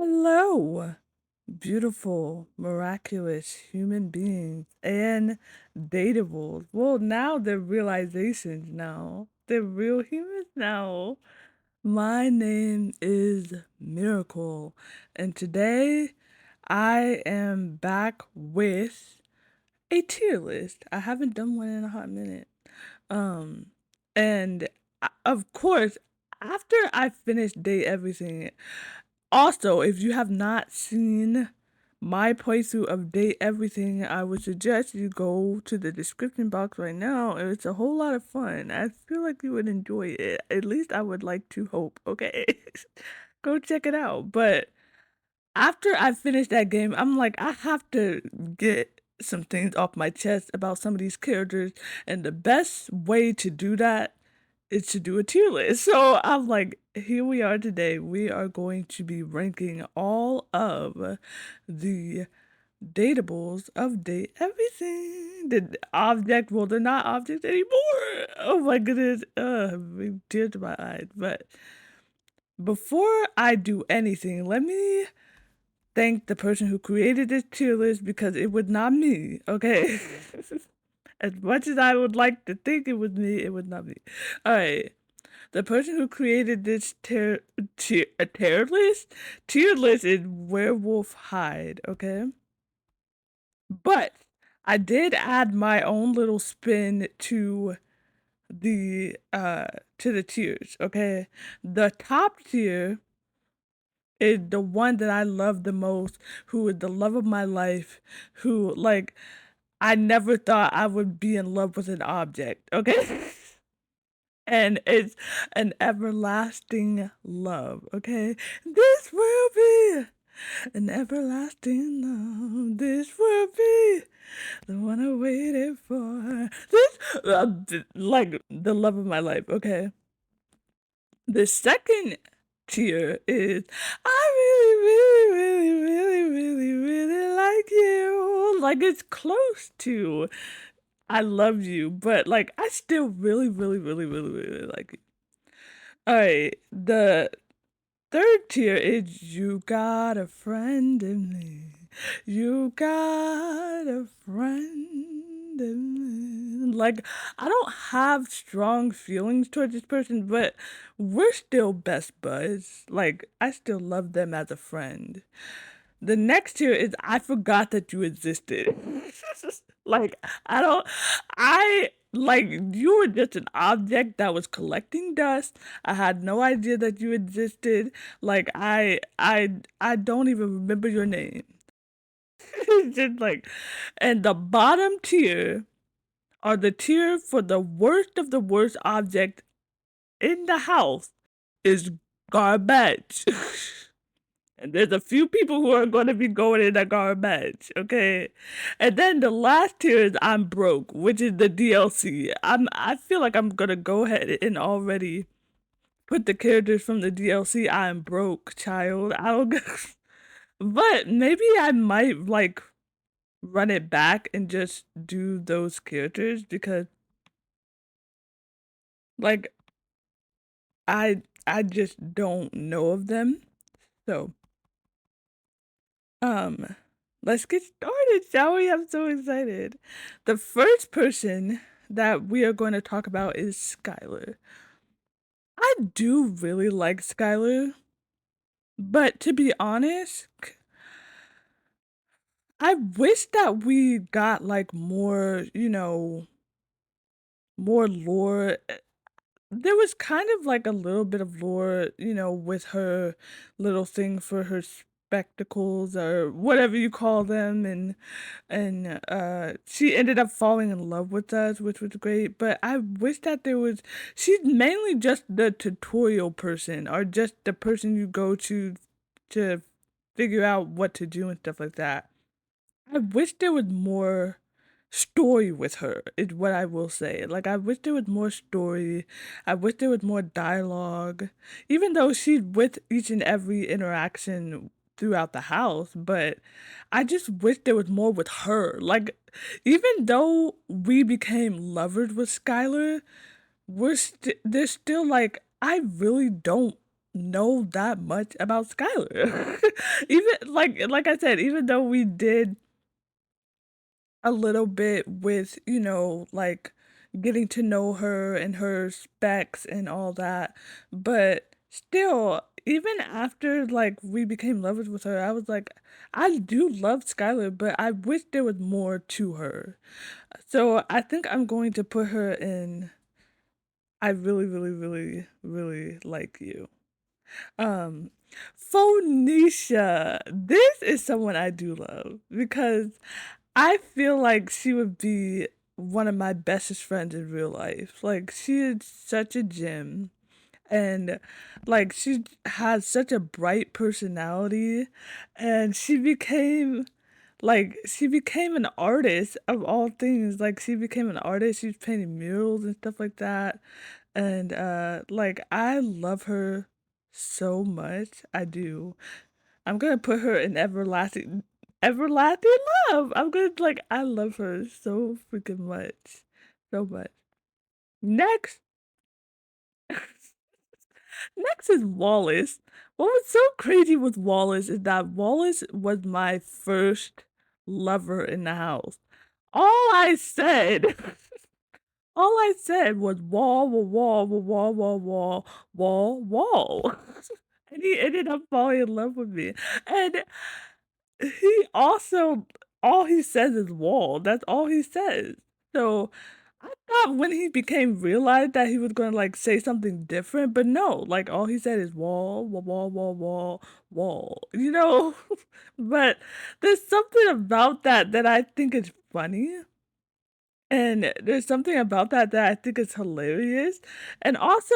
Hello, beautiful, miraculous human beings and dateables. Well, now they're realizations now. They're real humans now. My name is Miracle, and today I am back with a tier list. I haven't done one in a hot minute. Um, and of course, after I finish Date Everything, also, if you have not seen my playthrough of Date Everything, I would suggest you go to the description box right now. It's a whole lot of fun. I feel like you would enjoy it. At least I would like to hope, okay? Go check it out. But after I finish that game, I'm like, I have to get some things off my chest about some of these characters, and the best way to do that is to do a tier list. So I'm like, here we are today. We are going to be ranking all of the dateables of Date Everything. The object, well, they're not objects anymore. Oh my goodness. Tears to my eyes. But before I do anything, let me thank the person who created this tier list because it was not me, okay? As much as I would like to think it was me, it was not me. Alright. The person who created this tier list is Werewolf Hyde, okay? But I did add my own little spin to the tiers, okay? The top tier is the one that I love the most, who is the love of my life, who like I never thought I would be in love with an object, okay? And it's an everlasting love, okay? This will be an everlasting love. This will be the one I waited for. This, like the love of my life, okay? The second tier is I really like you. Like it's close to I love you, but like I still really like you. Alright, the third tier is you got a friend in me. You got a friend in me. Like, I don't have strong feelings towards this person, but we're still best buds. Like, I still love them as a friend. The next tier is I forgot that you existed. Like, I don't, I, like, you were just an object that was collecting dust. I had no idea that you existed. Like, I don't even remember your name. It's just like, and the bottom tier are the tier for the worst of the worst object in the house is garbage. And there's a few people who are going to be going in the garbage, okay? And then the last tier is I'm broke, which is the DLC. I feel like I'm gonna go ahead and already put the characters from the DLC. I'm broke, child. I don't. But maybe I might like run it back and just do those characters because like I just don't know of them. So Um, let's get started, shall we? I'm so excited. The first person that we are going to talk about is Skylar. I do really like Skylar, but to be honest, I wish that we got like more, more lore. There was kind of like a little bit of lore, with her little thing for her spectacles or whatever you call them, and she ended up falling in love with us, which was great. But I wish that there was. She's mainly just the tutorial person, or just the person you go to figure out what to do and stuff like that. I wish there was more story with her, is what I will say. Like, I wish there was more story. I wish there was more dialogue. Even though she's with each and every interaction throughout the house, but I just wish there was more with her. Like, even though we became lovers with Skylar, there's still like, I really don't. know that much about Skylar. Even like I said, even though we did a little bit with, like getting to know her and her specs and all that, but still, even after like we became lovers with her, I was like, I do love Skylar, but I wish there was more to her. So I think I'm going to put her in I really, really, really, really like you. Um, Phoenicia. This is someone I do love because I feel like she would be one of my bestest friends in real life. Like she is such a gem and like she has such a bright personality and she became an artist of all things. Like she became an artist. She's painting murals and stuff like that. And like I love her so much. I do. I'm gonna put her in everlasting love. I'm gonna like I love her so freaking much. So much. Next next is Wallace. What was so crazy with Wallace is that Wallace was my first lover in the house. All I said all I said was wall, wall, wall, wall, wall, wall, wall, wall. And he ended up falling in love with me. And he also all he says is wall. That's all he says. So I thought when he became realized that he was gonna like say something different, but no, like all he said is wall, wall, wall, wall, wall, wall. But there's something about that that I think is funny. And there's something about that that I think is hilarious. And also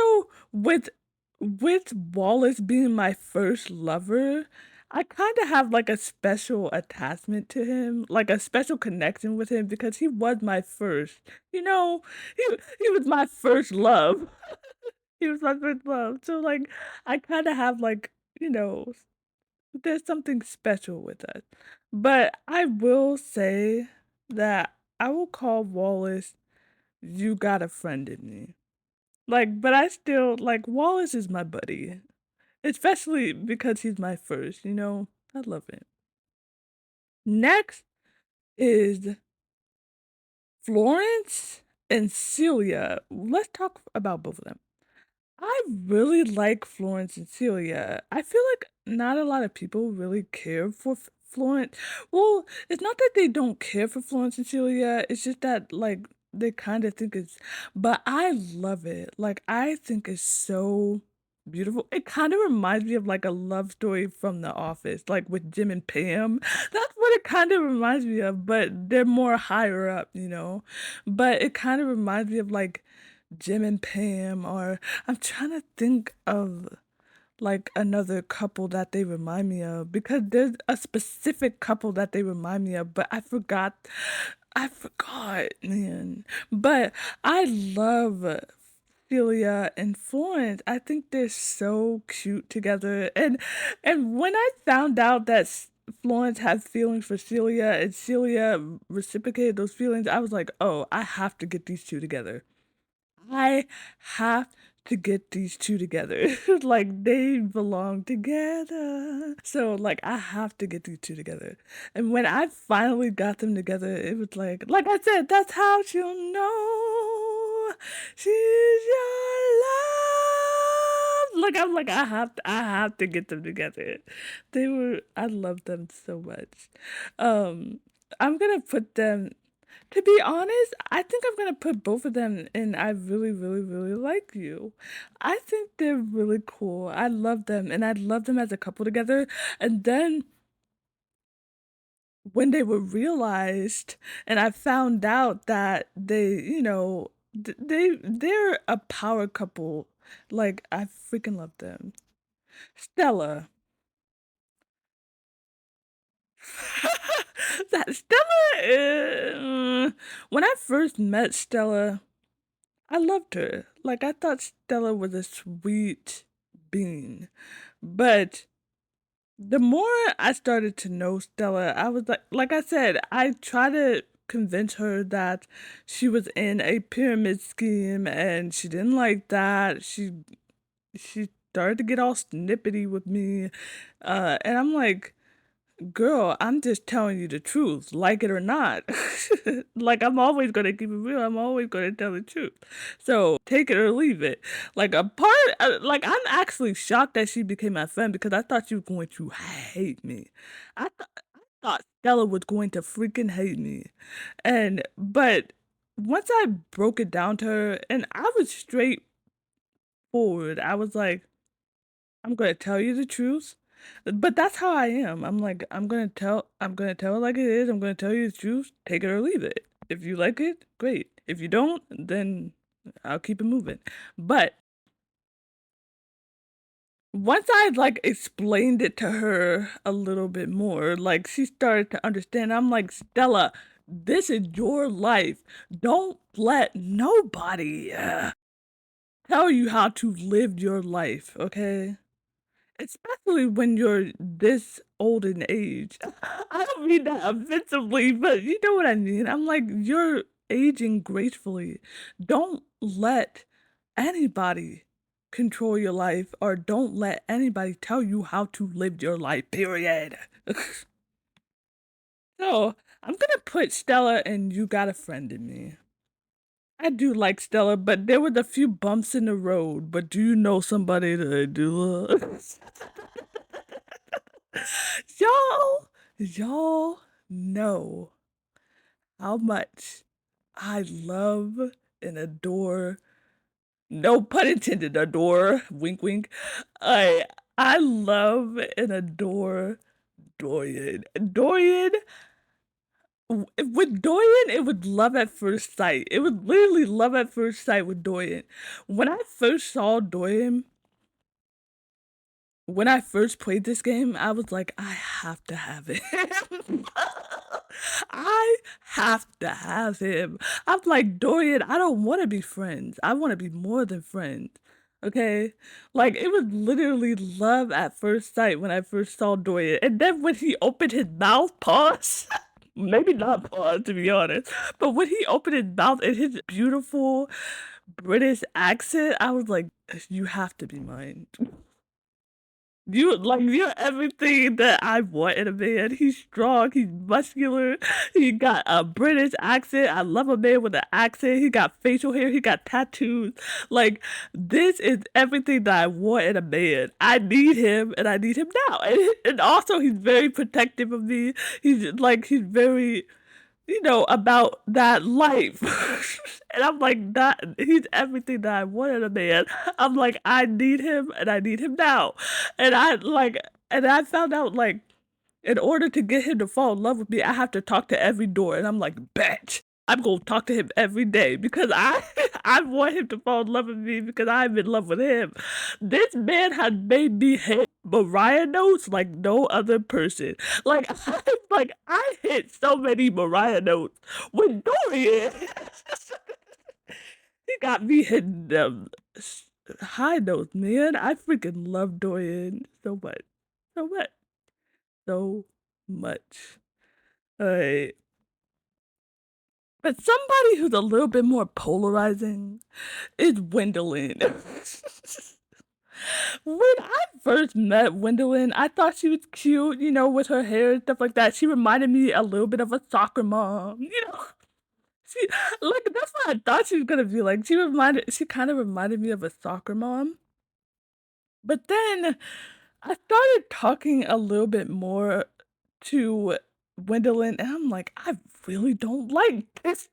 with with Wallace being my first lover, I kind of have like a special attachment to him, like a special connection with him because he was my first. You know, he was my first love. He was my first love. So like I kind of have like, you know, there's something special with us. But I will say that I will call Wallace you got a friend in me. Like, but I still like Wallace is my buddy, especially because he's my first, I love it. Next is Florence and Celia. Let's talk about both of them. I really like Florence and Celia. I feel like not a lot of people really care for Florence. Well, it's not that they don't care for Florence and Celia. It's just that like they kind of think it's, but I love it. Like I think it's so beautiful. It kind of reminds me of like a love story from The Office, like with Jim and Pam. That's what it kind of reminds me of, but they're more higher up. But it kind of reminds me of like Jim and Pam, or I'm trying to think of like another couple that they remind me of because there's a specific couple that they remind me of, but I forgot. I forgot, man. But I love Celia and Florence. I think they're so cute together. And when I found out that Florence had feelings for Celia and Celia reciprocated those feelings, I was like, oh, I have to get these two together. I have to get these two together. Like they belong together. So like I have to get these two together. And when I finally got them together, it was like I said, that's how she'll know she's your love. Like I'm like I have to get them together. I love them so much. Um I'm gonna put them to be honest, I think I'm gonna put both of them in I really, really, really like you. I think they're really cool. I love them and I love them as a couple together. And then when they were realized and I found out that they're a power couple. Like I freaking love them. Stella. That Stella when I first met Stella, I loved her. Like I thought Stella was a sweet being. But the more I started to know Stella, I was like I said, I tried to convince her that she was in a pyramid scheme and she didn't like that. She started to get all snippety with me. And I'm like, girl, I'm just telling you the truth, like it or not. Like, I'm always gonna keep it real. I'm always gonna tell the truth. So take it or leave it. Like like I'm actually shocked that she became my friend because I thought she was going to hate me. I thought Stella was going to freaking hate me. But once I broke it down to her, and I was straightforward, I was like, I'm gonna tell you the truth. But that's how I am. I'm like, I'm gonna tell it like it is. I'm gonna tell you the truth. Take it or leave it. If you like it, great. If you don't, then I'll keep it moving. But once I like explained it to her a little bit more, like she started to understand. I'm like, Stella, this is your life. Don't let nobody tell you how to live your life, okay? Especially when you're this old in age. I don't mean that offensively, but you know what I mean. I'm like, you're aging gracefully. Don't let anybody control your life or don't let anybody tell you how to live your life, period. So I'm gonna put Stella and You Got a Friend in me. I do like Stella, but there were a few bumps in the road. But do you know somebody that I do love? Y'all know how much I love and adore, no pun intended, adore, wink wink. I I love and adore Dorian. With Dorian, it was love at first sight. It was literally love at first sight with Dorian. When I first saw Dorian, when I first played this game, I was like, I have to have him. I have to have him. I'm like, Dorian, I don't want to be friends. I want to be more than friends. Okay? Like, it was literally love at first sight when I first saw Dorian. And then when he opened his mouth, pause. Maybe not pause, to be honest. But when he opened his mouth and his beautiful British accent, I was like, you have to be mine. You're everything that I want in a man. He's strong, he's muscular, he got a British accent. I love a man with an accent. He got facial hair, he got tattoos. Like, this is everything that I want in a man. I need him and I need him now. And also he's very protective of me. He's very about that life. And I'm like, that he's everything that I wanted a man. I'm like, I need him and I need him now. And I found out like in order to get him to fall in love with me, I have to talk to every door. And I'm like, bitch, I'm gonna talk to him every day because I I want him to fall in love with me because I'm in love with him. This man has made me hit Mariah notes like no other person. Like I hit so many Mariah notes with Dorian. He got me hitting them high notes, man. I freaking love Dorian so much. So much. So much. Alright. But somebody who's a little bit more polarizing is Gwendolyn. When I first met Gwendolyn, I thought she was cute, with her hair and stuff like that. She reminded me a little bit of a soccer mom. She like that's what I thought she was gonna be like. She kind of reminded me of a soccer mom. But then I started talking a little bit more to Gwendolyn, and I'm like, I really don't like this.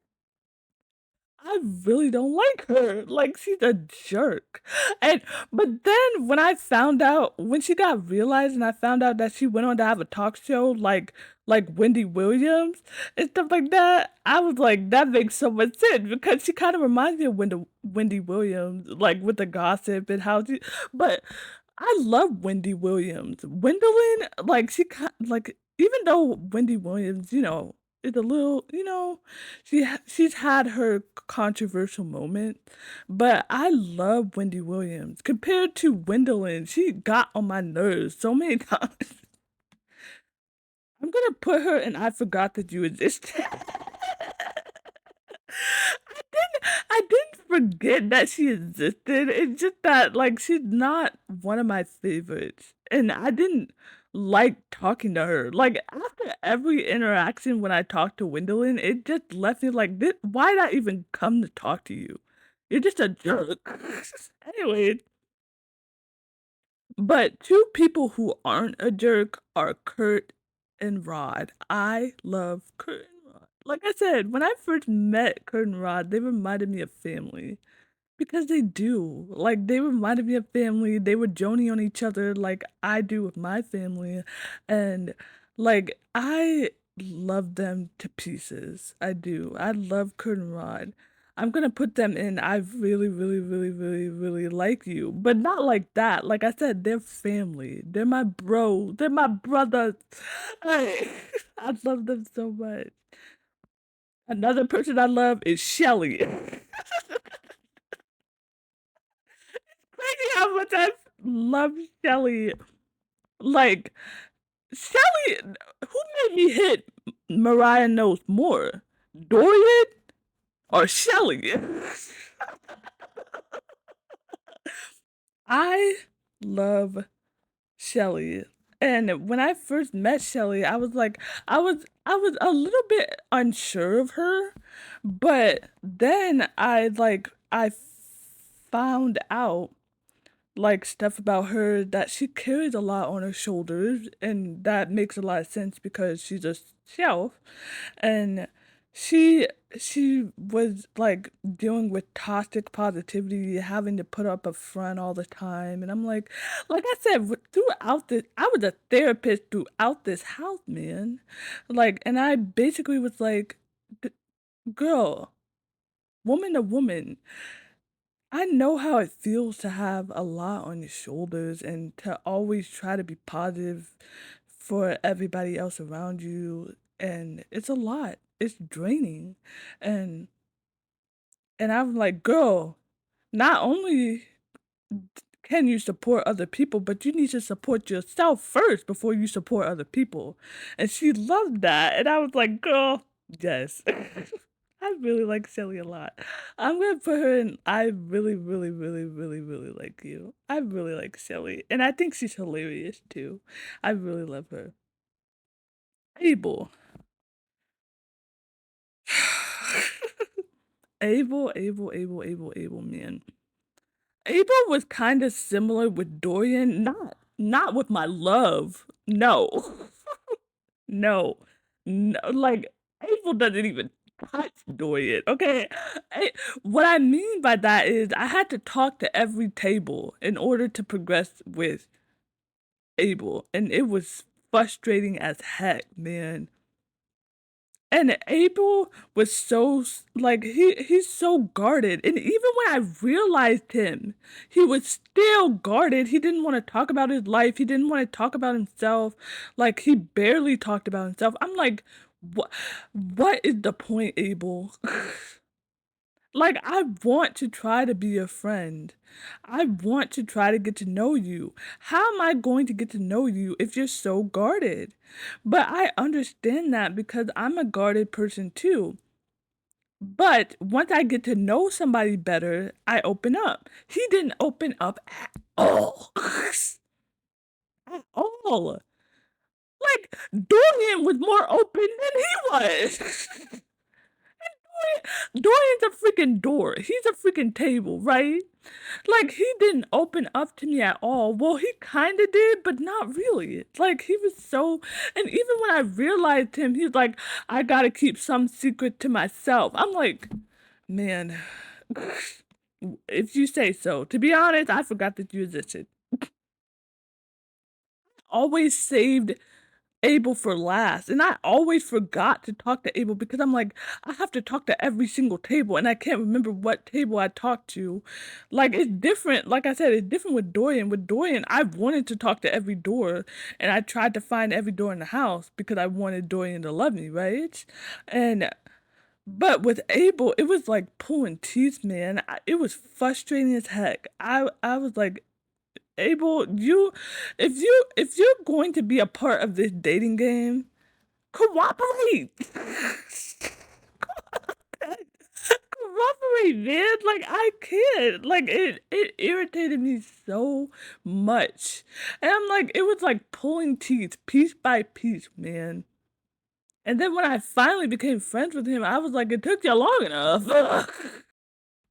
I really don't like her. Like, she's a jerk. And but then when she got realized and I found out that she went on to have a talk show like Wendy Williams and stuff like that, I was like, that makes so much sense because she kind of reminds me of Wendy Williams, like with the gossip and how she but I love Wendy Williams. Gwendolyn, like even though Wendy Williams, is a little, she's had her controversial moment, but I love Wendy Williams compared to Gwendolyn. She got on my nerves so many times. I'm gonna put her and I forgot that you existed. I didn't forget that she existed. It's just that, like, she's not one of my favorites, and I didn't like talking to her. Like, after every interaction when I talked to Gwendolyn, it just left me like, "Thi why did I even come to talk to you? You're just a jerk." Anyway, but 2 people who aren't a jerk are Kurt and Rod. I love Kurt and Rod. Like I said, when I first met Kurt and Rod, they reminded me of family. Because they do. Like, they reminded me of family, they were joning on each other like I do with my family, and, like, I love them to pieces. I do. I love Kurt and Rod. I'm gonna put them in I really, really, really, really, really like you, but not like that. Like I said, they're family. They're my bro. They're my brothers. I I love them so much. Another person I love is Shelly. Crazy how much I love Shelly. Like, Shelly who made me hit Mariah Knows More? Dorian or Shelly? I love Shelly. And when I first met Shelly, I was like I was a little bit unsure of her, but then I found out like stuff about her that she carries a lot on her shoulders, and that makes a lot of sense because she's a shelf, and she she was like dealing with toxic positivity, having to put up a front all the time, and I'm like I said, throughout this, I was a therapist throughout this house, man, like, and I basically was like, "G- girl, woman to woman." I know how it feels to have a lot on your shoulders and to always try to be positive for everybody else around you, and it's a lot. It's draining. And and I'm like, "Girl, not only can you support other people, but you need to support yourself first before you support other people." And she loved that, and I was like, "Girl, yes." I really like Shelly a lot. I'm gonna put her in I really, really, really, really, really like you. I really like Shelly, and I think she's hilarious too. I really love her. Abel. Abel, man. Abel was kinda similar with Dorian, not with my love. No. No. No, like, Abel doesn't even touch Dorian, okay? I what I mean by that is I had to talk to every table in order to progress with Abel, and it was frustrating as heck, man. And Abel was so like he's so guarded. And even when I realized him, he was still guarded. He didn't want to talk about his life. He didn't want to talk about himself. Like he barely talked about himself. I'm like, what is the point, Abel? Like, I want to try to be a friend. I want to try to get to know you. How am I going to get to know you if you're so guarded? But I understand that because I'm a guarded person too. But once I get to know somebody better, I open up. He didn't open up at all. At all. Like, Dorian was more open than he was. Dorian's a freaking door. He's a freaking table, right? Like, he didn't open up to me at all. Well, he kinda did, but not really. Like, he was so and even when I realized him, he's like, "I gotta keep some secret to myself." I'm like, "Man, if you say so." To be honest, I forgot that you existed. Always saved Abel for last, and I always forgot to talk to Abel because I'm like, I have to talk to every single table, and I can't remember what table I talked to. Like, it's different. Like I said, it's different with Dorian. With Dorian, I wanted to talk to every door, and I tried to find every door in the house because I wanted Dorian to love me, right? And but with Abel, it was like pulling teeth, man. It was frustrating as heck. I was like, Abel, if you're going to be a part of this dating game, cooperate. Cooperate tolerate, man. Like I can't. Like it irritated me so much. And I'm like, it was like pulling teeth piece by piece, man. And then when I finally became friends with him, I was like, it took you long enough. Ugh.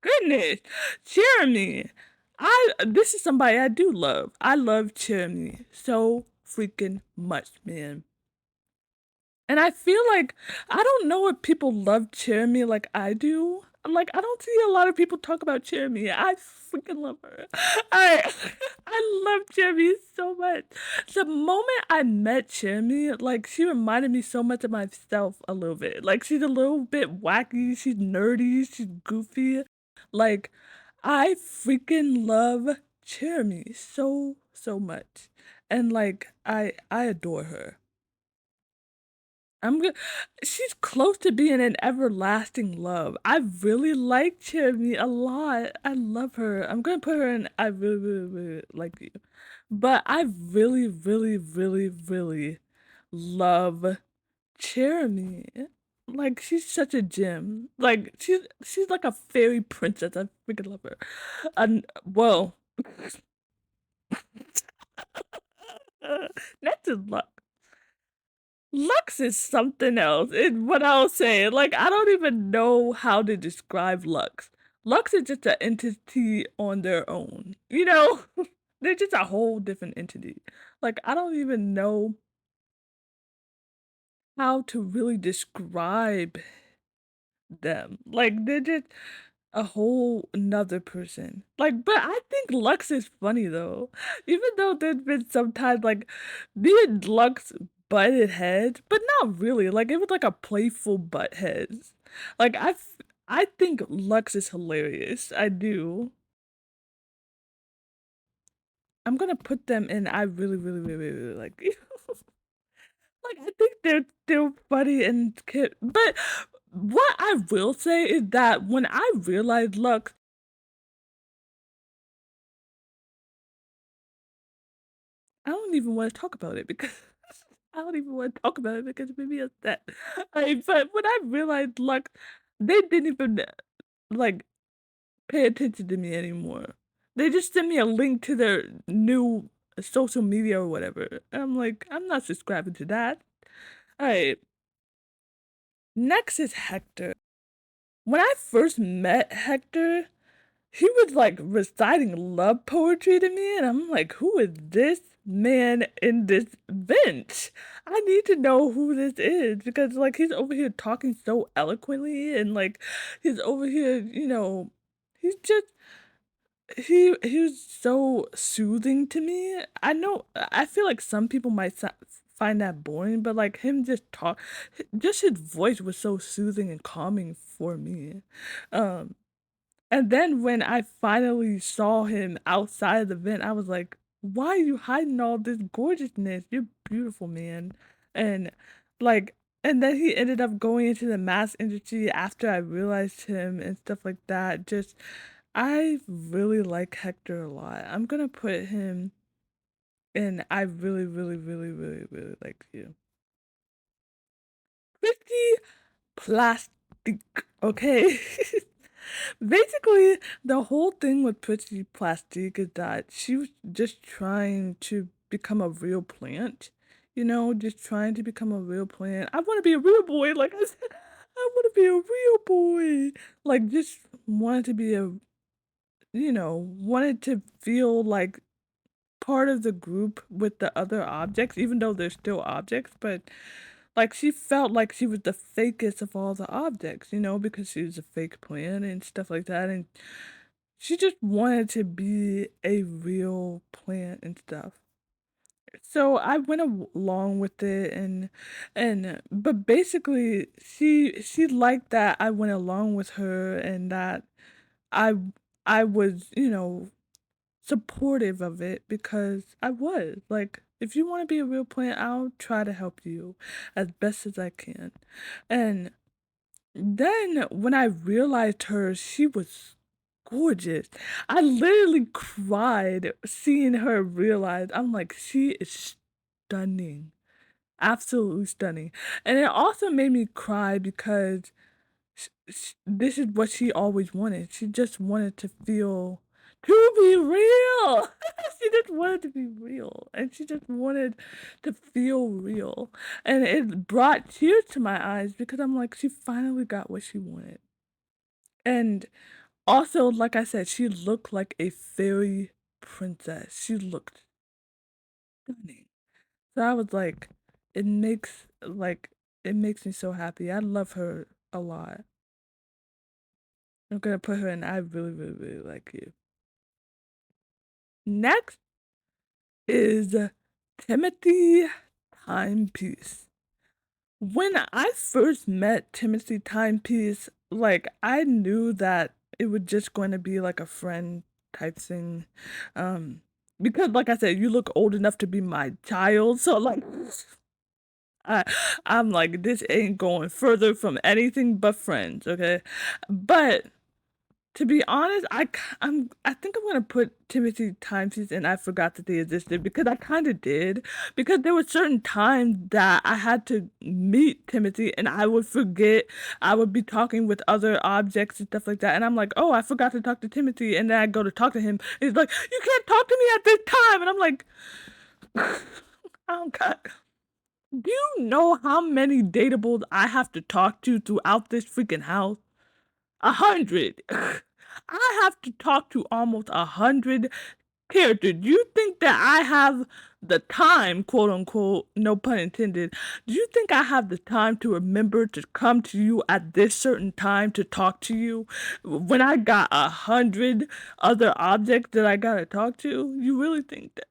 Goodness. Jeremy. This is somebody I do love. I love Jeremy so freaking much, man. And I feel like I don't know if people love Cherami like I do. Like I don't see a lot of people talk about Cherami. I freaking love her. I I love Cherami so much. The moment I met Cherami, like she reminded me so much of myself a little bit. Like she's a little bit wacky, she's nerdy, she's goofy. Like I freaking love Cherami so much. And like I adore her. I'm good. She's close to being an everlasting love. I really like Cherry a lot. I love her. I'm gonna put her in I really, really, really like you. But I really, really, really, really love Cherry. Like she's such a gem. Like she's like a fairy princess. I freaking love her. And well, that's just luck. Lux is something else. What I was saying, like I don't even know how to describe Lux. Lux is just an entity on their own. You know, they're just a whole different entity. Like I don't even know how to really describe them. Like they're just a whole another person. Like, but I think Lux is funny though. Even though there's been sometimes like me and Lux butted heads, but not really. Like it was like a playful butt heads. Like I think Lux is hilarious. I do. I'm gonna put them in. I really, really, really, really like. Like I think they're funny and cute. But what I will say is that when I realized Lux, I don't even want to talk about it because I don't even want to talk about it because it made me upset. But when I realized, like, they didn't even like pay attention to me anymore. They just sent me a link to their new social media or whatever. And I'm like, I'm not subscribing to that. All right. Next is Hector. When I first met Hector, he was like reciting love poetry to me, and I'm like, who is this man in this bench? I need to know who this is because like he's over here talking so eloquently and like he's over here, he's just he was so soothing to me. I know I feel like some people might find that boring, but like him just his voice was so soothing and calming for me. Um and then when I finally saw him outside of the vent, I was like, "Why are you hiding all this gorgeousness? You're beautiful, man." And like, and then he ended up going into the mass industry after I realized him and stuff like that. Just, I really like Hector a lot. I'm gonna put him in. I really, really, really, really, really like you. Pretty plastic, okay? Basically, the whole thing with Pretty Plastique is that she was just trying to become a real plant. Just trying to become a real plant. I want to be a real boy, like I said. I want to be a real boy. Like, just wanted to be wanted to feel like part of the group with the other objects, even though they're still objects, but like she felt like she was the fakest of all the objects, because she was a fake plant and stuff like that. And she just wanted to be a real plant and stuff. So I went along with it but basically she liked that I went along with her and that I I was, supportive of it because I was. Like, if you want to be a real plant, I'll try to help you as best as I can. And then when I realized her, she was gorgeous. I literally cried seeing her realize. I'm like, she is stunning. Absolutely stunning. And it also made me cry because this is what she always wanted. She just wanted to be real. She just wanted to be real, and she just wanted to feel real. And it brought tears to my eyes because I'm like, she finally got what she wanted. And also, like I said, she looked like a fairy princess. She looked stunning. So I was like, it makes like it makes me so happy. I love her a lot. I'm gonna put her in I really, really, really like you. Next is Timothy Timepiece. When I first met Timothy Timepiece, like I knew that it was just going to be like a friend type thing. Um because like I said, you look old enough to be my child, so like I I'm like this ain't going further from anything but friends, okay? But to be honest, I think I'm gonna put Timothy Timepiece and I forgot that they existed because I kind of did. Because there were certain times that I had to meet Timothy and I would forget. I would be talking with other objects and stuff like that, and I'm like, oh, I forgot to talk to Timothy, and then I go to talk to him. And he's like, you can't talk to me at this time, and I'm like, I don't got. Do you know how many dateables I have to talk to throughout this freaking house? 100. I have to talk to almost 100 characters. Do you think that I have the time, quote unquote, no pun intended? Do you think I have the time to remember to come to you at this certain time to talk to you when I got 100 other objects that I gotta talk to? You really think that?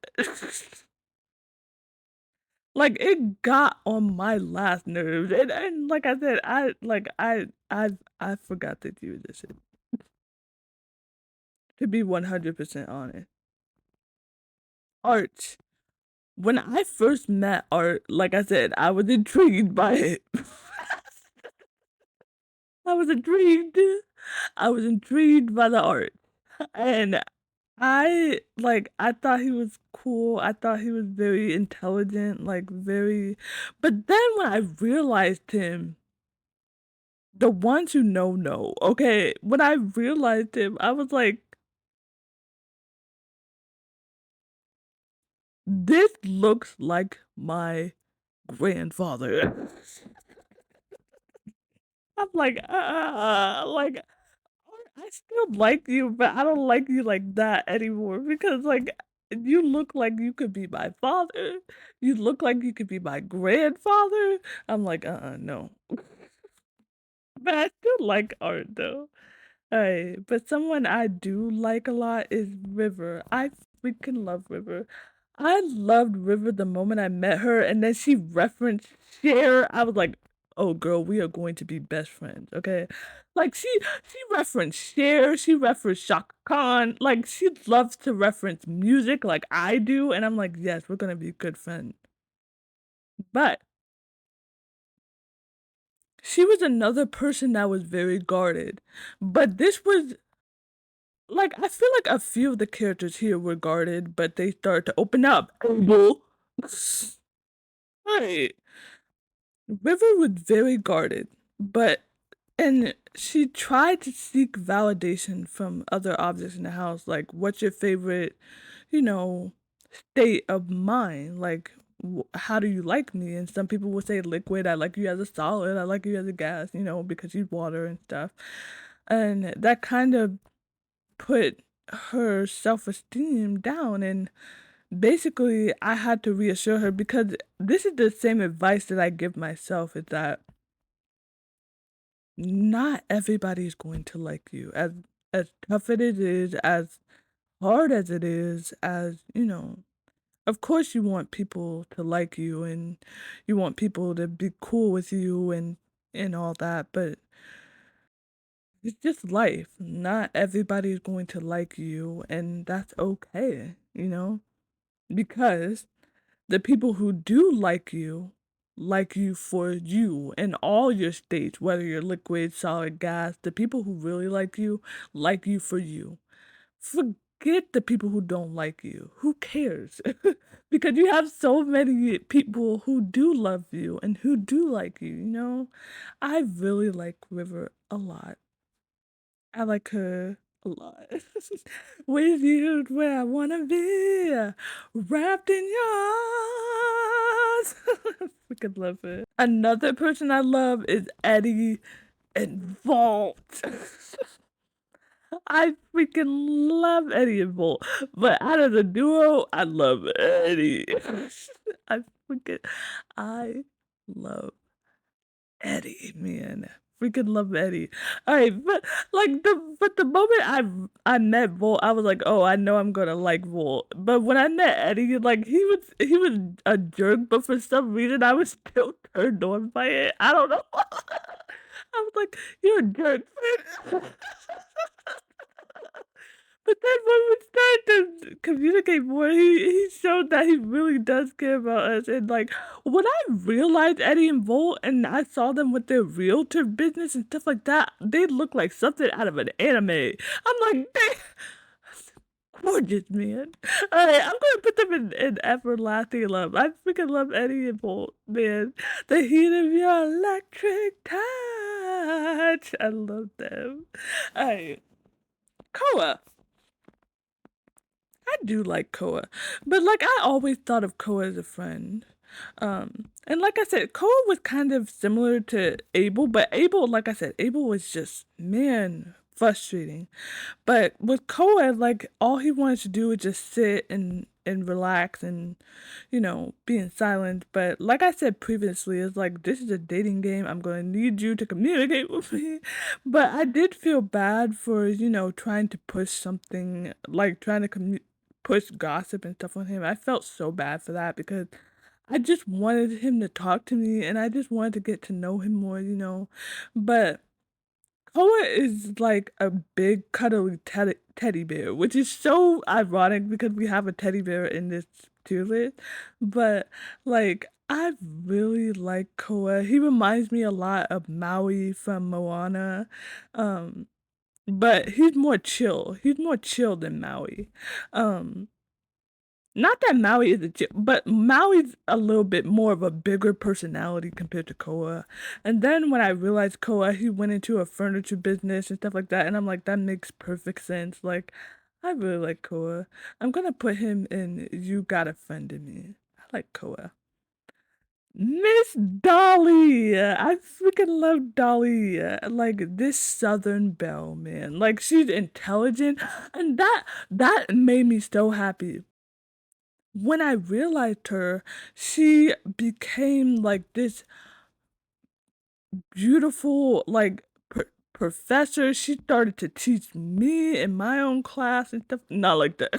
Like it got on my last nerves, and like I said, I forgot that you existed. To be 100% honest. Art. When I first met Art, like I said, I was intrigued by it. I was intrigued. I was intrigued by the art. And I thought he was cool. I thought he was very intelligent, like very but then when I realized him, the ones who know, okay? When I realized him, I was like, this looks like my grandfather. I'm like, I still like you, but I don't like you like that anymore because, like, you look like you could be my father. You look like you could be my grandfather. I'm like, no. But I still like art though. But someone I do like a lot is River. I freaking love River. I loved River the moment I met her, and then she referenced Cher. I was like, "Oh, girl, we are going to be best friends." Okay, like she referenced Cher, she referenced Shaka Khan. Like she loves to reference music, like I do, and I'm like, "Yes, we're gonna be good friends." But she was another person that was very guarded. But this was like, I feel like a few of the characters here were guarded, but they start to open up. Abel. Right. River was very guarded, but and she tried to seek validation from other objects in the house, like what's your favorite, you know, state of mind? Like, how do you like me? And some people would say liquid. I like you as a solid. I like you as a gas. Because she's water and stuff. And that kind of put her self-esteem down, and basically I had to reassure her because this is the same advice that I give myself is that not everybody is going to like you. As tough as it is, as hard as it is, of course you want people to like you and you want people to be cool with you and all that, but it's just life. Not everybody is going to like you, and that's okay. Because the people who do like you for you in all your states, whether you're liquid, solid, gas. The people who really like you for you. Forget the people who don't like you. Who cares? because you have so many people who do love you and who do like you, you know? I really like River a lot. I like her a lot. With you where I wanna be, wrapped in your arms. Freaking love it. Another person I love is Eddie and Vault. I freaking love Eddie and Volt, but out of the duo, I love Eddie. I freaking I love Eddie, man. Freaking love Eddie. Alright, but the moment I met Volt, I was like, "Oh, I know I'm gonna like Volt." But when I met Eddie, like, he was a jerk, but for some reason, I was still turned on by it. I don't know. I was like, "You're a jerk." But then when we started to communicate more, he showed that he really does care about us, and, like, when I realized Eddie and Volt and I saw them with their realtor business and stuff like that, they look like something out of an anime. I'm like, "They gorgeous, man." Alright, I'm gonna put them in everlasting love. I freaking love Eddie and Volt, man. The heat of your electric touch. I love them. Alright, Koa. I do like Koa, but, like, I always thought of Koa as a friend. And like I said, Koa was kind of similar to Abel, but Abel, like I said, Abel was just, man, frustrating. But with Koa, like, all he wanted to do was just sit and relax and, be in silence. But like I said previously, it's like, this is a dating game. I'm gonna need you to communicate with me. But I did feel bad for, trying to push something, like trying to push gossip and stuff on him. I felt so bad for that because I just wanted him to talk to me and I just wanted to get to know him more. But Koa is like a big cuddly teddy bear, which is so ironic because we have a teddy bear in this tier list. But like, I really like Koa. He reminds me a lot of Maui from Moana. Um, but he's more chill. He's more chill than Maui. Um, Not that Maui is a but Maui's a little bit more of a bigger personality compared to Koa. And then when I realized Koa, he went into a furniture business and stuff like that, and I'm like, that makes perfect sense. Like, I really like Koa. I'm gonna put him in You Got a Friend in Me. I like Koa. Miss Dolly! I freaking love Dolly. Like this Southern belle, man. Like she's intelligent, and that made me so happy when I realized her, she became like this beautiful, like professor. She started to teach me in my own class and stuff. Not like that.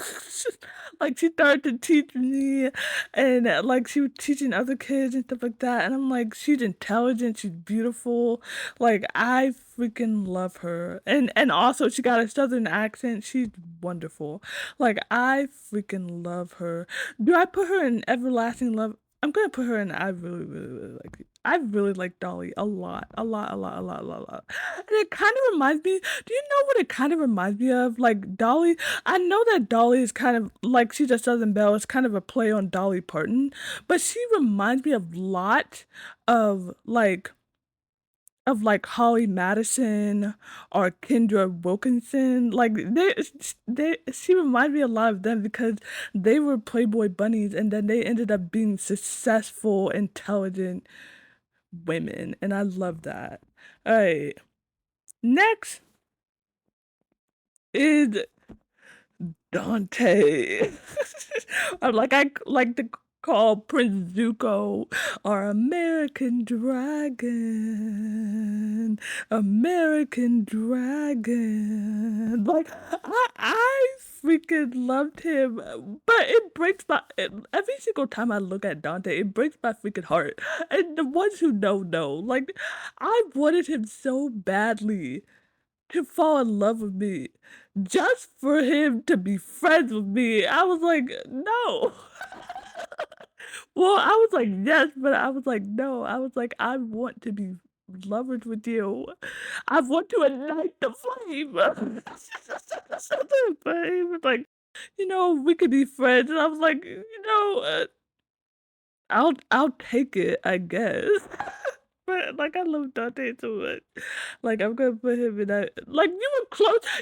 Like she started to teach me, and like she was teaching other kids and stuff like that. And I'm like, she's intelligent. She's beautiful. Like I freaking love her. And also she got a southern accent. She's wonderful. Like I freaking love her. Do I put her in everlasting love? I'm gonna put her in I really, really, really like I really like Dolly a lot, a lot, a lot, a lot, a lot, a lot. And it kind of reminds me, do you know what it kind of reminds me of? Like Dolly, I know that Dolly is kind of like she's a Southern Belle, it's kind of a play on Dolly Parton, but she reminds me a lot of like Holly Madison or Kendra Wilkinson. Like she reminds me a lot of them because they were Playboy bunnies and then they ended up being successful, intelligent women, and I love that. All right, next is Dante. Or like I like to call Prince Zuko our American dragon. American dragon. Like I freaking loved him. But it breaks every single time I look at Dante, it breaks my freaking heart. And the ones who know. Like I wanted him so badly to fall in love with me just for him to be friends with me. I was like, no. Well, I was like, yes, but I was like, no. I was like, I want to be lovers with you. I want to ignite the flame. But he was like, We could be friends. And I was like, I'll take it, I guess. But like I love Dante so much. Like I'm gonna put him in that. Like you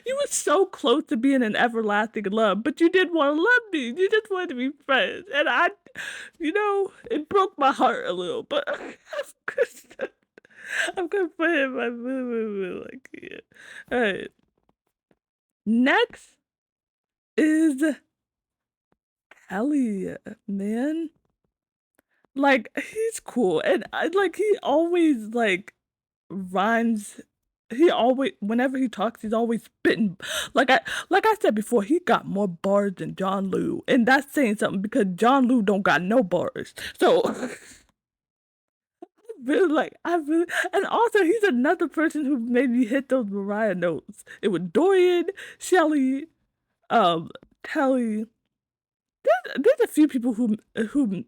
were so close to being an everlasting love, but you didn't want to love me. You just wanted to be friends, and it broke my heart a little. But I'm gonna put him in my like yeah. All right. Next is Ellie, man. Like, he's cool, and he always, rhymes he always whenever he talks, he's always spitting like I said before, he got more bars than John Liu, and that's saying something because John Liu don't got no bars. So, really, I really and also, he's another person who made me hit those Mariah notes. It was Dorian, Shelly, Telly. There's a few people who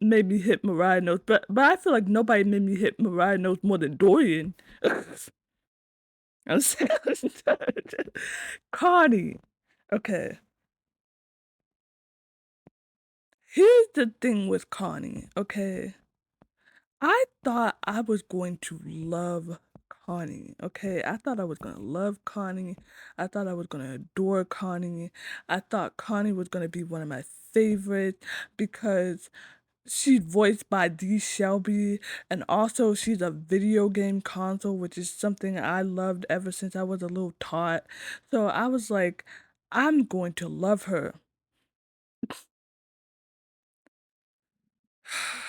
made me hit Mariah notes, but I feel like nobody made me hit Mariah notes more than Dorian. I'm saying Connie. Okay, here's the thing with Connie. Okay, I thought I was going to love Connie. Okay, I thought I was gonna love Connie. I thought I was gonna adore Connie. I thought Connie was gonna be one of my favorites because she's voiced by Dee Shelby, and also she's a video game console, which is something I loved ever since I was a little tot. So I was like, I'm going to love her.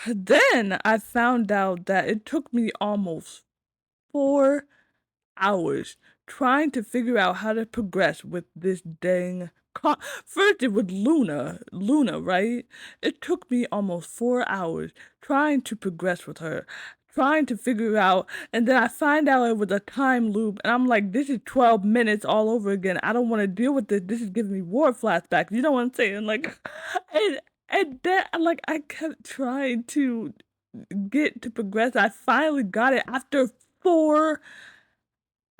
Then I found out that it took me almost 4 hours trying to figure out how to progress with this dang first it was Luna, right? It took me almost 4 hours trying to progress with her, trying to figure out, and then I find out it was a time loop, and I'm like, this is 12 minutes all over again. I don't want to deal with this. This is giving me war flashbacks. You know what I'm saying? Like, and then I kept trying to get to progress. I finally got it after 4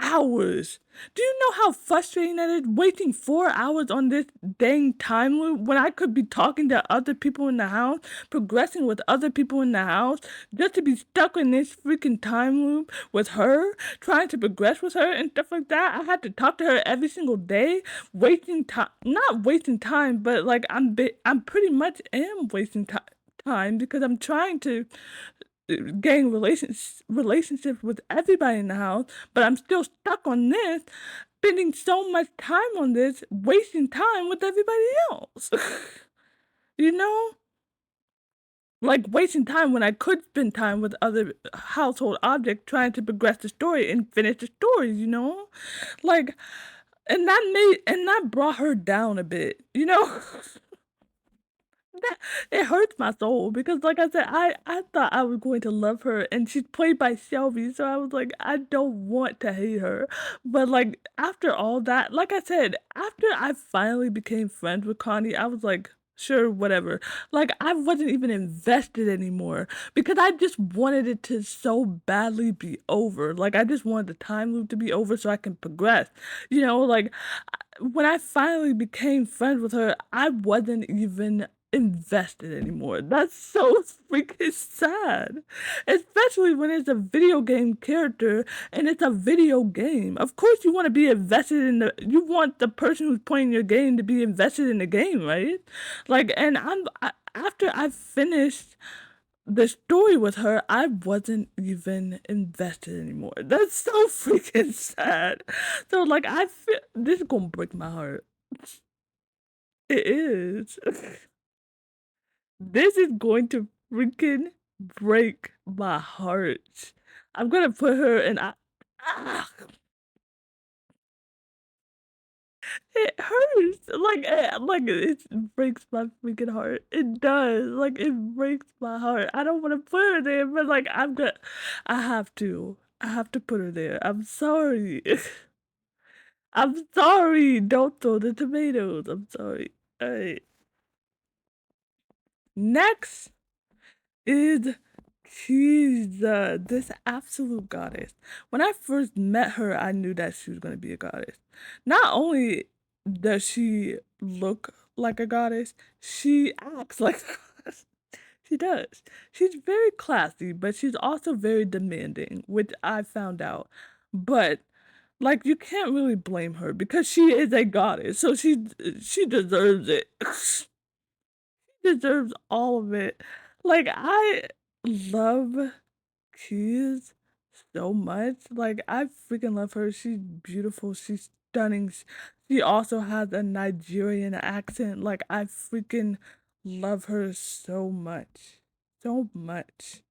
hours. Do you know how frustrating that is? Waiting 4 hours on this dang time loop when I could be talking to other people in the house, progressing with other people in the house, just to be stuck in this freaking time loop with her, trying to progress with her and stuff like that. I had to talk to her every single day, wasting time. Not wasting time, but I'm pretty much am wasting time because I'm trying to gain relationships with everybody in the house, but I'm still stuck on this, spending so much time on this, wasting time with everybody else. you know? Like wasting time when I could spend time with other household objects trying to progress the story and finish the story, Like and that brought her down a bit. That it hurts my soul because like I said, I thought I was going to love her and she's played by Shelby, so I was like, I don't want to hate her. But like after all that, like I said, after I finally became friends with Connie, I was like, sure, whatever. Like I wasn't even invested anymore because I just wanted it to so badly be over. Like I just wanted the time loop to be over so I can progress. Like when I finally became friends with her, I wasn't even invested anymore. That's so freaking sad. Especially when it's a video game character and it's a video game. Of course you want to be invested you want the person who's playing your game to be invested in the game, right? And after I finished the story with her, I wasn't even invested anymore. That's so freaking sad. So I feel this is gonna break my heart. It is. This is going to freaking break my heart. I'm gonna put her in. Ah, it hurts. It breaks my freaking heart. It does. It breaks my heart. I don't want to put her there, but I'm gonna. I have to. I have to put her there. I'm sorry. I'm sorry. Don't throw the tomatoes. I'm sorry. Alright. Next is Kiza, this absolute goddess. When I first met her, I knew that she was going to be a goddess. Not only does she look like a goddess, she acts like a goddess. She does. She's very classy, but she's also very demanding, which I found out. But like you can't really blame her because she is a goddess, so she deserves it. She deserves all of it. Like I love Keys so much. Like I freaking love her. She's beautiful. She's stunning. She also has a Nigerian accent. Like I freaking love her so much. So much.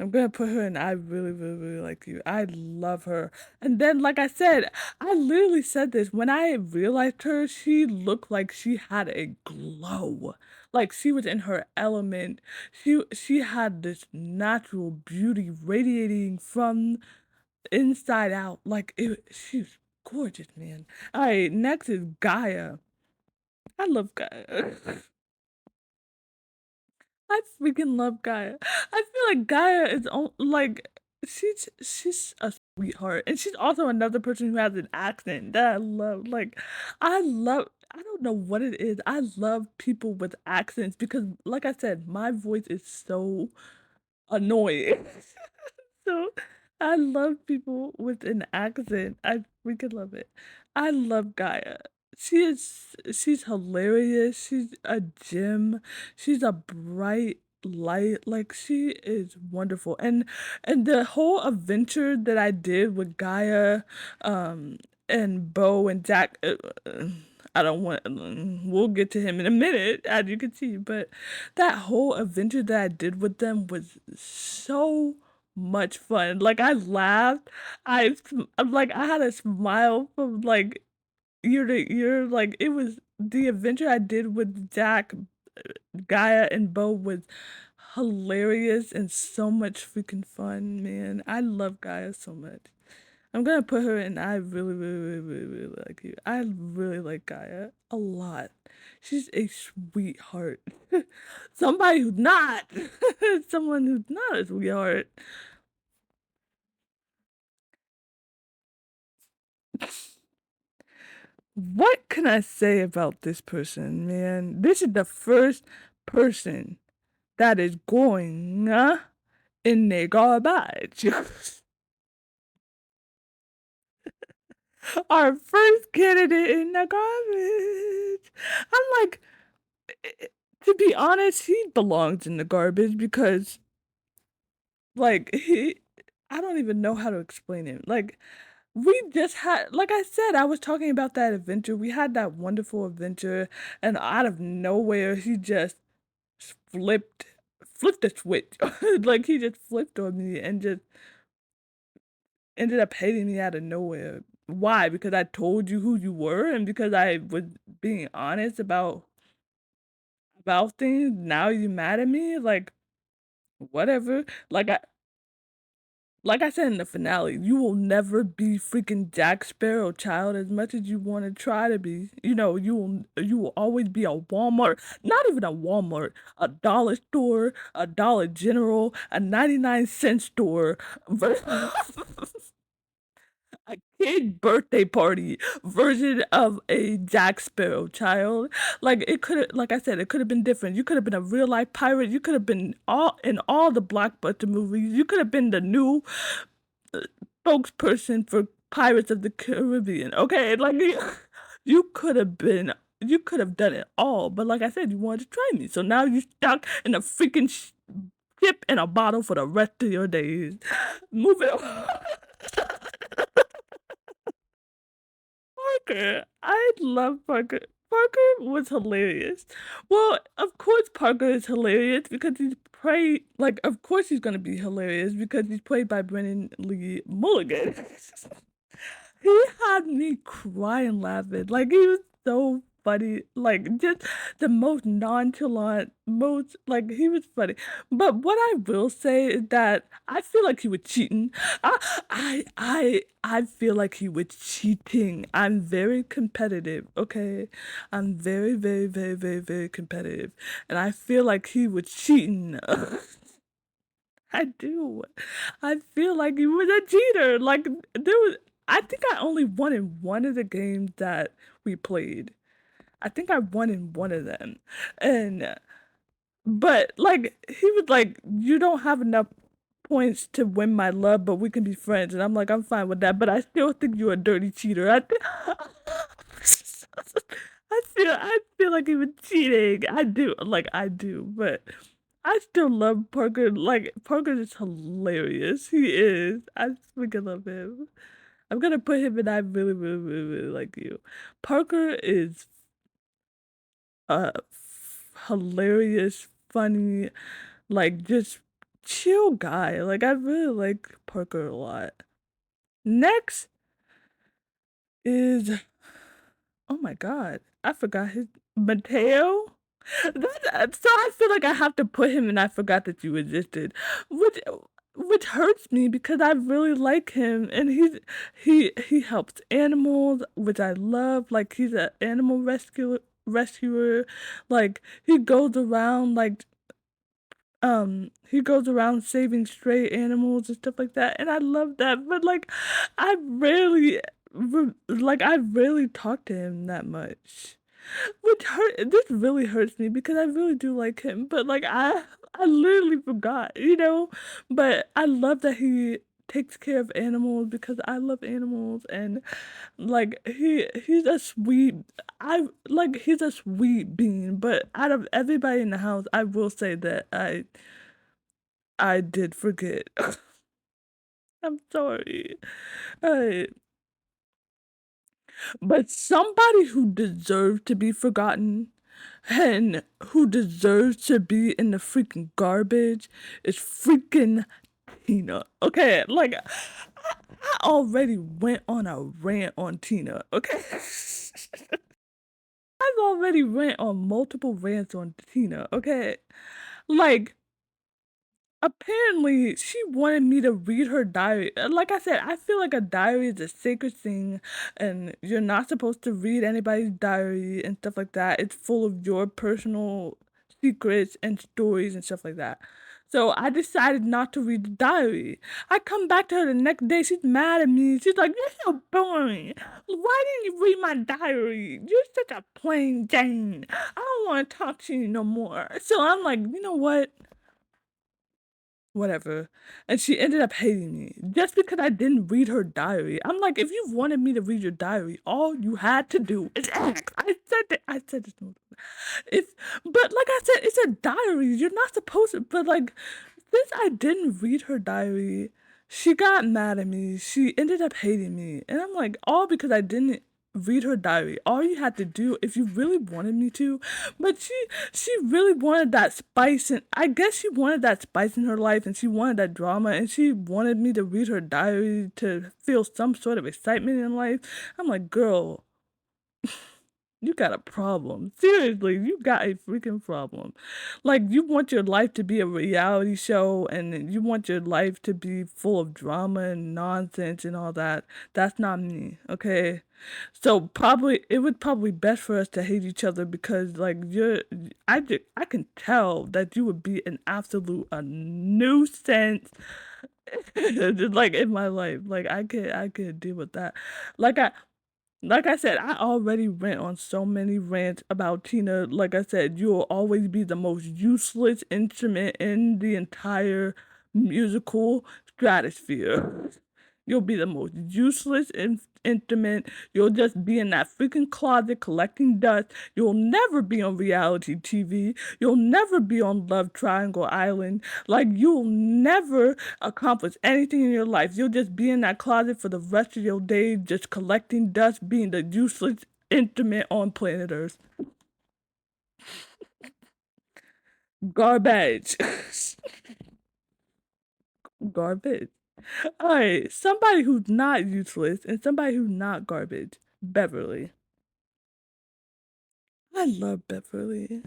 I'm gonna put her in I really, really, really like you. I love her. And then, like I said, I literally said this. When I realized her, she looked like she had a glow. Like she was in her element. She had this natural beauty radiating from inside out. Like she's gorgeous, man. Alright, next is Gaia. I love Gaia. I freaking love Gaia. I feel like Gaia is like she's a sweetheart, and she's also another person who has an accent that I love. Like I love. I don't know what it is. I love people with accents because, like I said, my voice is so annoying. So I love people with an accent. I freaking love it. I love Gaia. She's hilarious. She's a gem. She's a bright light. Like she is wonderful. And the whole adventure that I did with Gaia, and Bo and Jack. I don't want. We'll get to him in a minute, as you can see. But that whole adventure that I did with them was so much fun. Like I laughed. I'm like I had a smile from like ear to ear. Like it was the adventure I did with Jack, Gaia, and Bo was hilarious and so much freaking fun, man. I love Gaia so much. I'm gonna put her in I really, really, really, really, really like you. I really like Gaia a lot. She's a sweetheart. Somebody who's not. Someone who's not a sweetheart. What can I say about this person, man? This is the first person that is going in the garbage. Our first candidate in the garbage. I'm like, eh, to be honest, he belongs in the garbage because, like, I don't even know how to explain him. Like, we just had, like I said, I was talking about that adventure. We had that wonderful adventure, and out of nowhere, he just flipped flipped a switch. Like he just flipped on me and just ended up hating me out of nowhere. Why? Because I told you who you were and because I was being honest about things. Now you mad at me? Like whatever. Like I said in the finale, you will never be freaking Jack Sparrow child as much as you want to try to be. You will always be a Walmart, not even a Walmart, a dollar store, a Dollar General, a 99-cent store, a kid birthday party version of a Jack Sparrow child. Like it could have, like I said, it could have been different. You could have been a real life pirate. You could have been all in all the blockbuster movies. You could have been the new spokesperson for Pirates of the Caribbean. Okay, like you could have been. You could have done it all, but like I said, you wanted to try me, so now you're stuck in a freaking ship in a bottle for the rest of your days. Moving on. Parker. I love Parker. Parker was hilarious. Well, of course Parker is hilarious because he's played like of course he's gonna be hilarious because he's played by Brennan Lee Mulligan. He had me crying laughing. Like he was so funny. Like just the most nonchalant, most like he was funny. But what I will say is that I feel like he was cheating. I feel like he was cheating. I'm very competitive, okay? I'm very, very, very, very, very competitive. And I feel like he was cheating. I do. I feel like he was a cheater. Like there was I think I only won in one of the games that we played. I think I won in one of them, and but, like, he was like, "You don't have enough points to win my love, but we can be friends," and I'm like, "I'm fine with that, but I still think you're a dirty cheater." I feel like he was cheating. I do, like, I do, but I still love Parker, like, Parker is hilarious. He is. I freaking love him. I'm gonna put him in I really, really, really, really like you. Parker is hilarious, funny, like, just chill guy. Like, I really like Parker a lot. Next is, oh my god, I forgot his Mateo? So I feel like I have to put him and I forgot that you existed, which which hurts me because I really like him and he helps animals, which I love. Like, he's an animal rescuer. Like, he goes around saving stray animals and stuff like that, and I love that. But like, I rarely talk to him that much. Which this really hurts me because I really do like him, but, like, I literally forgot, you know? But I love that he takes care of animals because I love animals, and, like, he's a sweet being, but out of everybody in the house, I will say that I did forget. I'm sorry. Uh, but somebody who deserves to be forgotten and who deserves to be in the freaking garbage is freaking Tina. Okay, like, I already went on a rant on Tina, okay? I've already went on multiple rants on Tina, okay? Like, apparently, she wanted me to read her diary. Like I said, I feel like a diary is a sacred thing, and you're not supposed to read anybody's diary and stuff like that. It's full of your personal secrets and stories and stuff like that. So I decided not to read the diary. I come back to her the next day. She's mad at me. She's like, "You're so boring. Why didn't you read my diary? You're such a plain Jane. I don't want to talk to you no more." So I'm like, you know what? Whatever. And she ended up hating me just because I didn't read her diary. I'm like, if you wanted me to read your diary, all you had to do is ask. I said this. If, but like I said, it's a diary. You're not supposed to. But like, since I didn't read her diary, she got mad at me. She ended up hating me. And I'm like, all because I didn't read her diary. All you had to do if you really wanted me to, but she really wanted that spice, and I guess she wanted that spice in her life and she wanted that drama and she wanted me to read her diary to feel some sort of excitement in life. I'm like, girl, you got a problem. Seriously, you got a freaking problem. Like, you want your life to be a reality show and you want your life to be full of drama and nonsense and all that. That's not me, okay? So probably it would probably best for us to hate each other because like I can tell that you would be an absolute a nuisance like in my life. Like I could deal with that. Like I like I said, I already went on so many rants about Tina. Like I said, you'll always be the most useless instrument in the entire musical stratosphere. You'll be the most useless instrument. You'll just be in that freaking closet collecting dust. You'll never be on reality TV. You'll never be on Love Triangle Island. Like, you'll never accomplish anything in your life. You'll just be in that closet for the rest of your days, just collecting dust, being the useless instrument on planet Earth. Garbage. Garbage. Alright, somebody who's not useless and somebody who's not garbage. Beverly. I love Beverly.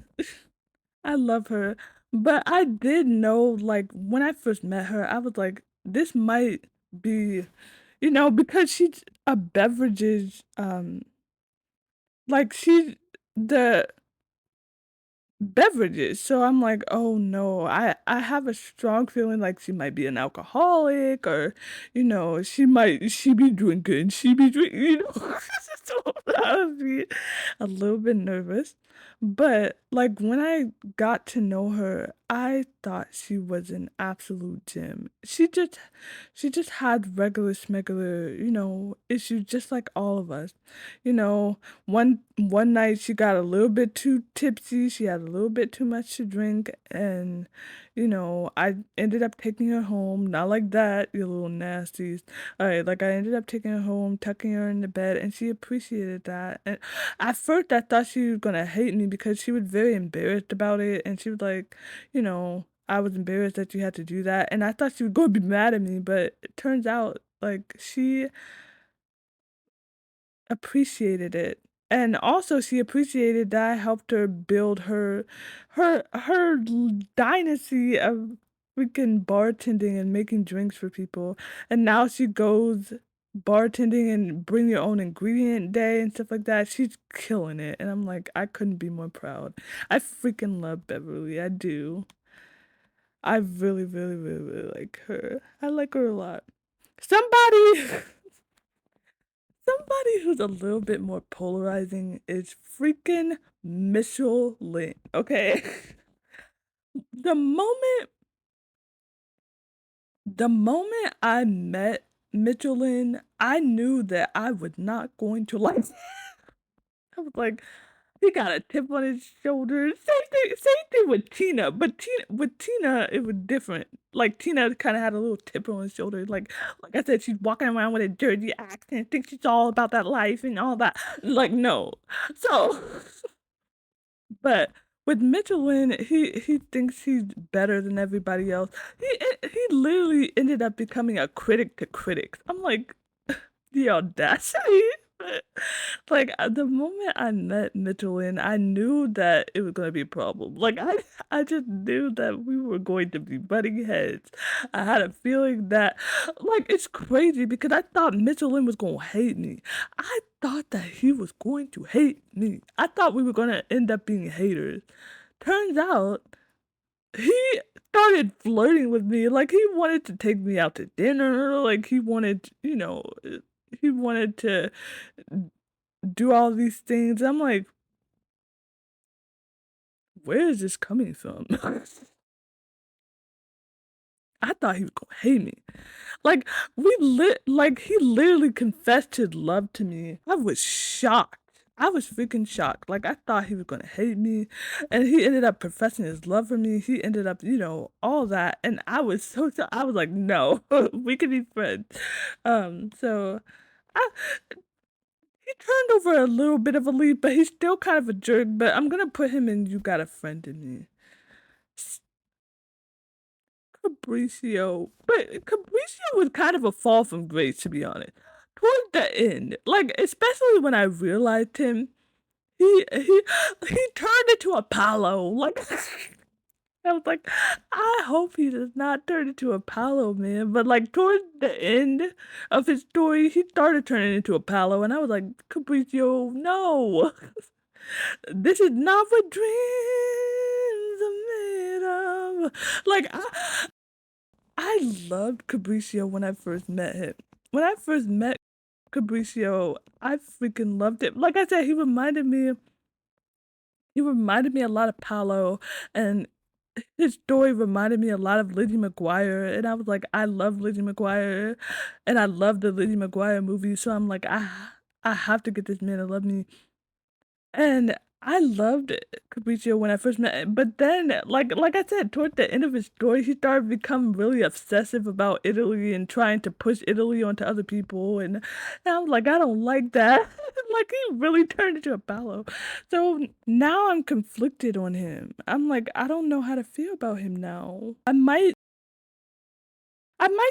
I love her. But I did know, like, when I first met her, I was like, this might be, because she's a beverages, like, she's the beverages. So I'm like, oh no, I have a strong feeling like she might be an alcoholic or, she be drinking, she be drinking, So I would be a little bit nervous. But like when I got to know her, I thought she was an absolute gem. She just had regular smegular, issues just like all of us. You know, one night she got a little bit too tipsy, she had a little bit too much to drink, and I ended up taking her home. Not like that, you little nasties. Alright, like I ended up taking her home, tucking her in the bed, and she appreciated that. And at first I thought she was gonna hate me because she was very embarrassed about it, and she was like, I was embarrassed that you had to do that, and I thought she was gonna be mad at me, but it turns out like she appreciated it. And also she appreciated that I helped her build her dynasty of freaking bartending and making drinks for people. And now she goes bartending and bring your own ingredient day and stuff like that. She's killing it. And I'm like, I couldn't be more proud. I freaking love Beverly. I do. I really, really, really, really like her. I like her a lot. Somebody Somebody who's a little bit more polarizing is freaking Michelin, okay? The moment the moment I met Michelin, I knew that I was not going to like I was like, he got a tip on his shoulder. Same thing with Tina, but Tina, it was different. Like Tina kind of had a little tip on his shoulder. Like I said, she's walking around with a dirty accent, thinks she's all about that life and all that. Like no, so but with Michelin, he thinks he's better than everybody else. He literally ended up becoming a critic to critics. I'm like, the audacity. Like, the moment I met Michelin, I knew that it was gonna be a problem. Like, I just knew that we were going to be butting heads. I had a feeling that like, it's crazy because I thought Michelin was gonna hate me. I thought that he was going to hate me. I thought we were gonna end up being haters. Turns out, he started flirting with me, like, he wanted to take me out to dinner, like, he wanted to do all these things. I'm like, where is this coming from? I thought he was gonna hate me. He literally confessed his love to me. I was shocked. I was freaking shocked. Like I thought he was gonna hate me, and he ended up professing his love for me. He ended up, all that, and I was I was like, no, we can be friends. So I he turned over a little bit of a leaf, but he's still kind of a jerk. But I'm gonna put him in. You got a friend in me. Capriccio. But Capriccio was kind of a fall from grace, to be honest. Towards the end, like especially when I realized him, he he he turned into Apollo. Like I was like, I hope he does not turn into Apollo, man. But like towards the end of his story, he started turning into Apollo, and I was like, Capriccio, no, this is not what dreams are made of. Like I loved Capriccio when I first met him. When I first met Capriccio, I freaking loved it. Like I said, he reminded me a lot of Paolo, and his story reminded me a lot of Lizzie McGuire, and I was like, I love Lizzie McGuire, and I love the Lizzie McGuire movies, so I'm like, I have to get this man to love me. And I loved Capriccio when I first met him, but then, like I said, toward the end of his story, he started becoming really obsessive about Italy and trying to push Italy onto other people, and I was like, I don't like that. Like he really turned into a Paolo. So now I'm conflicted on him. I'm like, I don't know how to feel about him now. I might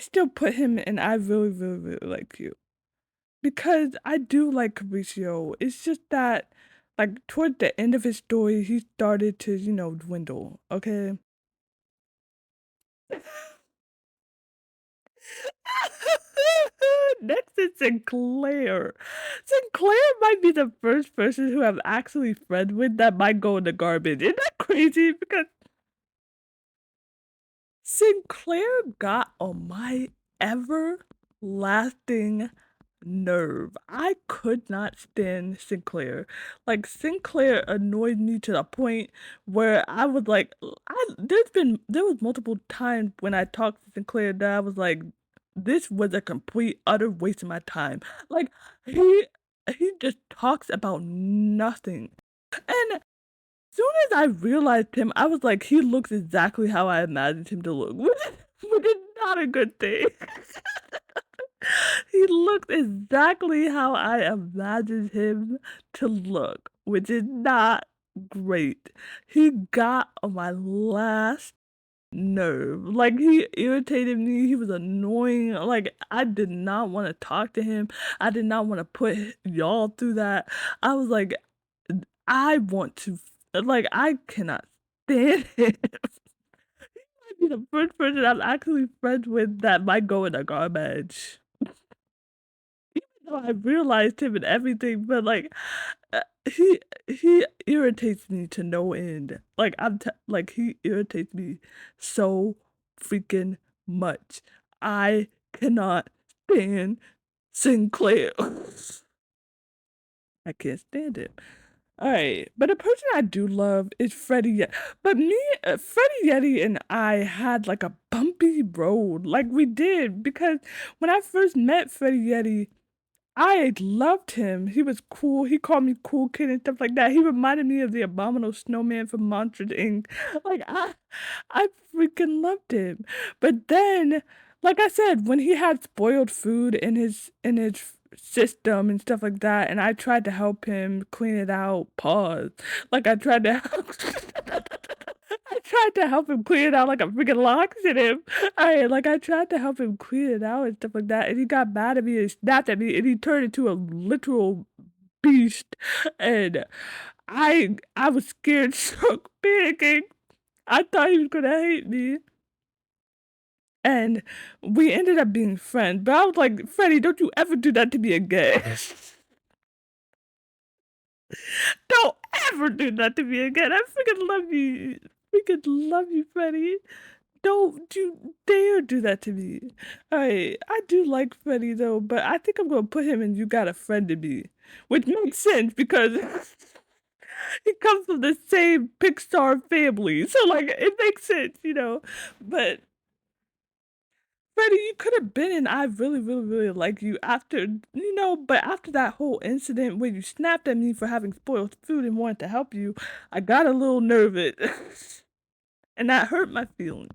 still put him in I really, really, really like you. Because I do like Mauricio. It's just that, like, toward the end of his story, he started to, dwindle. Okay. Next is Sinclair. Sinclair might be the first person who I'm actually friends with that might go in the garbage. Isn't that crazy? Because Sinclair got on my everlasting nerve. I could not stand Sinclair. Like, Sinclair annoyed me to the point where I was like, there was multiple times when I talked to Sinclair that I was like, this was a complete utter waste of my time. Like, he he just talks about nothing. And soon as I realized him, I was like, he looks exactly how I imagined him to look, which is not a good thing. He looked exactly how I imagined him to look, which is not great. He got on my last nerve. Like, he irritated me, he was annoying, like, I did not wanna talk to him, I did not wanna put y'all through that. I was like, I want to like, I cannot stand him. He might be the first person I'm actually friends with that might go in the garbage. Even though I realized him and everything, but, like, he irritates me to no end. Like, like, he irritates me so freaking much. I cannot stand Sinclair. I can't stand it. Alright, but a person I do love is Freddie Yeti. But Freddie Yeti and I had like a bumpy road, like we did, because when I first met Freddie Yeti, I loved him. He was cool. He called me cool kid and stuff like that. He reminded me of the abominable snowman from Monsters Inc. Like I freaking loved him. But then, like I said, when he had spoiled food in his system and stuff like that, and I tried to help him clean it out, pause. Like I tried to I tried to help him clean it out like a freaking laxative. I tried to help him clean it out and stuff like that, and he got mad at me and snapped at me, and he turned into a literal beast, and I was scared, shook, panicking. I thought he was gonna hate me, and we ended up being friends. But I was like, Freddie, don't you ever do that to me again. Don't ever do that to me again. I freaking love you. Freaking love you, Freddie. Don't you dare do that to me. I do like Freddie though, but I think I'm gonna put him in You Got a Friend to Me, which makes sense because he comes from the same Pixar family, so like it makes sense, you know. But Freddie, you could have been, and I really, really, really like you after, you know. But after that whole incident where you snapped at me for having spoiled food and wanted to help you, I got a little nervous. And that hurt my feelings.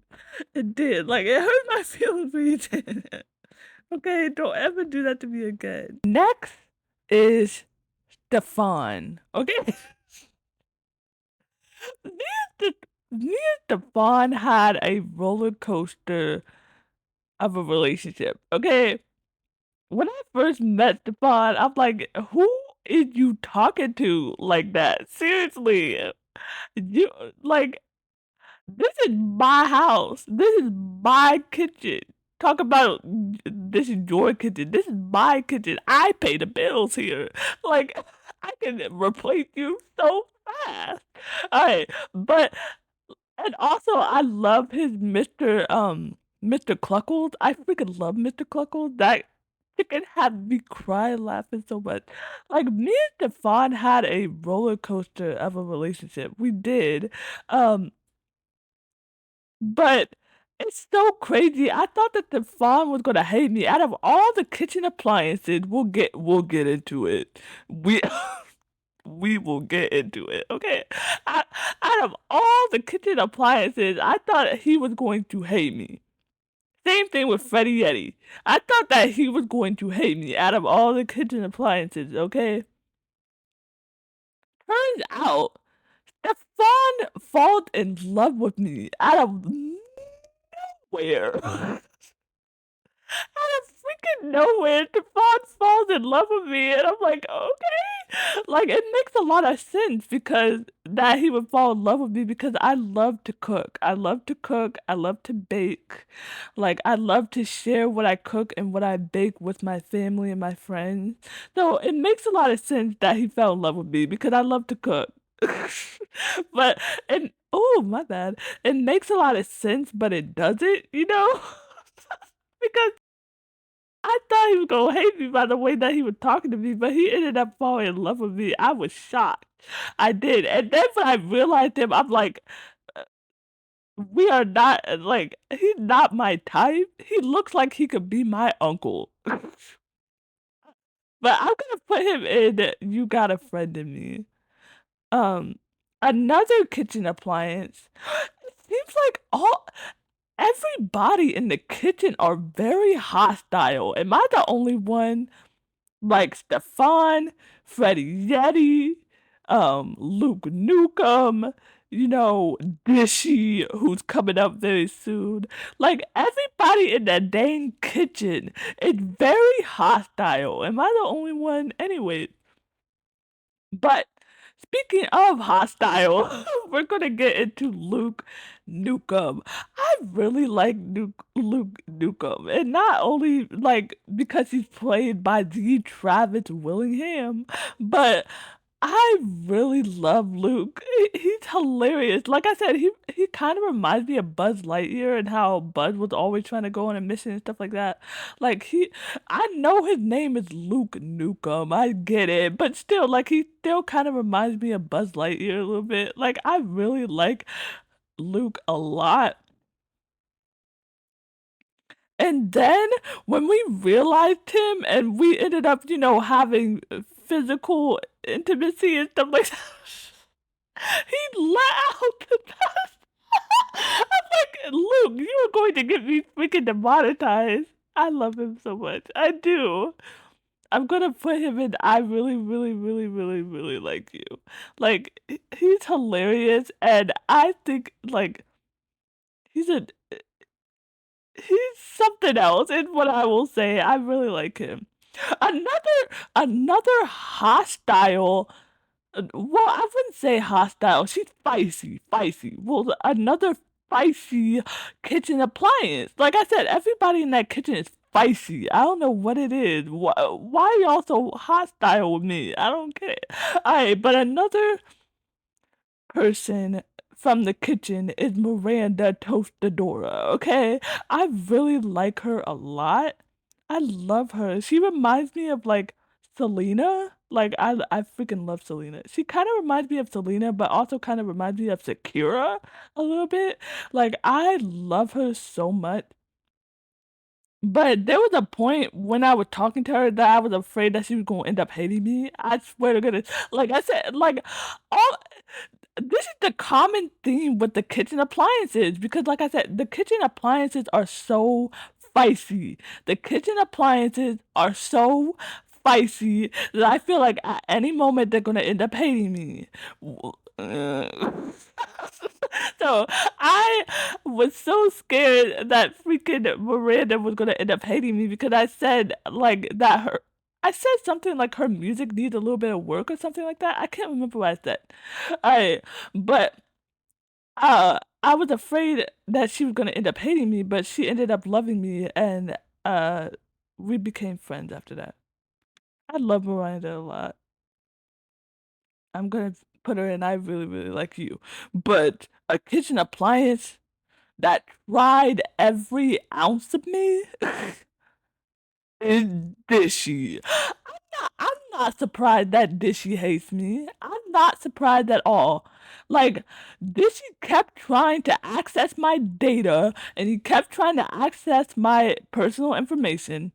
It did. Like, it hurt my feelings when you did it. Okay, don't ever do that to me again. Next is Stefan. Okay? me me and Stefan had a roller coaster of a relationship. Okay? When I first met Stefan, I'm like, who is you talking to like that? Seriously. You like this is my house. This is my kitchen. Talk about this is your kitchen. This is my kitchen. I pay the bills here. Like I can replace you so fast. Alright, but and also I love his Mr. Cluckles. I freaking love Mr. Cluckles. That chicken had me crying laughing so much. Like me and Stefan had a roller coaster of a relationship. We did. Um but it's so crazy. I thought that the farm was gonna hate me. Out of all the kitchen appliances, we'll get into it. We we will get into it. Okay. I, Out of all the kitchen appliances, I thought he was going to hate me. Same thing with Freddie Yeti. I thought that he was going to hate me out of all the kitchen appliances, okay? Turns out Stefan falls in love with me out of nowhere. Out of freaking nowhere, Devon falls in love with me, and I'm like, okay. Like, it makes a lot of sense because that he would fall in love with me because I love to cook. I love to cook. I love to bake. Like, I love to share what I cook and what I bake with my family and my friends. So it makes a lot of sense that he fell in love with me because I love to cook. But, and, oh, my bad. It makes a lot of sense, but it doesn't, you know? Because I thought he was gonna hate me by the way that he was talking to me, but he ended up falling in love with me. I was shocked. I did. And then when I realized him, I'm like, we are not like he's not my type. He looks like he could be my uncle. But I'm gonna put him in You Got a Friend in Me. Um, Another kitchen appliance. It seems like all everybody in the kitchen are very hostile. Am I the only one? Like Stefan, Freddie Yeti, Luke Nukem, Dishy, who's coming up very soon. Like everybody in that dang kitchen is very hostile. Am I the only one? Anyway, but speaking of hostile, we're gonna get into Luke Nukem. I really like Luke Nukem, and not only like because he's played by the Travis Willingham, but I really love Luke. He's hilarious. Like I said, he kind of reminds me of Buzz Lightyear and how Buzz was always trying to go on a mission and stuff like that. Like I know his name is Luke Nukem. I get it, but still, like he still kind of reminds me of Buzz Lightyear a little bit. Like I really like Luke a lot. And then when we realized him and we ended up, having physical intimacy and stuff like that, he let I'm like, Luke, you are going to get me freaking demonetized. I love him so much. I do. I'm gonna put him in I really, really, really, really, really like you. Like, he's hilarious, and I think, like, he's a he's something else, and what I will say, I really like him. Another hostile. Well, I wouldn't say hostile. She's feisty, feisty. Well, another feisty kitchen appliance. Like I said, everybody in that kitchen is feisty. I don't know what it is. Why y'all so hostile with me? I don't get it. Alright, but another person from the kitchen is Miranda Tostadora, okay? I really like her a lot. I love her. She reminds me of like Selena. Like I freaking love Selena. She kind of reminds me of Selena, but also kind of reminds me of Sakura a little bit. Like I love her so much. But there was a point when I was talking to her that I was afraid that she was gonna end up hating me. I swear to goodness. Like I said, like all this is the common theme with the kitchen appliances because like I said, the kitchen appliances are so feisty. The kitchen appliances are so feisty that I feel like at any moment they're gonna end up hating me. So I was so scared that freaking Miranda was gonna end up hating me because I said like that her I said something like her music needs a little bit of work or something like that. I can't remember what I said. I but I was afraid that she was gonna end up hating me, but she ended up loving me and we became friends after that. I love Miranda a lot. I'm gonna put her in I really, really like you. But a kitchen appliance that tried every ounce of me is Dishy. I'm not surprised that Dishy hates me. I'm not surprised at all. Like, Dishy kept trying to access my data and he kept trying to access my personal information.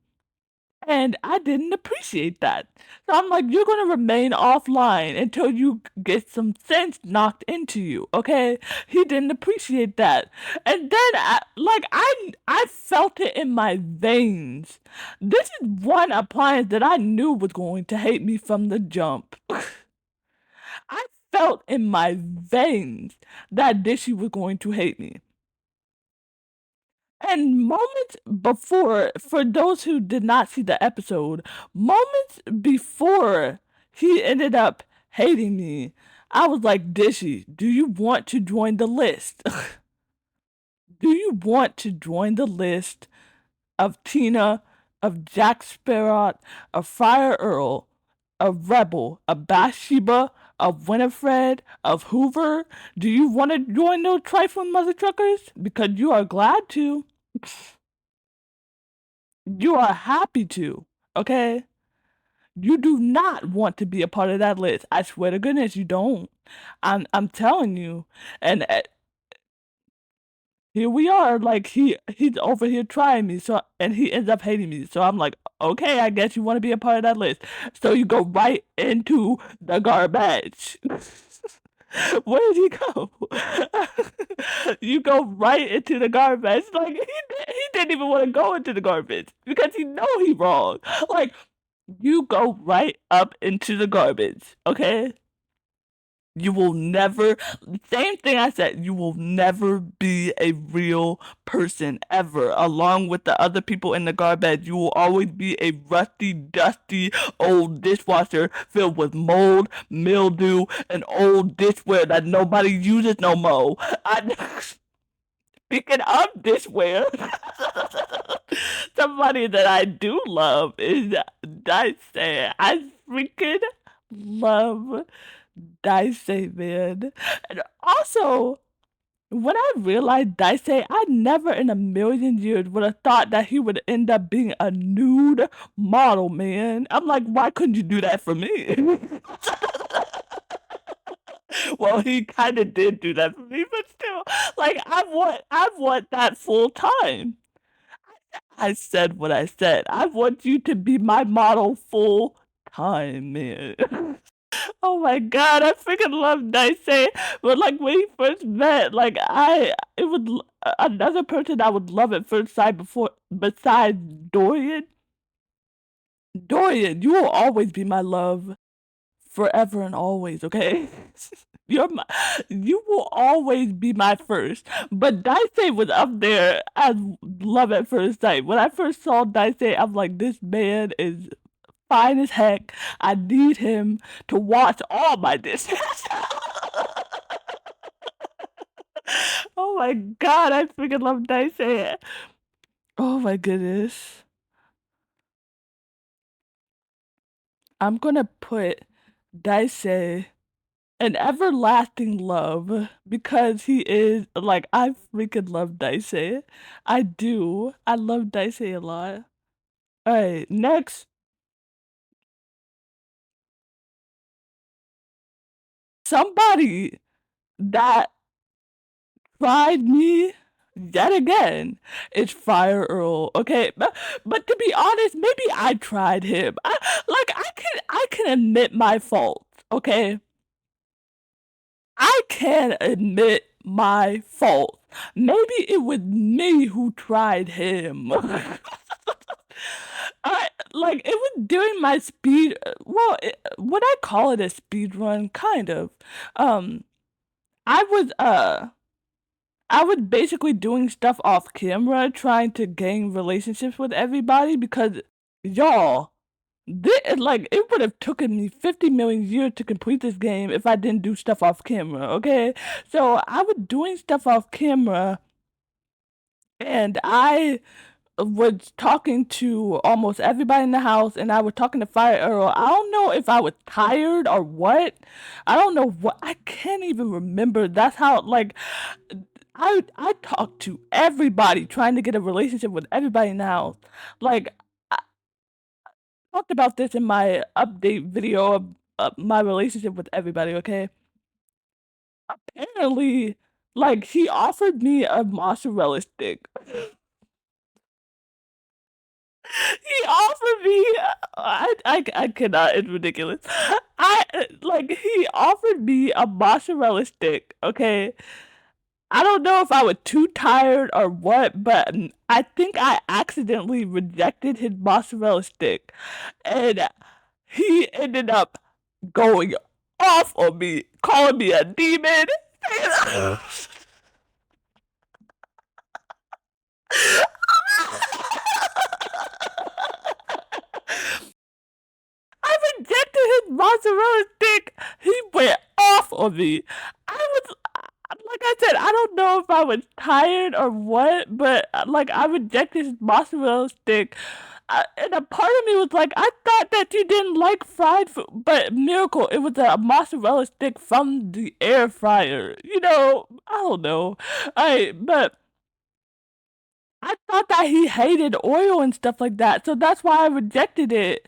And I didn't appreciate that. So I'm like, you're gonna remain offline until you get some sense knocked into you, okay? He didn't appreciate that. And then I felt it in my veins. This is one appliance that I knew was going to hate me from the jump. I felt in my veins that Dishy was going to hate me. And moments before, for those who did not see the episode, moments before he ended up hating me, I was like, Dishy, do you want to join the list? Do you want to join the list of Tina, of Jack Sparrow, of Friar Earl, of Rebel, of Bathsheba, of Winifred, of Hoover? Do you want to join those trifling mother truckers? Because you are glad to. You are happy to, okay? You do not want to be a part of that list. I swear to goodness you don't. I'm telling you. And here we are, like he's over here trying me, so and he ends up hating me. So I'm like, okay, I guess you want to be a part of that list. So you go right into the garbage. Where did he go? You go right into the garbage. Like he didn't even want to go into the garbage because he know he wrong. Like you go right up into the garbage, okay? You will never, same thing I said, you will never be a real person ever. Along with the other people in the garbage, you will always be a rusty, dusty old dishwasher filled with mold, mildew, and old dishware that nobody uses no more. Speaking of dishware, somebody that I do love is Dice. I freaking love Dice, man. And also, when I realized Dice, I never in a million years would have thought that he would end up being a nude model, man. I'm like, why couldn't you do that for me? Well, he kind of did do that for me, but still, like, I want that full time. I said what I said. I want you to be my model full time, man. Oh my god, I freaking love Dice. But like when we first met, like it was another person I would love at first sight before besides Dorian. Dorian, you will always be my love forever and always, okay? You're my, you will always be my first. But Dice was up there as love at first sight. When I first saw Dice, I'm like, this man is fine as heck. I need him to wash all my dishes. Oh my god, I freaking love Dice. Oh my goodness. I'm gonna put Dice an everlasting love because he is like I freaking love Dice. I do. I love Dice a lot. Alright, next, somebody that tried me yet again. It's Fire Earl, okay? But to be honest, maybe I tried him. I can admit my fault, okay? I can admit my fault. Maybe it was me who tried him. I like it was during my speed. Well, would I call it a speed run? Kind of. Um, I was I was basically doing stuff off camera, trying to gain relationships with everybody because y'all, like it would have taken me 50 million years to complete this game if I didn't do stuff off camera. Okay, so I was doing stuff off camera, and I was talking to almost everybody in the house, and I was talking to Fire Earl. I don't know if I was tired or what. I don't know what. I can't even remember. That's how like I talk to everybody trying to get a relationship with everybody in the house. Like I talked about this in my update video of my relationship with everybody, okay? Apparently, like he offered me a mozzarella stick. He offered me I cannot, it's ridiculous. I like he offered me a mozzarella stick, okay? I don't know if I was too tired or what, but I think I accidentally rejected his mozzarella stick, and he ended up going off on me, calling me a demon. I rejected his mozzarella stick. He went off on me. I was like I said, I don't know if I was tired or what, but like I rejected his mozzarella stick. And a part of me was like, I thought that you didn't like fried food, but miracle, it was a mozzarella stick from the air fryer. You know, I don't know. I but I thought that he hated oil and stuff like that, so that's why I rejected it.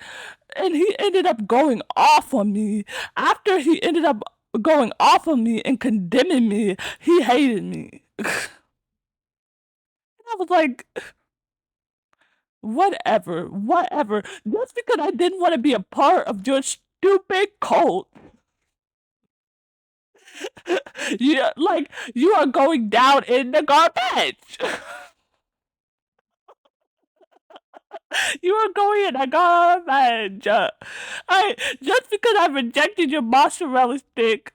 And he ended up going off on me. After he ended up going off on me and condemning me, he hated me. And I was like, whatever, whatever. Just because I didn't want to be a part of your stupid cult. Like, you are going down in the garbage. You are going in the garbage. I just because I rejected your mozzarella stick,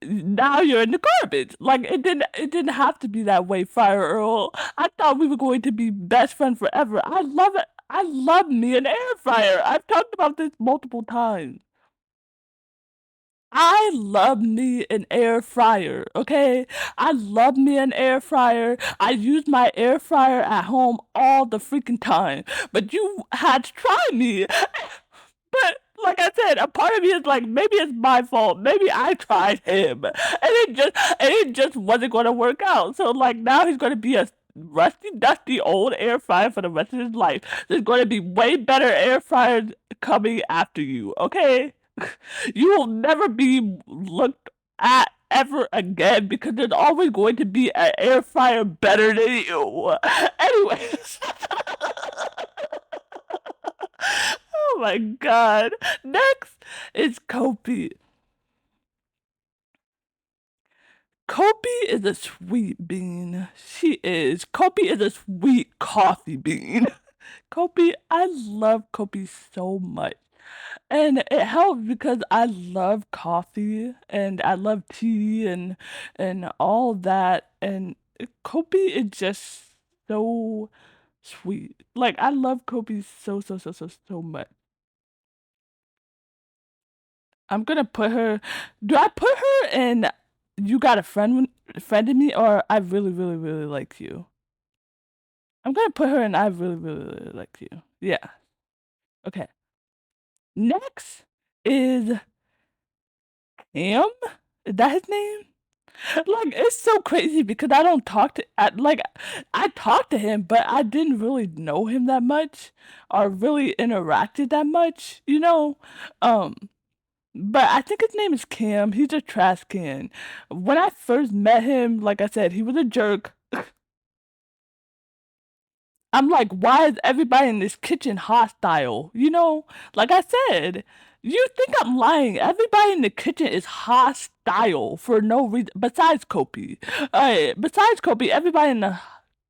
now you're in the garbage. Like it didn't have to be that way, Fire Earl. I thought we were going to be best friends forever. I love it. I love me an air fryer. I've talked about this multiple times. I love me an air fryer, okay? I love me an air fryer. I use my air fryer at home all the freaking time. But you had to try me. But like I said, a part of me is like, maybe it's my fault. Maybe I tried him. And it just wasn't gonna work out. So like now he's gonna be a rusty, dusty old air fryer for the rest of his life. There's gonna be way better air fryers coming after you, okay? You will never be looked at ever again because there's always going to be an air fryer better than you. Anyways. Oh my god. Next is Kopi. Kopi is a sweet bean. She is. Kopi is a sweet coffee bean. Kopi, I love Kopi so much. And it helps because I love coffee and I love tea and all that. And Kopi is just so sweet. Like I love Kopi so much. I'm gonna put her. Do I put her in? You got a friend in me, or I really like you. I'm gonna put her in. I really like you. Yeah. Okay. Next is Cam. Is that his name? Like it's so crazy because I don't talk to I talked to him, but I didn't really know him that much or really interacted that much, you know. Um, but I think his name is Cam. He's a trash can. When I first met him, like I said, he was a jerk. I'm like, why is everybody in this kitchen hostile? You know, like I said, you think I'm lying. Everybody in the kitchen is hostile for no reason besides Kopi. Besides Kopi, everybody in the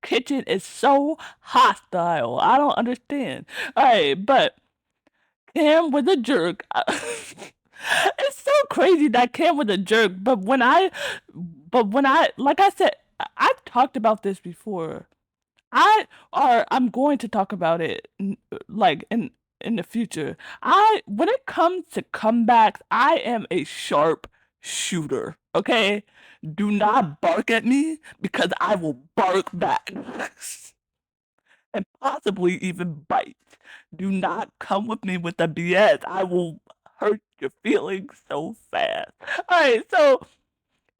kitchen is so hostile. I don't understand. Alright, but Cam was a jerk. It's so crazy that Cam was a jerk, but when I like I said, I've talked about this before. I'm going to talk about it like in the future. I when it comes to comebacks, I am a sharp shooter. Okay? Do not bark at me because I will bark back and possibly even bite. Do not come with me with the BS. I will hurt your feelings so fast. Alright, so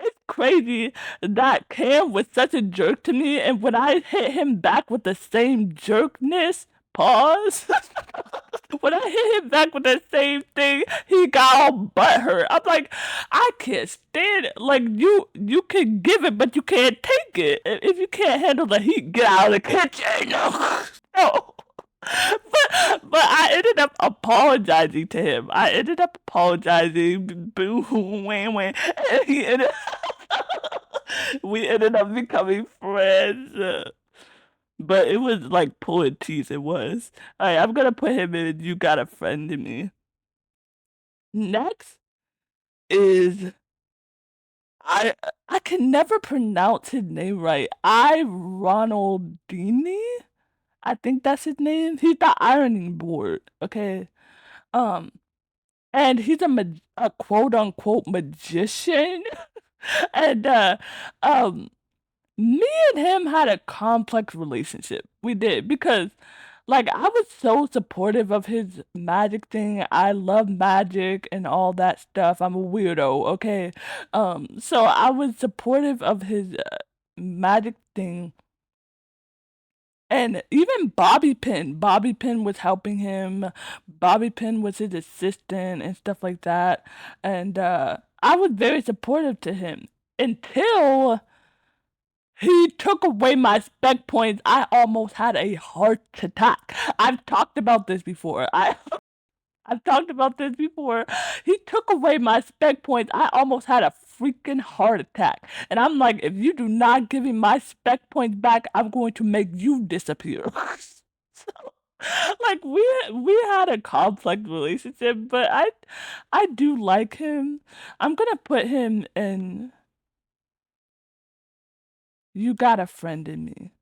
it's crazy that Cam was such a jerk to me, and when I hit him back with the same jerkness, pause. When I hit him back with the same thing, he got all butthurt. I'm like, I can't stand it. Like you can give it, but you can't take it. If you can't handle the heat, get out of the kitchen. No, no. But I ended up apologizing to him. I ended up apologizing. Boo hoo wham wham. And we ended up becoming friends. But it was like pulling teeth. It was. Alright, I'm gonna put him in. You got a friend in me. Next is I. I can never pronounce his name right. I Ronaldini. I think that's his name. He's the ironing board. Okay. Um. And he's a quote unquote magician. And um me and him had a complex relationship. We did because like I was so supportive of his magic thing. I love magic and all that stuff. I'm a weirdo, okay? So I was supportive of his magic thing And even Bobby Pin was helping him. Bobby Pin was his assistant and stuff like that. And I was very supportive to him until he took away my spec points. I almost had a heart attack. I've talked about this before. I've talked about this before. He took away my spec points. I almost had a freaking heart attack. And I'm like, if you do not give me my spec points back, I'm going to make you disappear. Like we had a complex relationship, but I do like him. I'm gonna put him in You Got a Friend in Me.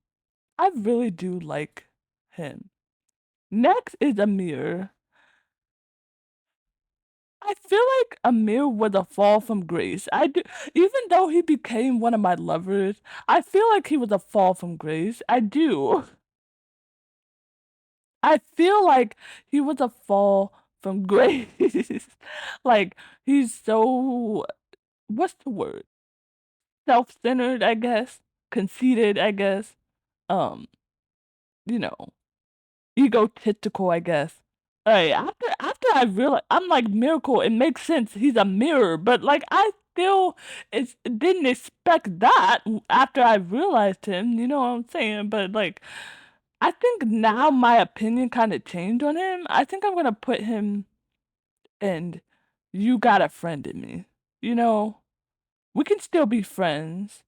I really do like him. Next is Amir. I feel like Amir was a fall from grace. I do, even though he became one of my lovers, I feel like he was a fall from grace. I do. I feel like he was a fall from grace. Like he's so, what's the word? Self-centered, I guess. Conceited, I guess. Um, you know, egotistical, I guess. Right, after I realized, I'm like, Miracle, it makes sense. He's a mirror, but like I still didn't expect that after I realized him. You know what I'm saying? But like, I think now my opinion kind of changed on him. I think I'm gonna put him in You Got a Friend in Me. You know, we can still be friends.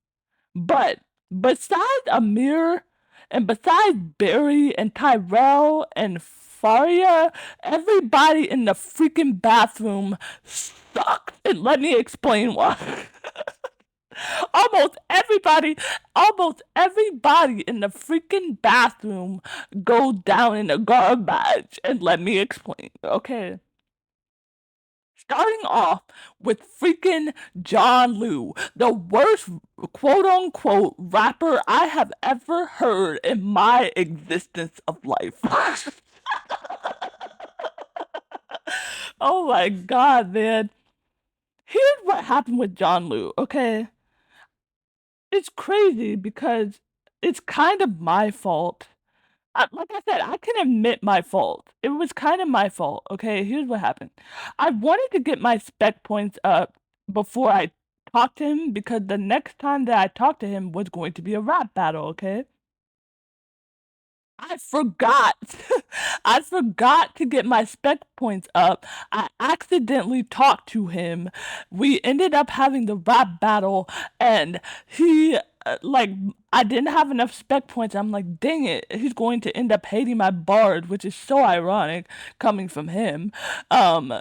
But besides Amir and besides Barry and Tyrell and Faria, everybody in the freaking bathroom sucks. And let me explain why. almost everybody, almost everybody in the freaking bathroom goes down in the garbage. And let me explain, okay? Starting off with freaking John Liu, the worst quote unquote rapper I have ever heard in my existence of life. Oh my god, man. Here's what happened with John Liu, okay? It's crazy because it's kind of my fault. Like I said, I can admit my fault. It was kind of my fault. Okay, here's what happened. I wanted to get my spec points up before I talked to him because the next time that I talked to him was going to be a rap battle. Okay, I forgot. I forgot to get my spec points up. I accidentally talked to him. We ended up having the rap battle, and he, like, I didn't have enough spec points. I'm like, dang it, he's going to end up hating my bard, which is so ironic coming from him. Um,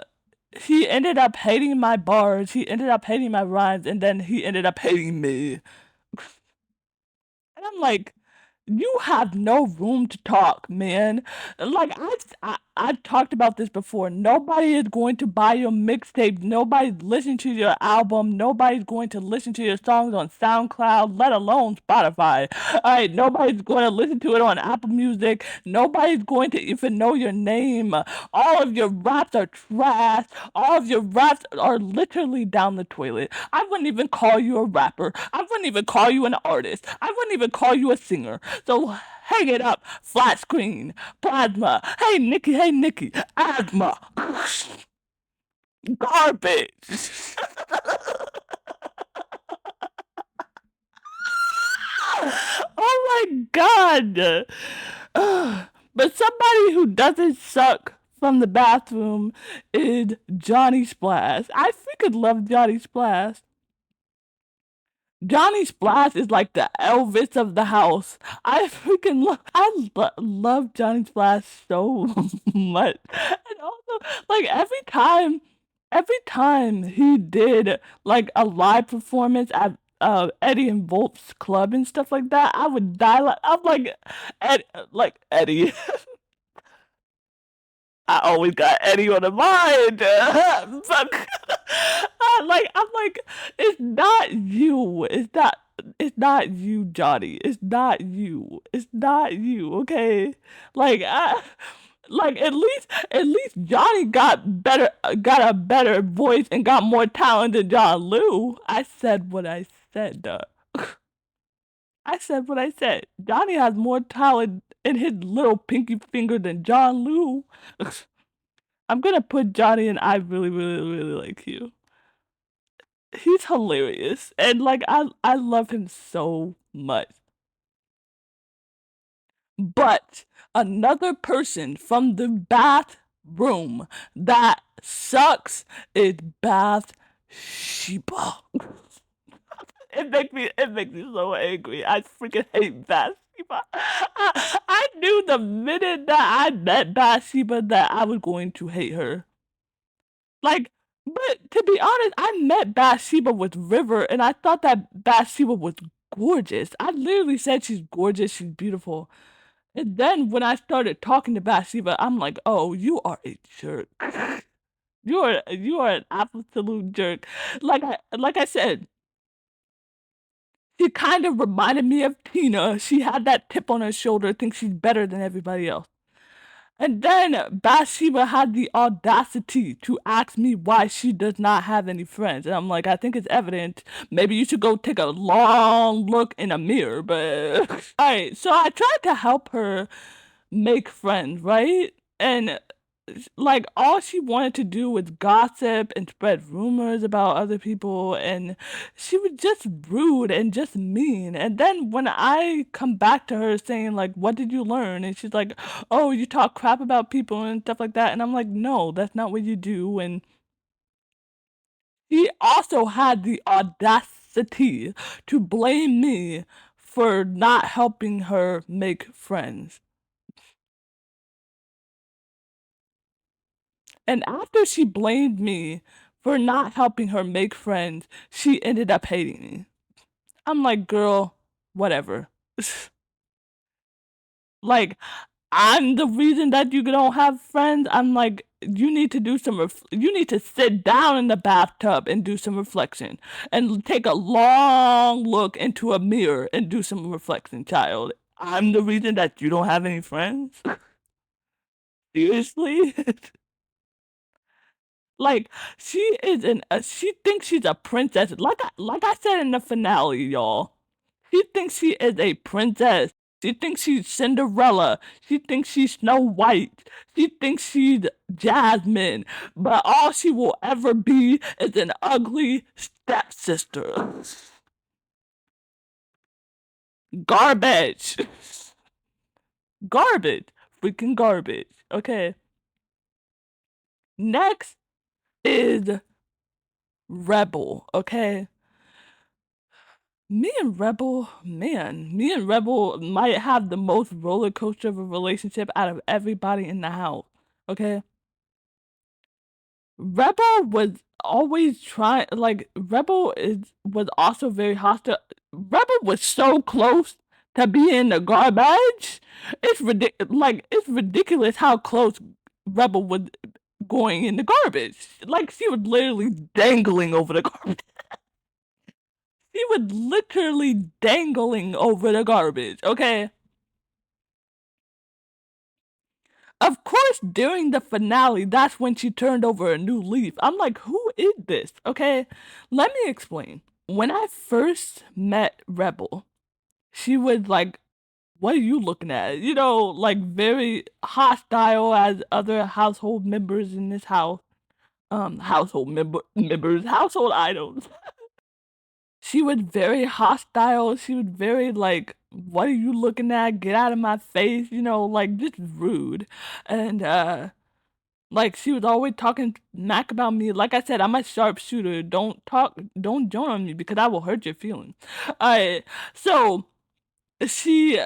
he ended up hating my bars, he ended up hating my rhymes, and then he ended up hating me. And I'm like, you have no room to talk, man. Like I've talked about this before. Nobody is going to buy your mixtape. Nobody's listening to your album. Nobody's going to listen to your songs on SoundCloud, let alone Spotify. All right, nobody's going to listen to it on Apple Music. Nobody's going to even know your name. All of your raps are trash. All of your raps are literally down the toilet. I wouldn't even call you a rapper. I wouldn't even call you an artist. I wouldn't even call you a singer. So hang it up, flat screen, plasma. Hey Nikki, asthma, garbage. Oh my god. But somebody who doesn't suck from the bathroom is Johnny Splash. I freaking love Johnny Splash. Johnny Splash is like the Elvis of the house. Love Johnny Splash so much. And also, like every time he did like a live performance at Eddie and Volp's club and stuff like that, I would die. I'm like Eddie. I always got Eddie on the mind. Fuck. I'm like, it's not you. It's not you, Johnny. It's not you. It's not you. Okay. Like at least Johnny got a better voice and got more talent than John Liu. I said what I said. I said what I said. Johnny has more talent in his little pinky finger than John Lou. I'm gonna put Johnny and I really, really, really like you. He's hilarious. And like I love him so much. But another person from the bathroom that sucks is Bath Sheba. It makes me so angry. I freaking hate Bathsheba. I knew the minute that I met Bathsheba that I was going to hate her. Like, but to be honest, I met Bathsheba with River, and I thought that Bathsheba was gorgeous. I literally said she's gorgeous, she's beautiful. And then when I started talking to Bathsheba, I'm like, oh, you are a jerk. You are an absolute jerk. Like I said, she kind of reminded me of Tina. She had that tip on her shoulder, thinks she's better than everybody else. And then Bathsheba had the audacity to ask me why she does not have any friends. And I'm like, I think it's evident. Maybe you should go take a long look in a mirror. But alright, so I tried to help her make friends, right? And like all she wanted to do was gossip and spread rumors about other people, and she was just rude and just mean. And then when I come back to her saying like, what did you learn? And she's like, oh, you talk crap about people and stuff like that. And I'm like, no, that's not what you do. And she also had the audacity to blame me for not helping her make friends. And after she blamed me for not helping her make friends, she ended up hating me. I'm like, girl, whatever. Like, I'm the reason that you don't have friends. I'm like, you need to do you need to sit down in the bathtub and do some reflection and take a long look into a mirror and do some reflection, child. I'm the reason that you don't have any friends? Seriously? Like she thinks she's a princess. Like I said in the finale, y'all. She thinks she is a princess. She thinks she's Cinderella. She thinks she's Snow White. She thinks she's Jasmine. But all she will ever be is an ugly stepsister. Garbage. Garbage. Freaking garbage. Okay. Next is Rebel. Okay. Me and Rebel might have the most roller coaster of a relationship out of everybody in the house. Okay? Rebel was always trying, like, was also very hostile. Rebel was so close to being the garbage. It's ridiculous how close Rebel was going in the garbage. Like, she was literally dangling over the garbage. She was literally dangling over the garbage, okay? Of course, during the finale, that's when she turned over a new leaf. I'm like, who is this? Okay, let me explain. When I first met Rebel, she was like, what are you looking at? You know, like very hostile as other household members in this house. Members, household items. She was very hostile. She was very like, "What are you looking at? Get out of my face!" You know, like just rude. And like she was always talking smack about me. Like I said, I'm a sharpshooter. Don't join on me because I will hurt your feelings. Alright, so she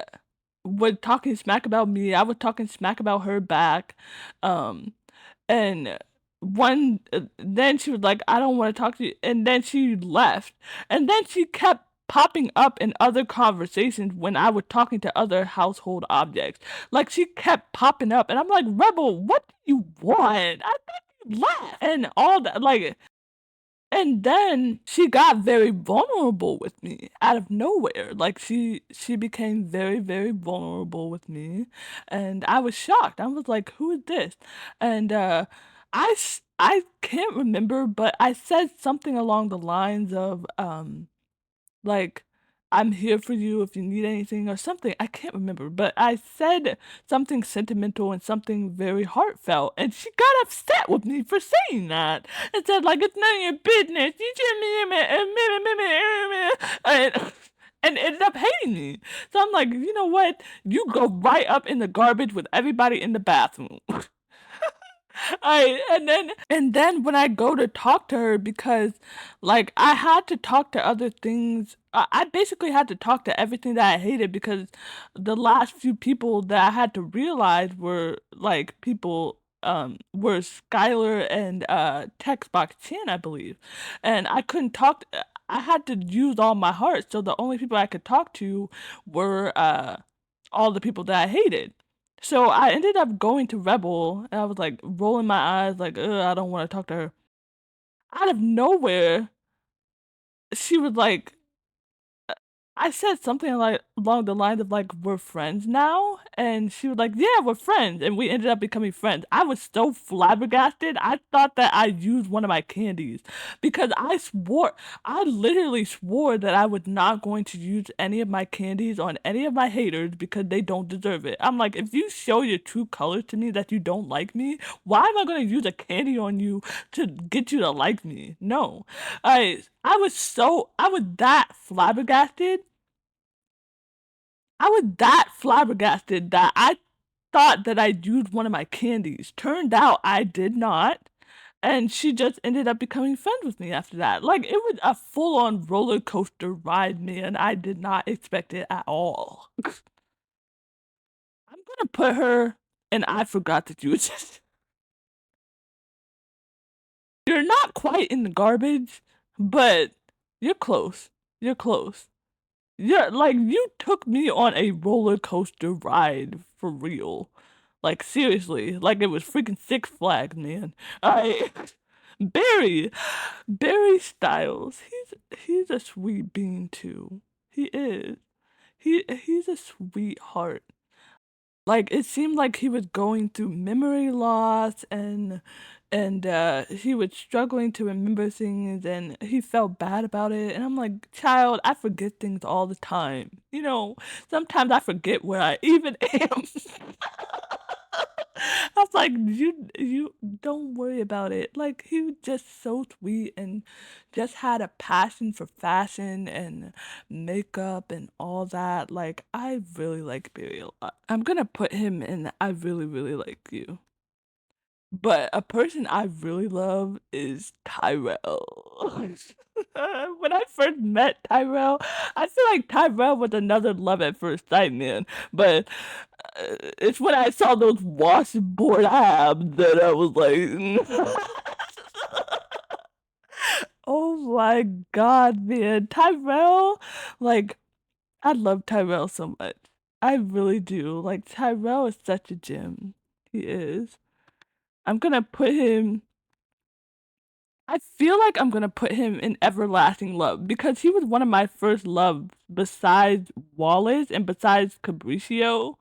was talking smack about me. I was talking smack about her back. Um, and then she was like, I don't want to talk to you. And then she left. And then she kept popping up in other conversations when I was talking to other household objects. Like she kept popping up. And I'm like, Rebel, what do you want? I thought you left. And all that. Like, and then she got very vulnerable with me out of nowhere. Like she became very, very vulnerable with me, and I was shocked. I was like, "Who is this?" And I can't remember, but I said something along the lines of like I'm here for you if you need anything or something. I can't remember, but I said something sentimental and something very heartfelt, and she got upset with me for saying that and said like it's none of your business. You just and ended up hating me. So I'm like, you know what? You go right up in the garbage with everybody in the bathroom. I and then when I go to talk to her because like I had to talk to other things. I basically had to talk to everything that I hated because the last few people that I had to realize were like people were Skylar and Textbox Chan, I believe. And I couldn't talk I had to use all my heart, so the only people I could talk to were all the people that I hated. So I ended up going to Rebel, and I was like rolling my eyes, like, ugh, I don't want to talk to her. Out of nowhere, she was like, I said something like along the lines of like we're friends now, and she was like, "Yeah, we're friends," and we ended up becoming friends. I was so flabbergasted. I thought that I used one of my candies because I literally swore that I was not going to use any of my candies on any of my haters because they don't deserve it. I'm like, if you show your true colors to me that you don't like me, why am I going to use a candy on you to get you to like me? No, I was that flabbergasted. I was that flabbergasted that I thought that I'd used one of my candies. Turned out I did not. And she just ended up becoming friends with me after that. Like, it was a full on roller coaster ride, man. I did not expect it at all. I'm gonna put her, and I forgot that you exist. You're not quite in the garbage, but you're close. You're close. Yeah, like you took me on a roller coaster ride for real. Like seriously, like it was freaking Six Flags, man. I Barry, Barry Styles. He's a sweet bean too. He is. He's a sweetheart. Like it seemed like he was going through memory loss and he was struggling to remember things and he felt bad about it and I'm like, child, I forget things all the time. You know, sometimes I forget where I even am. I was like, you don't worry about it. Like he was just so sweet and just had a passion for fashion and makeup and all that. Like I really like Barry a lot. I'm gonna put him in I really, really like you. But a person I really love is Tyrell. When I first met Tyrell, I feel like Tyrell was another love at first sight, man. But it's when I saw those washboard abs that I was like, oh my god, man. Tyrell, like, I love Tyrell so much. I really do. Like, Tyrell is such a gem. He is. I'm gonna put him I feel like I'm gonna put him in everlasting love because he was one of my first loves besides Wallace and besides Cabricio.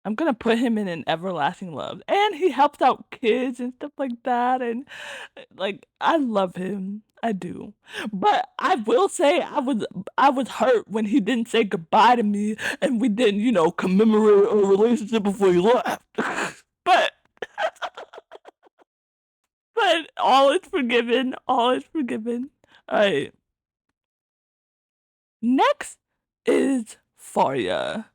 I'm gonna put him in an everlasting love. And he helps out kids and stuff like that. And like I love him. I do. But I will say I was hurt when he didn't say goodbye to me and we didn't, commemorate our relationship before he left. but but all is forgiven. All is forgiven. Alright. Next is Faria.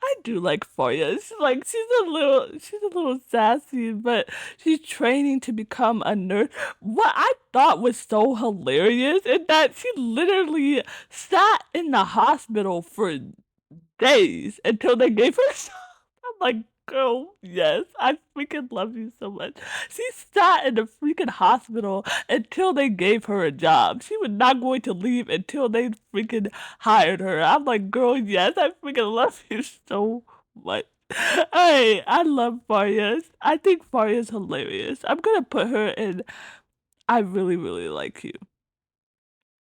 I do like Faria. She's a little sassy, but she's training to become a nurse. What I thought was so hilarious is that she literally sat in the hospital for days until they gave her I'm like, girl, yes, I freaking love you so much. She sat in the freaking hospital until they gave her a job. She was not going to leave until they freaking hired her. I'm like, girl, yes, I freaking love you so much. Hey, I love Farias. I think Faria's hilarious. I'm gonna put her in I really, really like you.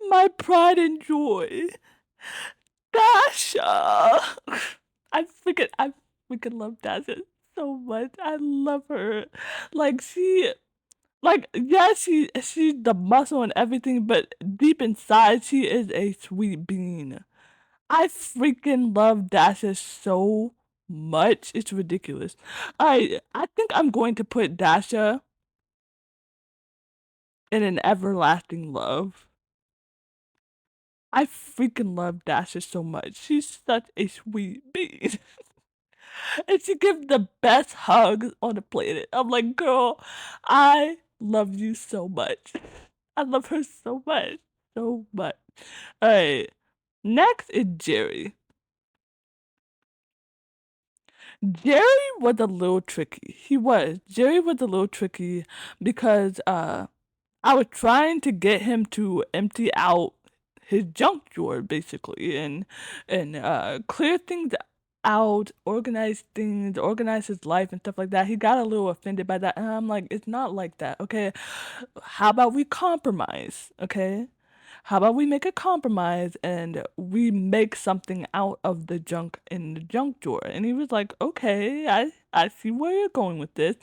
My pride and joy. Dasha. I freaking love Dasha so much. I love her. Like yes, she's the muscle and everything, but deep inside she is a sweet bean. I freaking love Dasha so much. It's ridiculous. I think I'm going to put Dasha in an everlasting love. I freaking love Dasha so much. She's such a sweet bean. And she gives the best hugs on the planet. I'm like, girl, I love you so much. I love her so much. So much. Alright. Next is Jerry. Jerry was a little tricky. He was. Jerry was a little tricky because I was trying to get him to empty out his junk drawer basically and clear things out, organize his life and stuff like that. He got a little offended by that and I'm like, it's not like that, okay? How about we compromise, okay? How about we make a compromise and we make something out of the junk in the junk drawer? And he was like, okay, I see where you're going with this.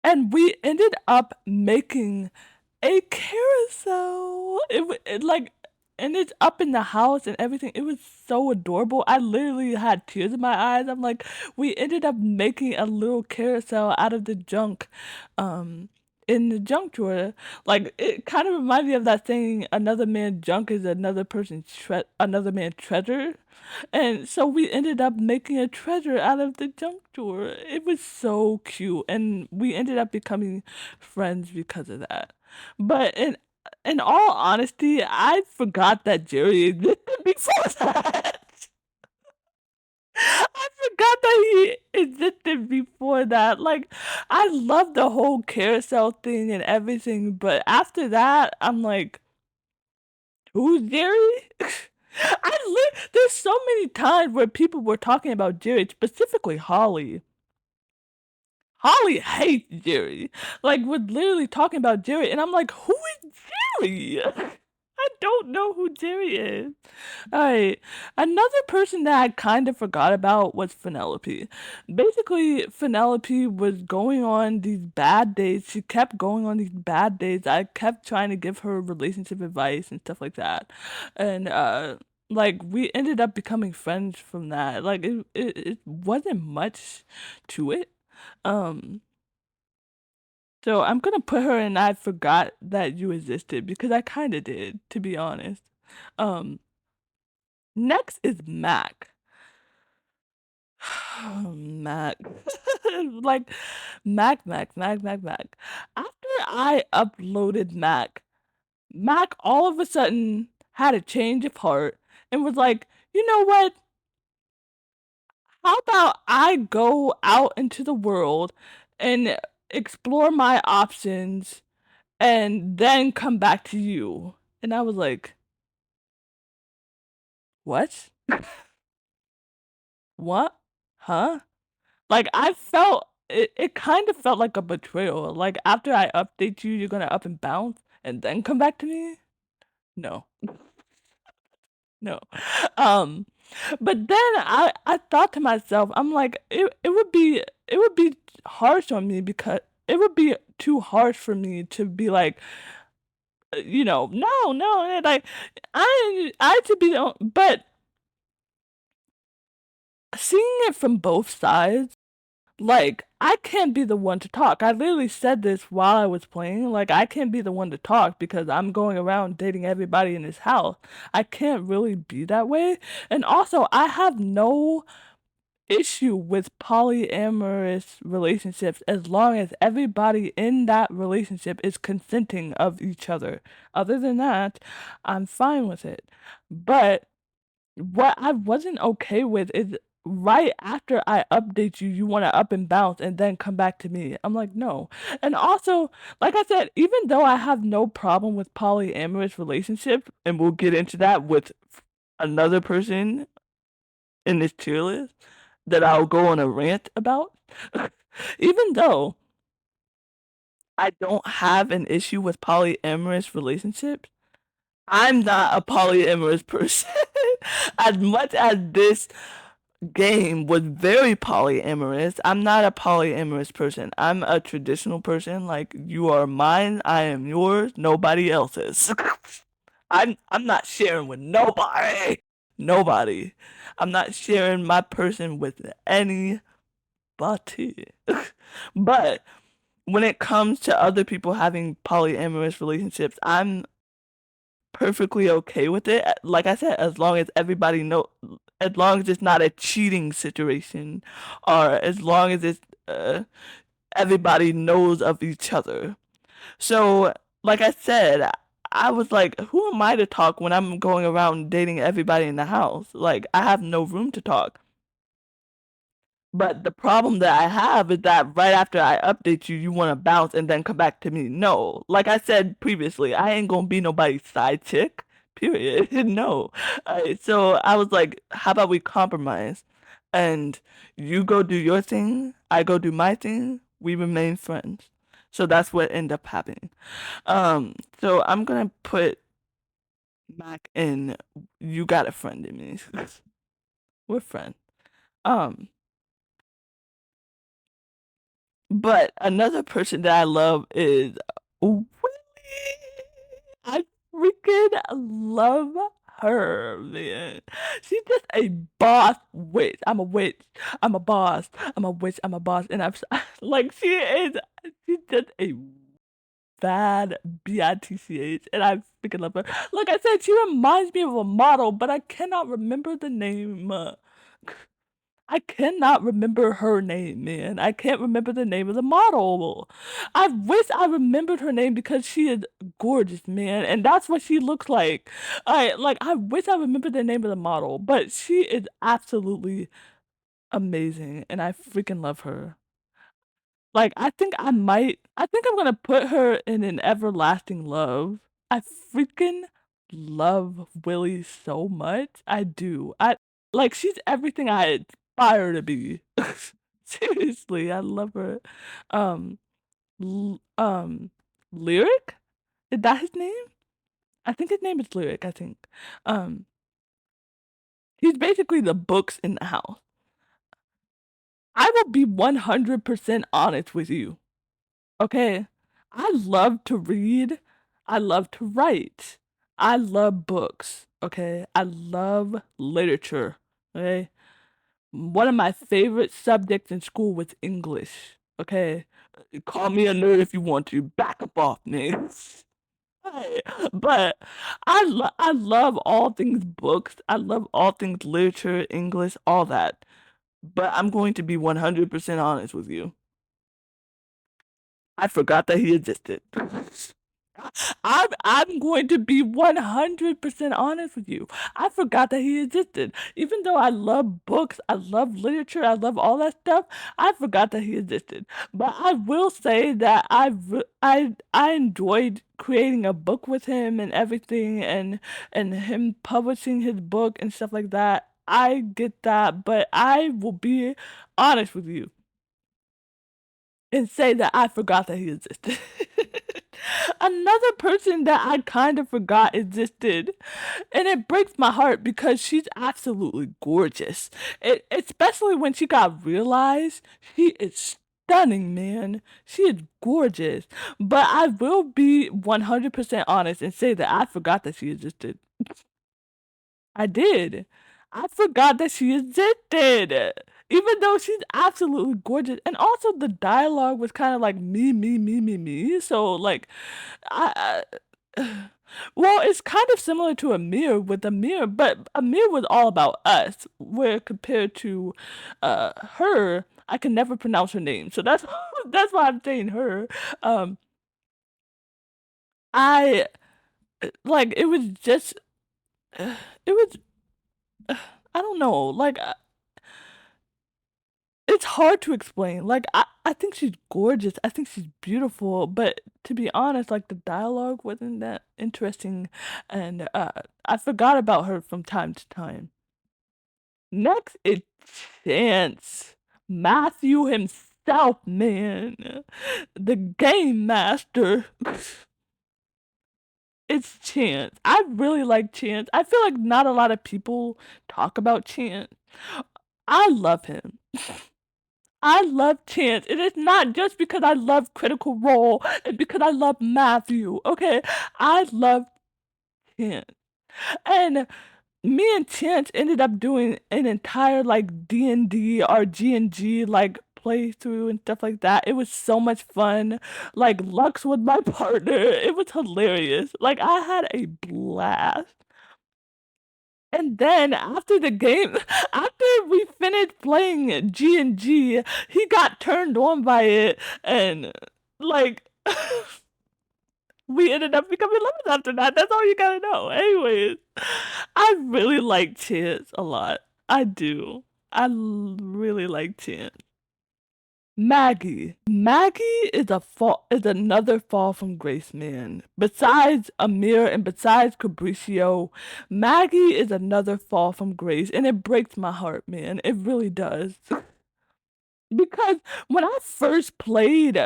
And we ended up making a carousel. Like, and it's up in the house and everything. It was so adorable. I literally had tears in my eyes. I'm like, we ended up making a little carousel out of the junk, um, in the junk drawer. Like, it kind of reminded me of that saying, another man's junk is another man's treasure. And so we ended up making a treasure out of the junk drawer. It was so cute, and we ended up becoming friends because of that. But in all honesty, I forgot that Jerry existed before that. I forgot that he existed before that. Like, I love the whole carousel thing and everything, but after that, I'm like, who's Jerry? There's so many times where people were talking about Jerry, specifically Holly. Holly hates Jerry. Like, we're literally talking about Jerry, and I'm like, who is Jerry? I don't know who Jerry is. Alright, another person that I kind of forgot about was Penelope. Basically, Penelope was going on these bad dates. She kept going on these bad dates. I kept trying to give her relationship advice and stuff like that. And like we ended up becoming friends from that. Like it wasn't much to it. Um so I'm gonna put her in I forgot that you existed because I kinda did, to be honest. Um Next is Mac. Mac. Like Mac. After I uploaded Mac all of a sudden had a change of heart and was like, you know what? How about I go out into the world and explore my options and then come back to you? And I was like, what? What? Huh? Like I felt it kind of felt like a betrayal. Like after I update you, you're gonna up and bounce and then come back to me? No. No. Um, but then I thought to myself, I'm like, it would be harsh on me because it would be too harsh for me to be like, no, and like I to be the but seeing it from both sides. Like, I can't be the one to talk. I literally said this while I was playing. Like, I can't be the one to talk because I'm going around dating everybody in this house. I can't really be that way. And also, I have no issue with polyamorous relationships as long as everybody in that relationship is consenting of each other. Other than that, I'm fine with it. But what I wasn't okay with is right after I update you, you want to up and bounce and then come back to me. I'm like, no. And also, like I said, even though I have no problem with polyamorous relationships, and we'll get into that with another person in this tier list that I'll go on a rant about, even though I don't have an issue with polyamorous relationships, I'm not a polyamorous person. As much as this game was very polyamorous. I'm not a polyamorous person. I'm a traditional person. Like, you are mine, I am yours, nobody else's. I'm not sharing with nobody. Nobody. I'm not sharing my person with anybody. But when it comes to other people having polyamorous relationships, I'm perfectly okay with it. Like I said, as long as everybody know, as long as it's not a cheating situation, or as long as it's everybody knows of each other. So, like I said, I was like, who am I to talk when I'm going around dating everybody in the house? Like, I have no room to talk. But the problem that I have is that right after I update you, you want to bounce and then come back to me. No, like I said previously, I ain't gonna be nobody's side chick. Period. No. So I was like, how about we compromise? And you go do your thing, I go do my thing, we remain friends. So that's what ended up happening. So I'm gonna put Mac in you got a friend in me. We're friends. Um, But another person that I love is Willie. I freaking love her, man. She's just a boss witch. I'm a witch. I'm a boss. I'm a witch. I'm a boss. And I'm like, she's just a bad bitch, and I freaking love her. Like I said, she reminds me of a model, but I cannot remember the name. I cannot remember her name, man. I can't remember the name of the model. I wish I remembered her name because she is gorgeous, man, and that's what she looks like. I wish I remembered the name of the model, but she is absolutely amazing, and I freaking love her. Like, I think I'm gonna put her in an everlasting love. I freaking love Willie so much. I do. Like, she's everything I aspire to be. Seriously, I love her. Um, l Lyric? Is that his name? I think his name is Lyric, I think. Um, he's basically the books in the house. I will be 100% honest with you. Okay. I love to read. I love to write. I love books. Okay. I love literature. Okay. One of my favorite subjects in school was English. Okay. Call me a nerd if you want to. Back up off me. Right. But I love all things books. I love all things literature, English, all that. But I'm going to be 100% honest with you. I forgot that he existed. I'm going to be 100% honest with you. I forgot that he existed. Even though I love books, I love literature, I love all that stuff, I forgot that he existed. But I will say that I enjoyed creating a book with him and everything, and him publishing his book and stuff like that. I get that, but I will be honest with you and say that I forgot that he existed. Another person that I kind of forgot existed, and it breaks my heart because she's absolutely gorgeous. Especially when she got realized, she is stunning, man. She is gorgeous. But I will be 100% honest and say that I forgot that she existed. I did. I forgot that she existed. Even though she's absolutely gorgeous. And also the dialogue was kind of like me, me, me, me, me. So like I well, it's kind of similar to Amir with Amir, but Amir was all about us. Where compared to her, I can never pronounce her name. So that's that's why I'm saying her. Um I like it was just it was I don't know. Like it's hard to explain. Like I think she's gorgeous. I think she's beautiful, but to be honest, like the dialogue wasn't that interesting and I forgot about her from time to time. Next is Chance. Matthew himself, man. The game master. It's Chance. I really like Chance. I feel like not a lot of people talk about Chance. I love him. I love Chance. It is not just because I love Critical Role and because I love Matthew. Okay, I love Chance. And me and Chance ended up doing an entire like D&D or G&G like playthrough and stuff like that. It was so much fun. Like Lux was my partner. It was hilarious. Like I had a blast. And then after the game, after we finished playing G&G, he got turned on by it and like we ended up becoming lovers after that. That's all you gotta know. Anyways, I really like Chance a lot. I do. Really like Chance. Maggie. Maggie is another fall from grace, man. Besides Amir and besides Cabricio, Maggie is another fall from grace, and it breaks my heart, man. It really does. Because when I first played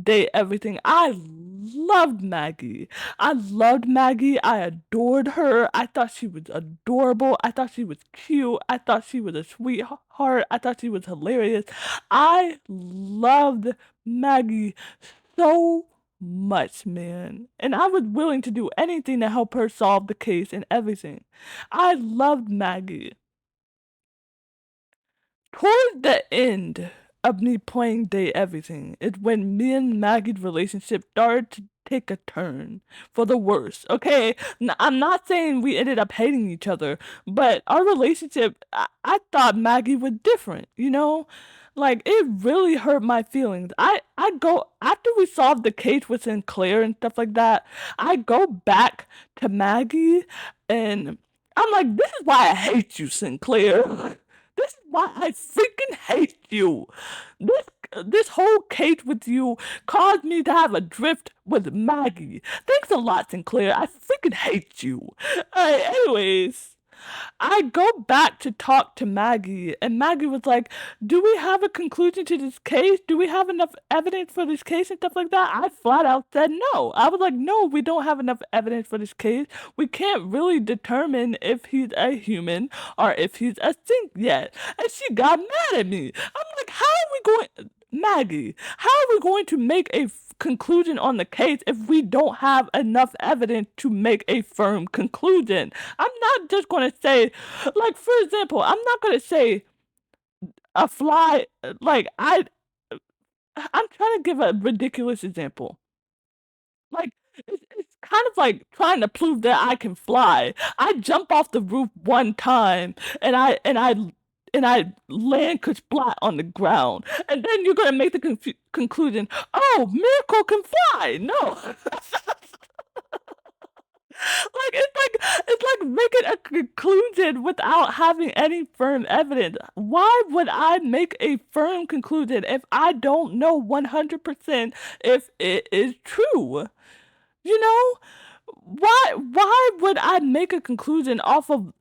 Date Everything, I loved Maggie. I loved Maggie. I adored her. I thought she was adorable. I thought she was cute. I thought she was a sweetheart. I thought she was hilarious. I loved Maggie so much, man. And I was willing to do anything to help her solve the case and everything. I loved Maggie. Toward the end of me playing Day Everything is when me and Maggie's relationship started to take a turn for the worse. Okay, I'm not saying we ended up hating each other, but our relationship, I thought Maggie was different, you know? Like it really hurt my feelings. I go after we solved the case with Sinclair and stuff like that, I go back to Maggie and I'm like, this is why I hate you, Sinclair. This is why I freaking hate you. This whole case with you caused me to have a drift with Maggie. Thanks a lot, Sinclair. I freaking hate you. Anyways, I go back to talk to Maggie, and Maggie was like, do we have a conclusion to this case? Do we have enough evidence for this case and stuff like that? I flat out said no. I was like, no, we don't have enough evidence for this case. We can't really determine if he's a human or if he's a synth yet. And she got mad at me. I'm like, how are we going, Maggie, how are we going to make a conclusion on the case if we don't have enough evidence to make a firm conclusion? I'm not just going to say, like, for example, I'm not going to say a fly, like, I'm trying to give a ridiculous example. Like, it's kind of like trying to prove that I can fly. I jump off the roof one time and I land splat on the ground. And then you're gonna make the conclusion, oh, Miracle can fly. No. It's like making a conclusion without having any firm evidence. Why would I make a firm conclusion if I don't know 100% if it is true? You know? Why would I make a conclusion off of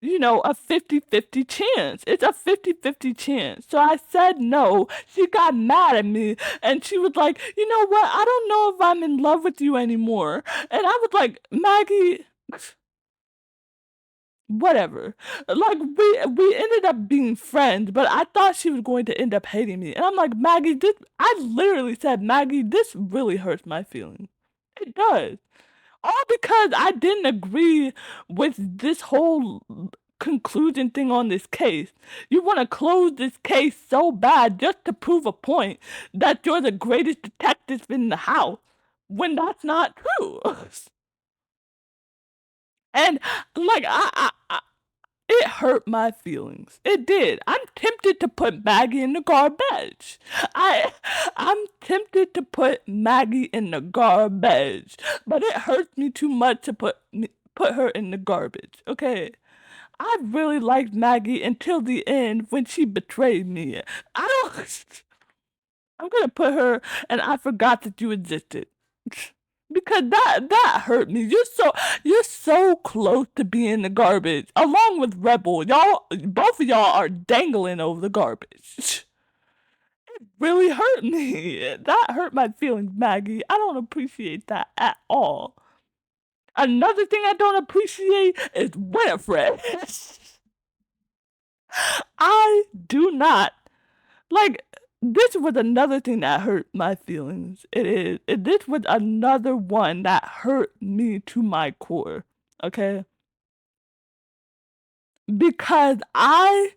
a 50-50 chance? It's a 50-50 chance. So I said no. She got mad at me and she was like, you know what? I don't know if I'm in love with you anymore. And I was like, Maggie, whatever. Like we ended up being friends, but I thought she was going to end up hating me. And I'm like, Maggie, this I literally said, Maggie, this really hurts my feelings. It does. All because I didn't agree with this whole conclusion thing on this case. You want to close this case so bad just to prove a point that you're the greatest detective in the house when that's not true. And like it hurt my feelings. It did. I'm tempted to put Maggie in the garbage. I'm tempted to put Maggie in the garbage, but it hurts me too much to put her in the garbage. Okay. I really liked Maggie until the end when she betrayed me. I don't I'm gonna put her and I forgot that you existed. Because that hurt me. You're so close to being the garbage, along with Rebel. Y'all, both of y'all are dangling over the garbage. Really hurt me. That hurt my feelings, Maggie. I don't appreciate that at all. Another thing I don't appreciate is Winifred. I do not like. this was another thing that hurt my feelings. This was another one that hurt me to my core. Okay? Because I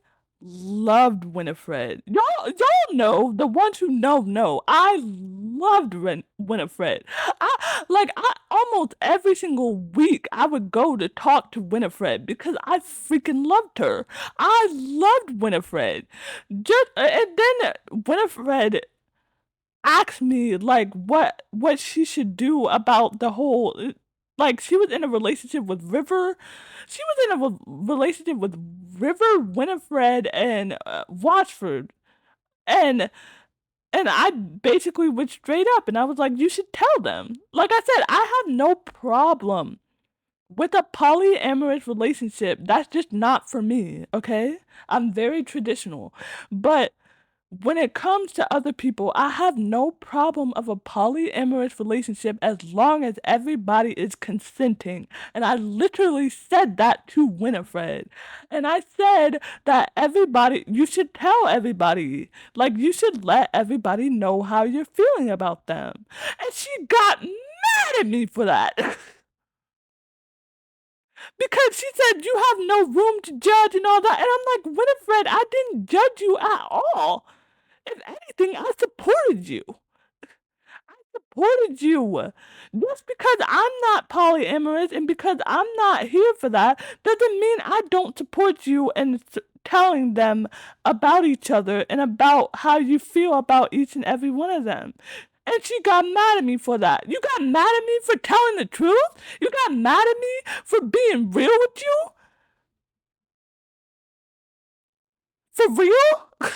loved Winifred. Y'all know, the ones who know, I loved Winifred. I almost every single week I would go to talk to Winifred because I freaking loved her. I loved Winifred. Just and then Winifred asked me like what she should do about the whole, like, she was in a relationship with River. She was in a relationship with River, Winifred, and Watford. And I basically went straight up and I was like, you should tell them. Like I said, I have no problem with a polyamorous relationship. That's just not for me, okay? I'm very traditional. But when it comes to other people, I have no problem of a polyamorous relationship as long as everybody is consenting. And I literally said that to Winifred. And I said that everybody, you should tell everybody. Like, you should let everybody know how you're feeling about them. And she got mad at me for that. Because she said you have no room to judge and all that. And I'm like, Winifred, I didn't judge you at all. If anything, I supported you. I supported you. Just because I'm not polyamorous and because I'm not here for that doesn't mean I don't support you and telling them about each other and about how you feel about each and every one of them. And she got mad at me for that. You got mad at me for telling the truth? You got mad at me for being real with you? For real?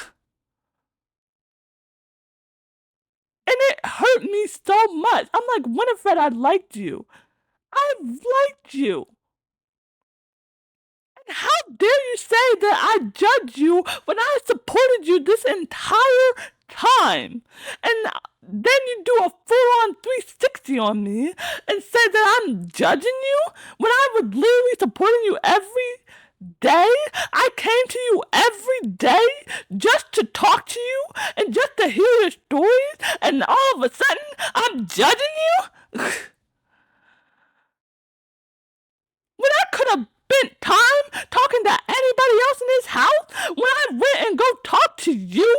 And it hurt me so much. I'm like, Winifred, I liked you. I liked you. And how dare you say that I judged you when I supported you this entire time? And then you do a full-on 360 on me and say that I'm judging you when I was literally supporting you every day. I came to you every day just to talk to you and just to hear your stories, and all of a sudden I'm judging you? When I could have spent time talking to anybody else in this house, when I went and go talk to you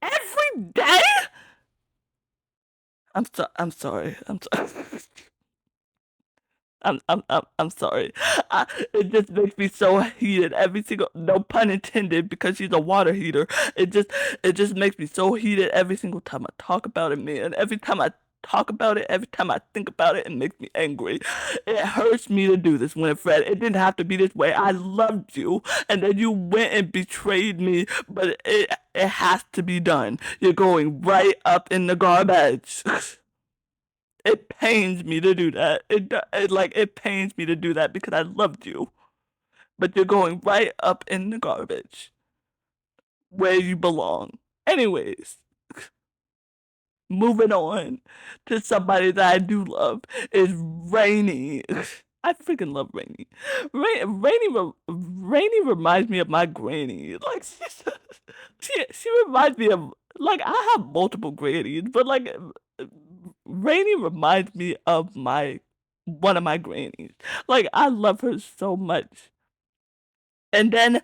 every day? I'm sorry. I'm sorry. I'm sorry. It just makes me so heated every single, no pun intended, because she's a water heater. It just makes me so heated every single time I talk about it, man. Every time I talk about it, every time I think about it, it makes me angry. It hurts me to do this, Winifred. It didn't have to be this way. I loved you, and then you went and betrayed me, but it has to be done. You're going right up in the garbage. It pains me to do that. It pains me to do that because I loved you. But you're going right up in the garbage where you belong. Anyways, moving on to somebody that I do love is Rainy. I freaking love Rainy. Rainy reminds me of my granny. Like, she reminds me of, like, I have multiple grannies, but like Rainy reminds me of my one of my grannies. Like, I love her so much. And then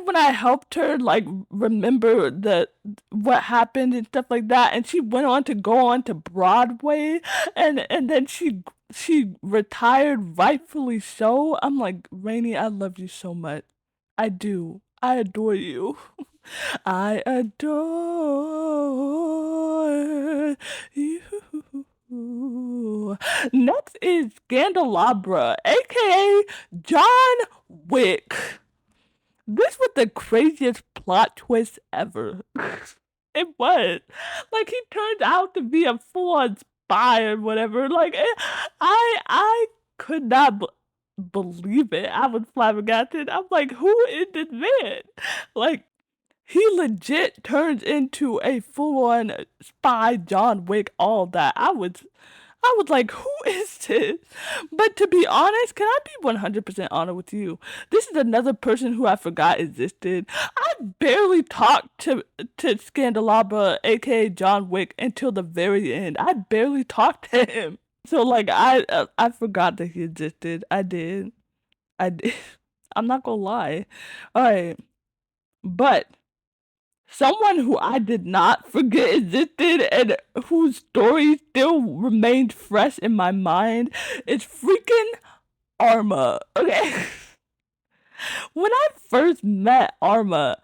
when I helped her like remember the what happened and stuff like that, and she went on to go on to Broadway, and then she retired, rightfully so. I'm like, Rainy, I love you so much. I do. I adore you. I adore you. Next is Scandalabra, aka John Wick. This was the craziest plot twist ever. It was. Like, he turned out to be a full-on spy or whatever. Like, I could not believe it. I was flabbergasted. I'm like, who is this man? Like, he legit turns into a full-on spy, John Wick, all that. I was like, who is this? But to be honest, can I be 100% honest with you? This is another person who I forgot existed. I barely talked to Scandelabra, aka John Wick, until the very end. I barely talked to him. So like I forgot that he existed. I did. I did. I'm not gonna lie. All right, but someone who I did not forget existed and whose story still remained fresh in my mind is freaking Arma. Okay. When I first met Arma,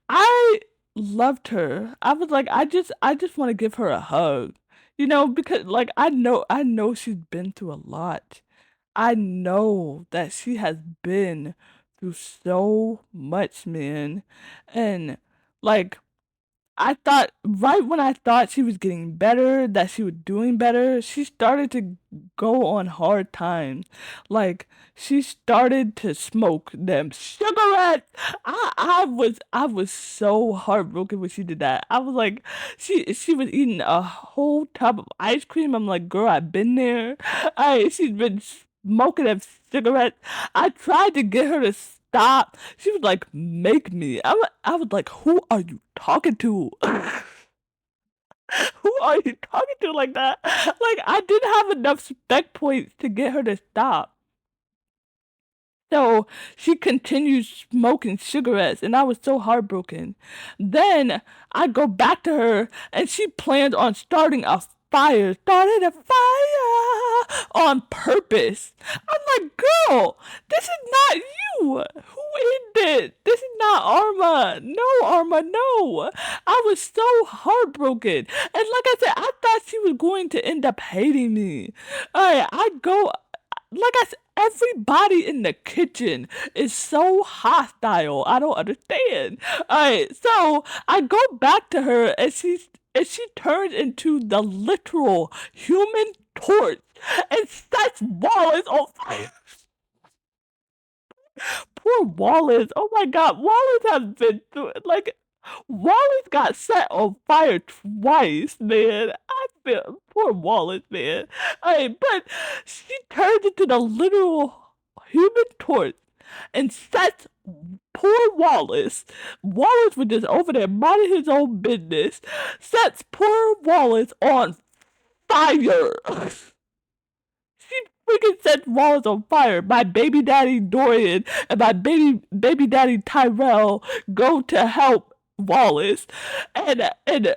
I loved her. I was like, I just want to give her a hug. You know, because like I know she's been through a lot. I know that she has been through so much, man. And like I thought right when I thought she was getting better, that she was doing better, she started to go on hard times. Like she started to smoke them cigarettes. I was so heartbroken when she did that. I was like, she was eating a whole tub of ice cream. I'm like, girl, I've been there. She's been smoking them cigarettes. I tried to get her to stop. She was like, make me. I was like, who are you talking to? Who are you talking to like that? Like, I didn't have enough spec points to get her to stop. So she continued smoking cigarettes, and I was so heartbroken. Then I go back to her, and she plans on starting a fire on purpose. I'm like, girl, this is not you. Who is this? This is not Arma. No, Arma, no. I was so heartbroken. And like I said, I thought she was going to end up hating me. Alright, I go like I said, everybody in the kitchen is so hostile. I don't understand. Alright, so I go back to her and she turns into the literal human torch and sets Wallace on fire. Poor Wallace. Oh my god, Wallace has been through like Wallace got set on fire twice, man. I feel poor Wallace, man. But she turned into the literal human torch and sets poor Wallace. Wallace was just over there minding his own business. Sets poor Wallace on fire. She freaking set Wallace on fire. My baby daddy Dorian and my baby daddy Tyrell go to help Wallace, and and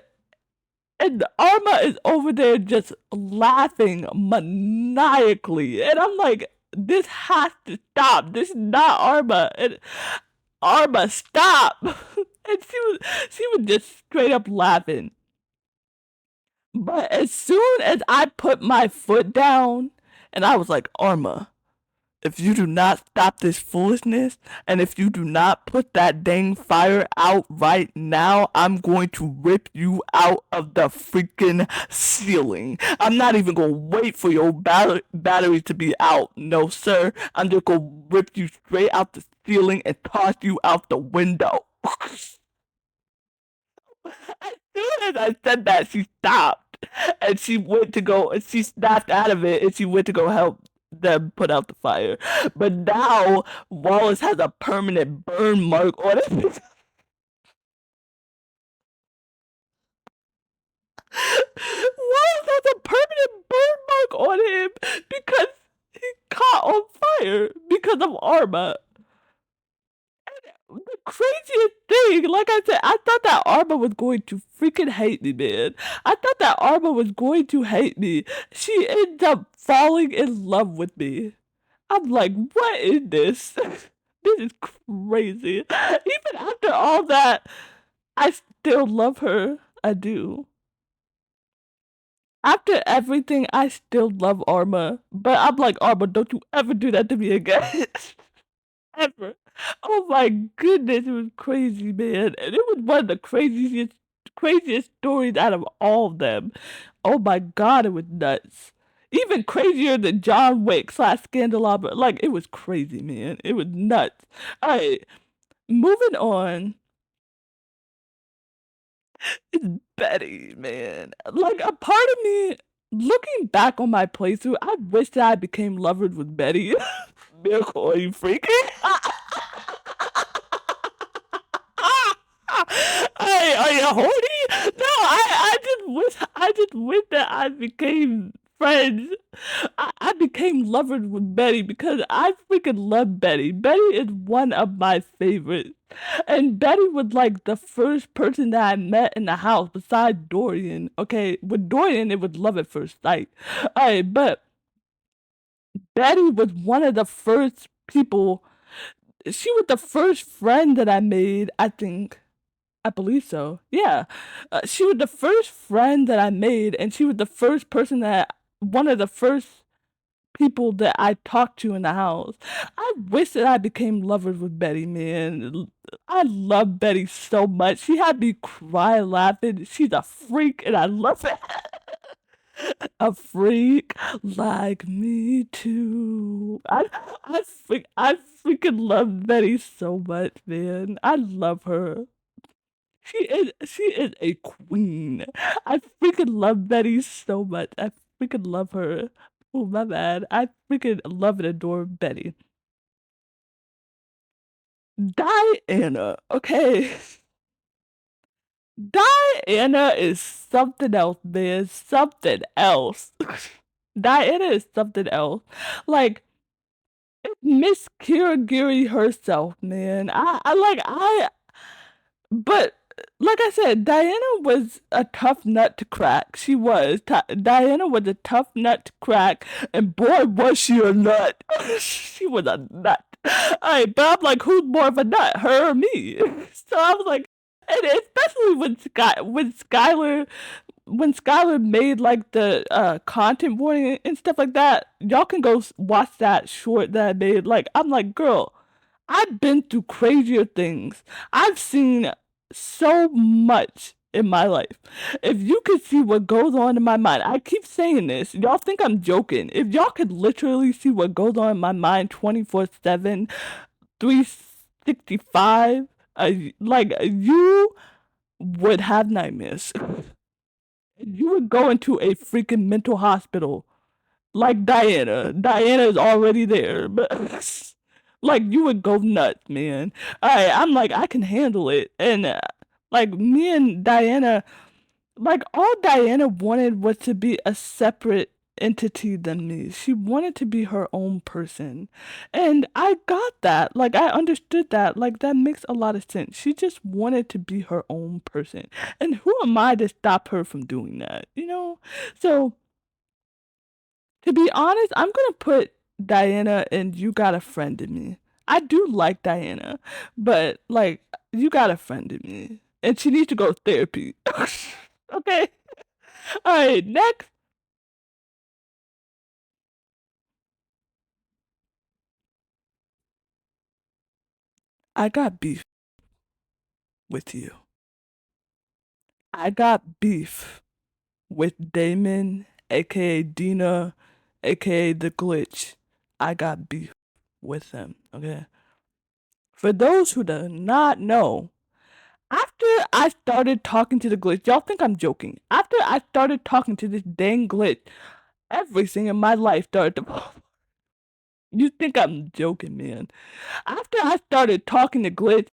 Arma is over there just laughing maniacally, and I'm like, this has to stop. This is not Arma, and Arma, stop. And she was just straight up laughing. But as soon as I put my foot down, and I was like, Arma, if you do not stop this foolishness, and if you do not put that dang fire out right now, I'm going to rip you out of the freaking ceiling. I'm not even going to wait for your battery to be out. No, sir. I'm just going to rip you straight out the ceiling and toss you out the window. As soon as I said that, she stopped and she went to go and she snapped out of it and she went to go help them put out the fire. But now Wallace has a permanent burn mark on it. Wallace has a permanent burn mark on him because he caught on fire because of Arma. The craziest thing, like I said, I thought that Arma was going to freaking hate me, man. I thought that Arma was going to hate me. She ends up falling in love with me. I'm like, what is this? This is crazy. Even after all that, I still love her. I do. After everything, I still love Arma. But I'm like, Arma, don't you ever do that to me again. Ever. Oh my goodness, it was crazy, man. And it was one of the craziest stories out of all of them. Oh my god, it was nuts. Even crazier than John Wick slash Scandalabra. Like, it was crazy, man. It was nuts. Alright, moving on. It's Betty, man. Like, a part of me. Looking back on my playthrough, I wish that I became lovers with Betty. Miracle, are you freaking? Hey, are you horny? No, I just wish that I became friends. I became lovers with Betty because I freaking love Betty. Betty is one of my favorites. And Betty was like the first person that I met in the house besides Dorian. Okay, with Dorian it was love at first sight. Alright, but Betty was one of the first people. She was the first friend that I made, I think. I believe so. Yeah. She was the first friend that I made, and she was the first person that one of the first people that I talked to in the house. I wish that I became lovers with Betty, man. I love Betty so much. She had me cry laughing. She's a freak, and I love it. A freak like me too. I freaking love Betty so much, man. I love her. She is a queen. I freaking love Betty so much. I freaking love her. Oh my bad. I freaking love and adore Betty. Diana. Okay. Diana is something else, man. Something else. Diana is something else. Like Miss Kira Geary herself, man. But like I said, Diana was a tough nut to crack. She was. Diana was a tough nut to crack, and boy, was she a nut. She was a nut. Alright, but I'm like, who's more of a nut, her or me? So I was like, and especially when Skylar made like the content warning and stuff like that, y'all can go watch that short that I made. Like, I'm like, girl, I've been through crazier things. I've seen so much in my life. If you could see what goes on in my mind, I keep saying this. Y'all think I'm joking. If y'all could literally see what goes on in my mind 24/7, 365, like you would have nightmares. You would go into a freaking mental hospital like Diana. Diana is already there, but like you would go nuts, man. I'm like I can handle it, and like me and Diana, like all Diana wanted was to be a separate entity than me. She wanted to be her own person, and I got that. Like I understood that. Like that makes a lot of sense. She just wanted to be her own person, and who am I to stop her from doing that? You know, so to be honest, I'm gonna put Diana and You Got a Friend in Me. I do like Diana, but like You Got a Friend in Me. And she needs to go to therapy. Okay. Alright, next. I got beef with you. I got beef with Damon, aka Dina, aka The Glitch. I got beef with them, okay? For those who do not know, after I started talking to the glitch, y'all think I'm joking. After I started talking to this dang glitch, everything in my life started to. You think I'm joking, man. After I started talking to glitch,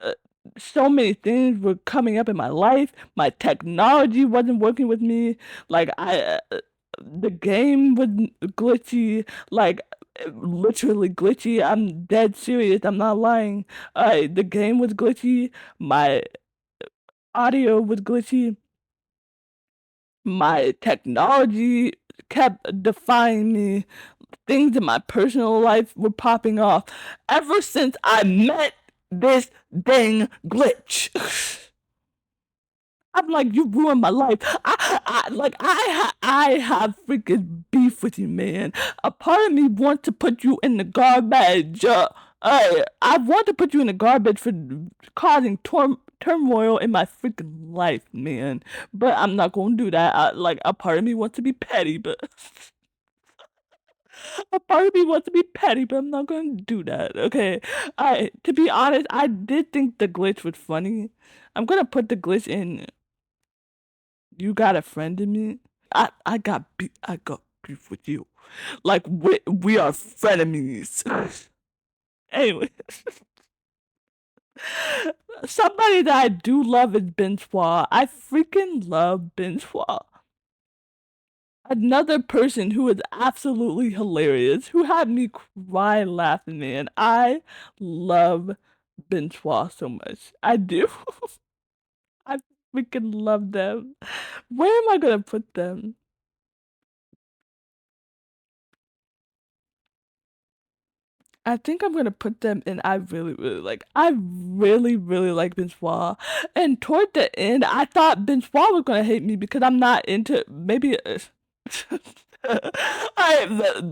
uh, so many things were coming up in my life. My technology wasn't working with me. Like, the game was glitchy. Like, literally glitchy. I'm dead serious. I'm not lying. The game was glitchy. My audio was glitchy. My technology kept defying me. Things in my personal life were popping off ever since I met this dang glitch. I'm like, you ruined my life. I have freaking beef with you, man. A part of me wants to put you in the garbage. I want to put you in the garbage for causing turmoil in my freaking life, man. But I'm not gonna do that. Like, a part of me wants to be petty, but a part of me wants to be petty, but I'm not gonna do that. Okay. To be honest, I did think the glitch was funny. I'm gonna put the glitch in You Got a Friend in Me. I got beef with you. Like we are frenemies. Anyway, somebody that I do love is Bensoir. I freaking love Bensoir. Another person who is absolutely hilarious, who had me cry laughing, man. I love Bensoir so much. I do. I freaking love them. Where am I gonna put them? I think I'm gonna put them in I really, really like Bensoir. And toward the end, I thought Bensoir was gonna hate me because I'm not into maybe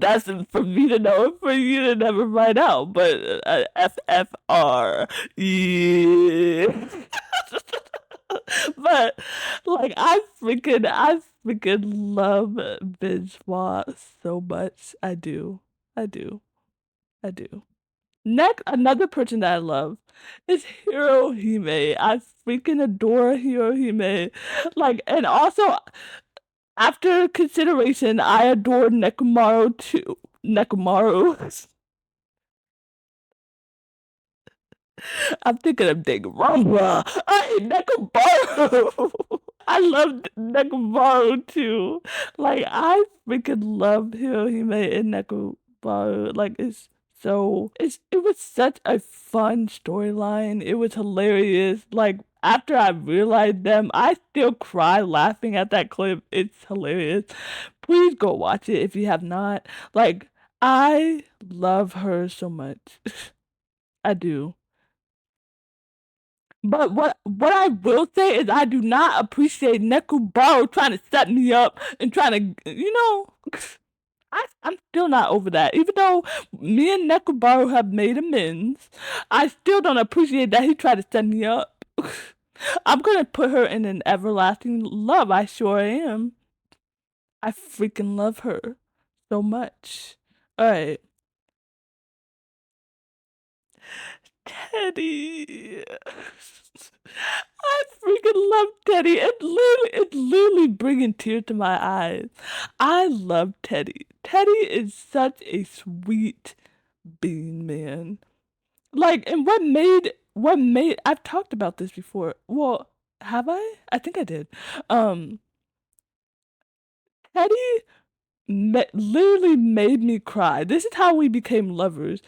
that's for me to know, for you to never find out. But FFR, yeah. But I freaking love Bensoir so much. I do. I do. I do. Next, another person that I love is Hirohime. I freaking adore Hirohime. And also, after consideration, I adore Nekomaru too. Nekomaru. I'm thinking of Danganronpa. I Nekomaru. I love Nekomaru too. I freaking love Hirohime and Nekomaru. It was such a fun storyline. It was hilarious. After I realized them, I still cry laughing at that clip. It's hilarious. Please go watch it if you have not. I love her so much. I do. But what I will say is I do not appreciate Nekubaro trying to set me up and trying to, I'm still not over that. Even though me and Nekubaro have made amends, I still don't appreciate that he tried to set me up. I'm gonna put her in an everlasting love. I sure am. I freaking love her so much. Alright. Teddy. I freaking love Teddy. It's literally bringing tears to my eyes. I love Teddy. Teddy is such a sweet being, man. And what made I've talked about this before. Well, have I? I think I did. Um, Teddy literally made me cry. This is how we became lovers.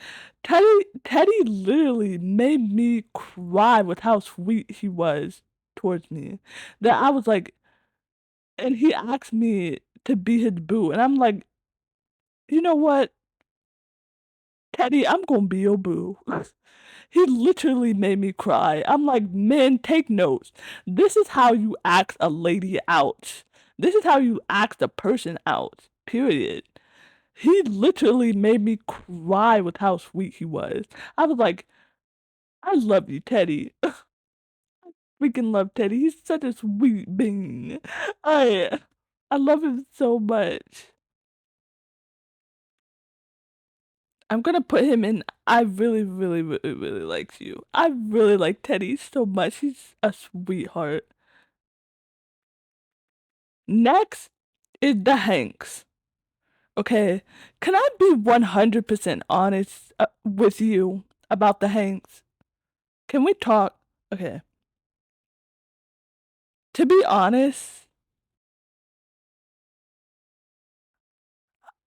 Teddy literally made me cry with how sweet he was towards me. That I was like, and he asked me to be his boo, and I'm like, you know what, Teddy, I'm gonna be your boo. He literally made me cry. I'm like, men, take notes. This is how you ask a lady out. This is how you ask a person out. Period. He literally made me cry with how sweet he was. I was like, I love you, Teddy. Freaking love Teddy. He's such a sweet being. I I love him so much. I'm gonna put him in. I really, really, really, really like you. I really like Teddy so much. He's a sweetheart. Next is the Hanks. Okay, can I be 100% honest with you about the Hanks? Can we talk? Okay. To be honest,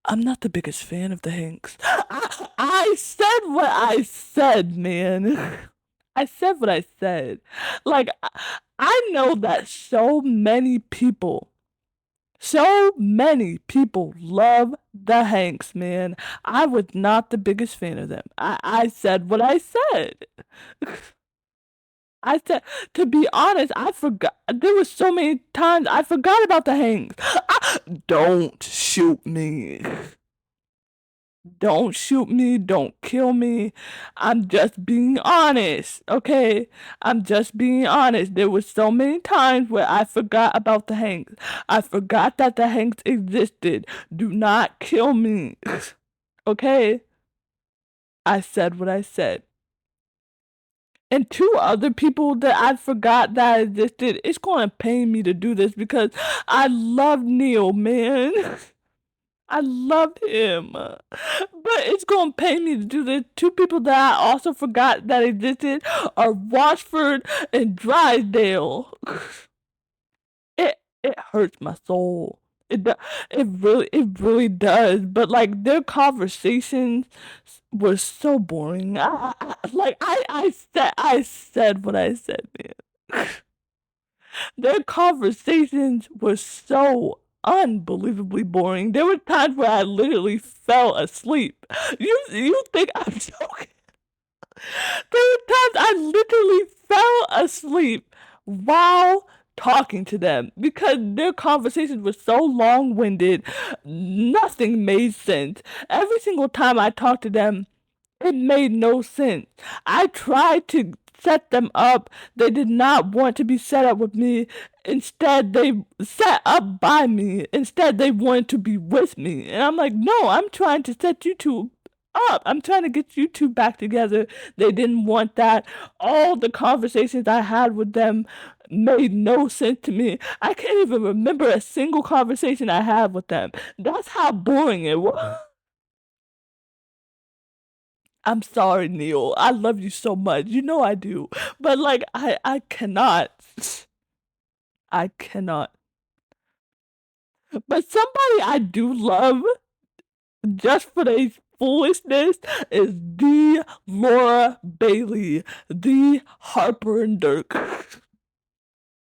I'm not the biggest fan of the Hanks. I said what I said, man. I said what I said. I know that so many people love the Hanks, man. I was not the biggest fan of them. I said what I said. I said, to be honest, I forgot. There was so many times I forgot about the Hanks. Don't shoot me. Don't shoot me, don't kill me. I'm just being honest, okay? I'm just being honest. There was so many times where I forgot about the Hanks. I forgot that the Hanks existed. Do not kill me, okay? I said what I said. And two other people that I forgot that existed. It's going to pain me to do this because I love Neil, man. I love him. But it's going to pain me to do this. Two people that I also forgot that existed are Washford and Drysdale. It hurts my soul. It really does. But like their conversations were so boring. I said what I said, man. Their conversations were so unbelievably boring. There were times where I literally fell asleep. You think I'm joking? There were times I literally fell asleep while talking to them because their conversations were so long winded, nothing made sense. Every single time I talked to them, it made no sense. I tried to set them up. They did not want to be set up with me. Instead, they set up by me. Instead, they wanted to be with me. And I'm like, no, I'm trying to set you two up. I'm trying to get you two back together. They didn't want that. All the conversations I had with them made no sense to me. I can't even remember a single conversation I had with them. That's how boring it was. I'm sorry, Neil. I love you so much. You know I do. But like I cannot. I cannot. But somebody I do love just for their foolishness is the Laura Bailey, the Harper and Dirk.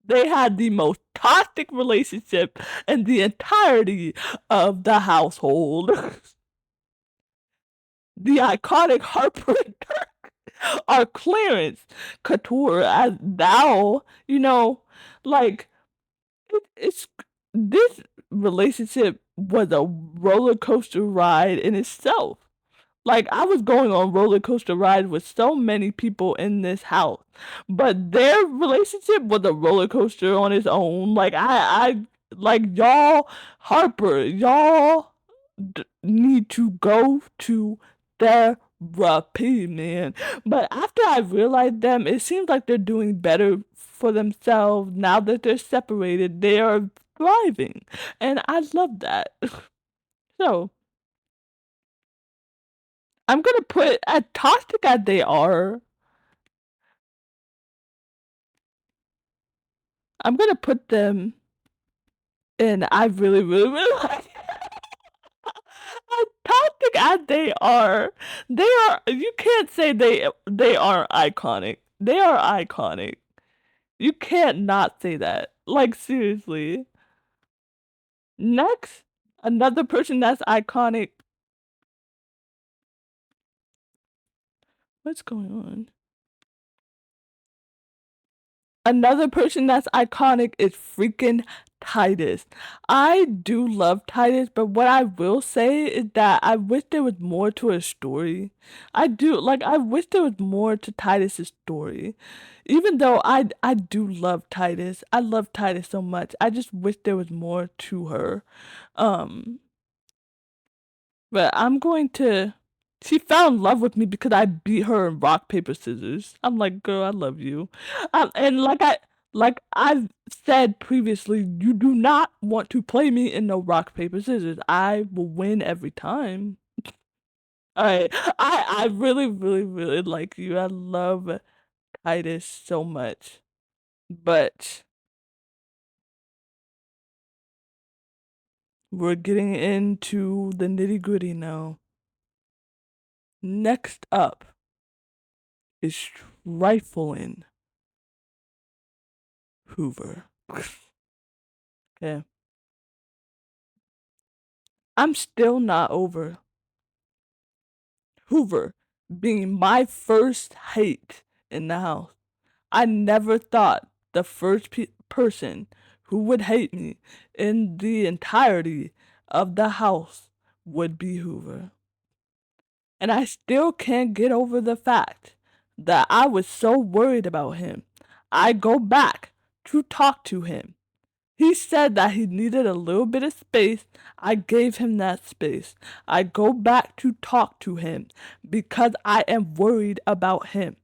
They had the most toxic relationship in the entirety of the household. The iconic Harper and our Clarence Couture as thou, like it's this relationship was a roller coaster ride in itself. Like I was going on roller coaster rides with so many people in this house, but their relationship was a roller coaster on its own. Like y'all, Harper, y'all need to go to therapy, man. But after I realized them, it seems like they're doing better for themselves now that they're separated. They are thriving, and I love that. So I'm gonna put as toxic as they are. I'm gonna put them in. I really, really, really like as toxic as they are. They are. You can't say they are iconic. They are iconic. You can't not say that. Like seriously. Next, another person that's iconic. What's going on? Another person that's iconic is freaking Titus. I do love Titus, but what I will say is that I wish there was more to his story. I do like I wish there was more to Titus's story. Even though I do love Titus. I love Titus so much. I just wish there was more to her. Um But I'm going to. She fell in love with me because I beat her in rock paper scissors. I'm like, girl, I love you, and like I've said previously, you do not want to play me in no rock paper scissors. I will win every time. I really really really like you. I love Titus so much, but we're getting into the nitty gritty now. Next up is trifling Hoover. Okay. I'm still not over Hoover being my first hate in the house. I never thought the first person who would hate me in the entirety of the house would be Hoover. And I still can't get over the fact that I was so worried about him. I go back to talk to him. He said that he needed a little bit of space. I gave him that space. I go back to talk to him because I am worried about him.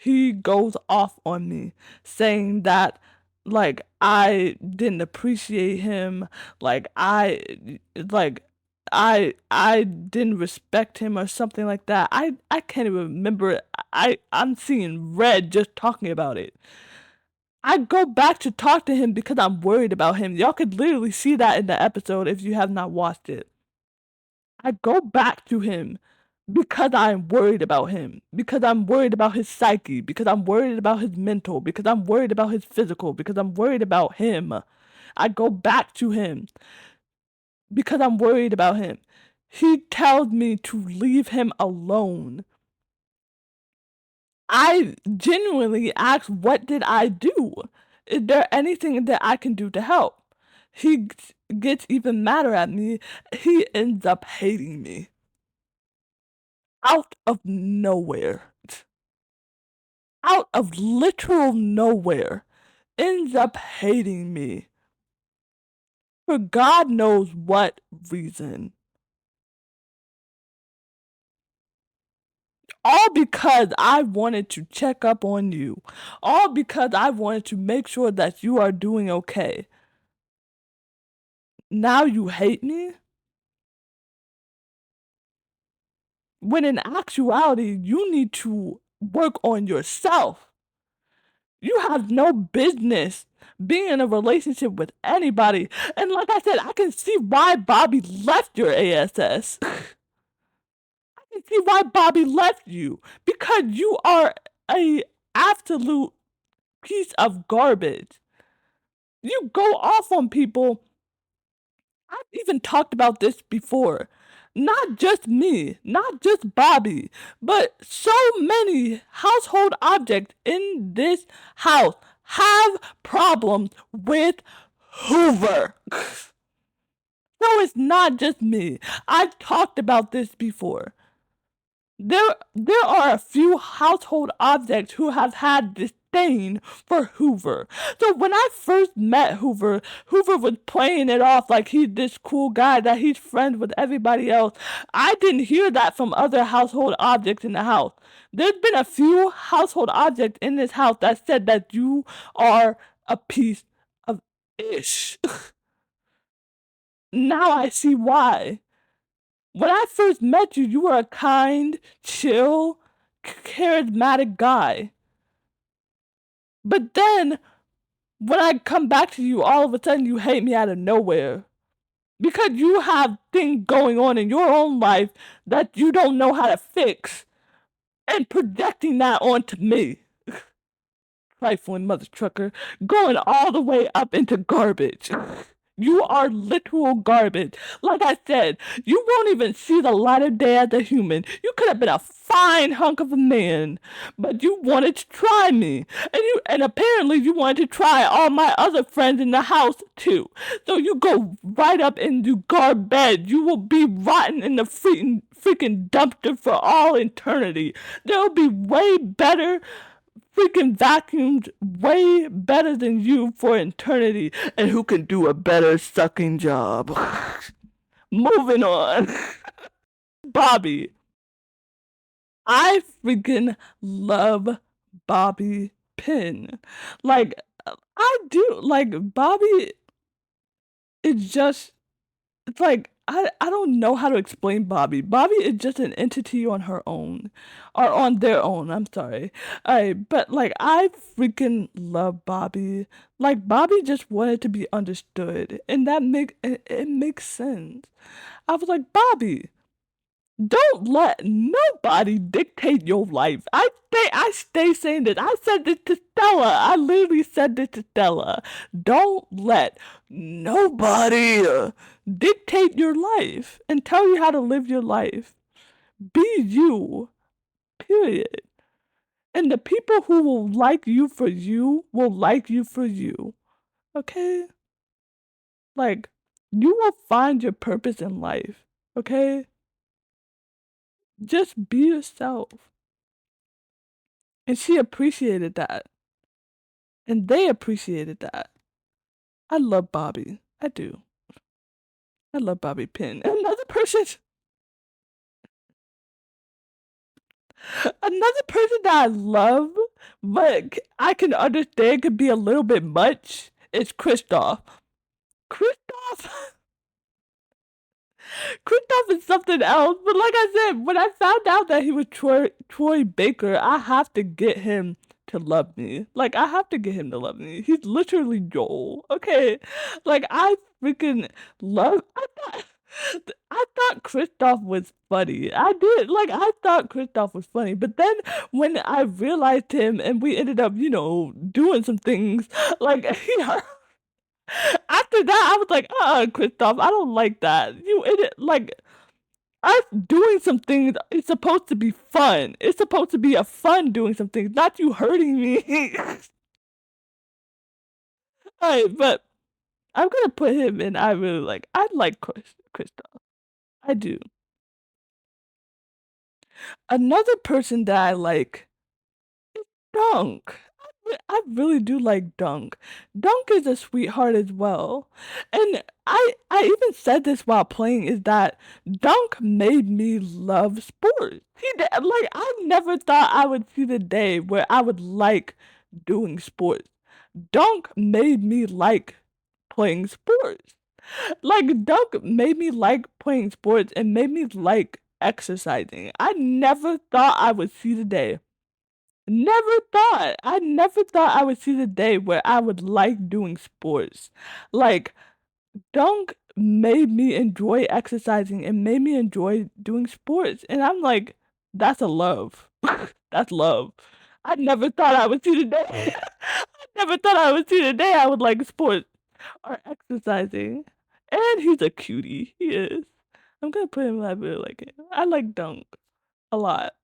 he goes off on me saying that like I didn't appreciate him, like like I didn't respect him or something like that. I can't even remember it. I'm seeing red just talking about it. I go back to talk to him because I'm worried about him. Y'all could literally see that in the episode if you have not watched it. I go back to him because I'm worried about him, because I'm worried about his psyche, because I'm worried about his mental, because I'm worried about his physical, because I'm worried about him. I go back to him because I'm worried about him. He tells me to leave him alone. I genuinely ask, what did I do? Is there anything that I can do to help? He gets even madder at me. He ends up hating me. Out of nowhere. Out of literal nowhere. Ends up hating me. For God knows what reason. All because I wanted to check up on you. All because I wanted to make sure that you are doing okay. Now you hate me? When in actuality, you need to work on yourself. You have no business being in a relationship with anybody. And like I said, I can see why Bobby left your ASS. I can see why Bobby left you. Because you are a absolute piece of garbage. You go off on people. I've even talked about this before. Not just me, not just Bobby, but so many household objects in this house have problems with Hoover. No, it's not just me. I've talked about this before. There are a few household objects who have had disdain for Hoover. So when I first met Hoover, Hoover was playing it off like he's this cool guy, that he's friends with everybody else. I didn't hear that from other household objects in the house. There's been a few household objects in this house that said that you are a piece of ish. Now I see why. When I first met you, you were a kind, chill, charismatic guy. But then, when I come back to you, all of a sudden you hate me out of nowhere. Because you have things going on in your own life that you don't know how to fix. And projecting that onto me. Trifling mother trucker, going all the way up into garbage. You are literal garbage. Like I said, you won't even see the light of day as a human. You could have been a fine hunk of a man, but you wanted to try me. And apparently you wanted to try all my other friends in the house too. So you go right up into garbage. You will be rotten in the freaking dumpster for all eternity. There'll be way better freaking vacuumed way better than you for eternity, and who can do a better sucking job. Moving on. Bobby. I freaking love Bobby Pin. Like, I do. Like, Bobby is just, it's like, I don't know how to explain Bobby. Bobby is just an entity on her own. Or on their own, I'm sorry. But like I freaking love Bobby. Like Bobby just wanted to be understood. And it makes sense. I was like, Bobby, don't let nobody dictate your life. I stay saying this. I said this to Stella. I literally said this to Stella. Don't let nobody dictate your life and tell you how to live your life. Be you. Period. And the people who will like you for you will like you for you. Okay? Like, you will find your purpose in life. Okay? Just be yourself. And she appreciated that. And they appreciated that. I love Bobby. I do. I love Bobby Pin. Another person that I love but I can understand could be a little bit much. It's Kristoff. Kristoff Kristoff is something else. But like I said, when I found out that he was Troy Baker, I have to get him to love me. Like I have to get him to love me. He's literally Joel. Okay. Like I freaking love I thought Kristoff was funny. I did. Like I thought Kristoff was funny. But then when I realized him and we ended up, doing some things, like after that, I was like, Kristoff, I don't like that. You idiot. Like, us doing some things is supposed to be fun. It's supposed to be a fun doing some things, not you hurting me. Alright, but I'm gonna put him in. I like Kristoff. I do. Another person that I like, Dunk. I really do like Dunk. Dunk is a sweetheart as well. And I even said this while playing is that Dunk made me love sports. He did, like I never thought I would see the day where I would like doing sports. Dunk made me like playing sports. Like Dunk made me like playing sports and made me like exercising. I never thought I would see the day. Never thought. I never thought I would see the day where I would like doing sports. Like, Dunk made me enjoy exercising and made me enjoy doing sports. And I'm like, that's a love. That's love. I never thought I would see the day. I never thought I would see the day I would like sports or exercising. And he's a cutie. He is. I'm gonna put him I really like it. I like Dunk a lot.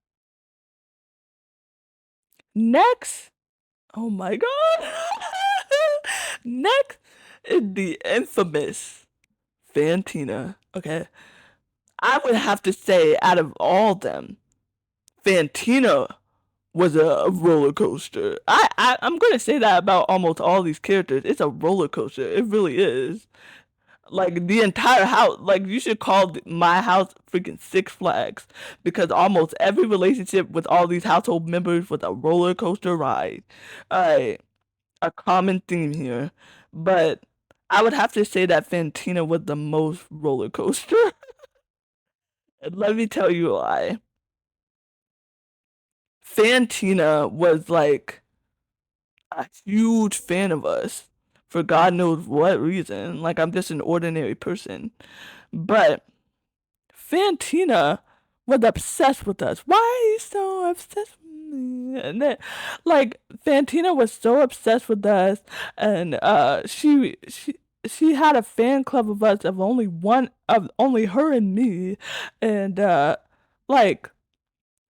Next, oh my god. Next is the infamous Fantina. Okay. I would have to say, out of all them, Fantina was a roller coaster. I'm gonna say that about almost all these characters. It's a roller coaster. It really is. Like the entire house, like you should call my house freaking Six Flags because almost every relationship with all these household members was a roller coaster ride. Alright, a common theme here, but I would have to say that Fantina was the most roller coaster. And let me tell you why. Fantina was like a huge fan of us for God knows what reason. Like I'm just an ordinary person. But Fantina was obsessed with us. Why are you so obsessed with me? And then, like, Fantina was so obsessed with us, and she had a fan club of us of only one of only her and me, and like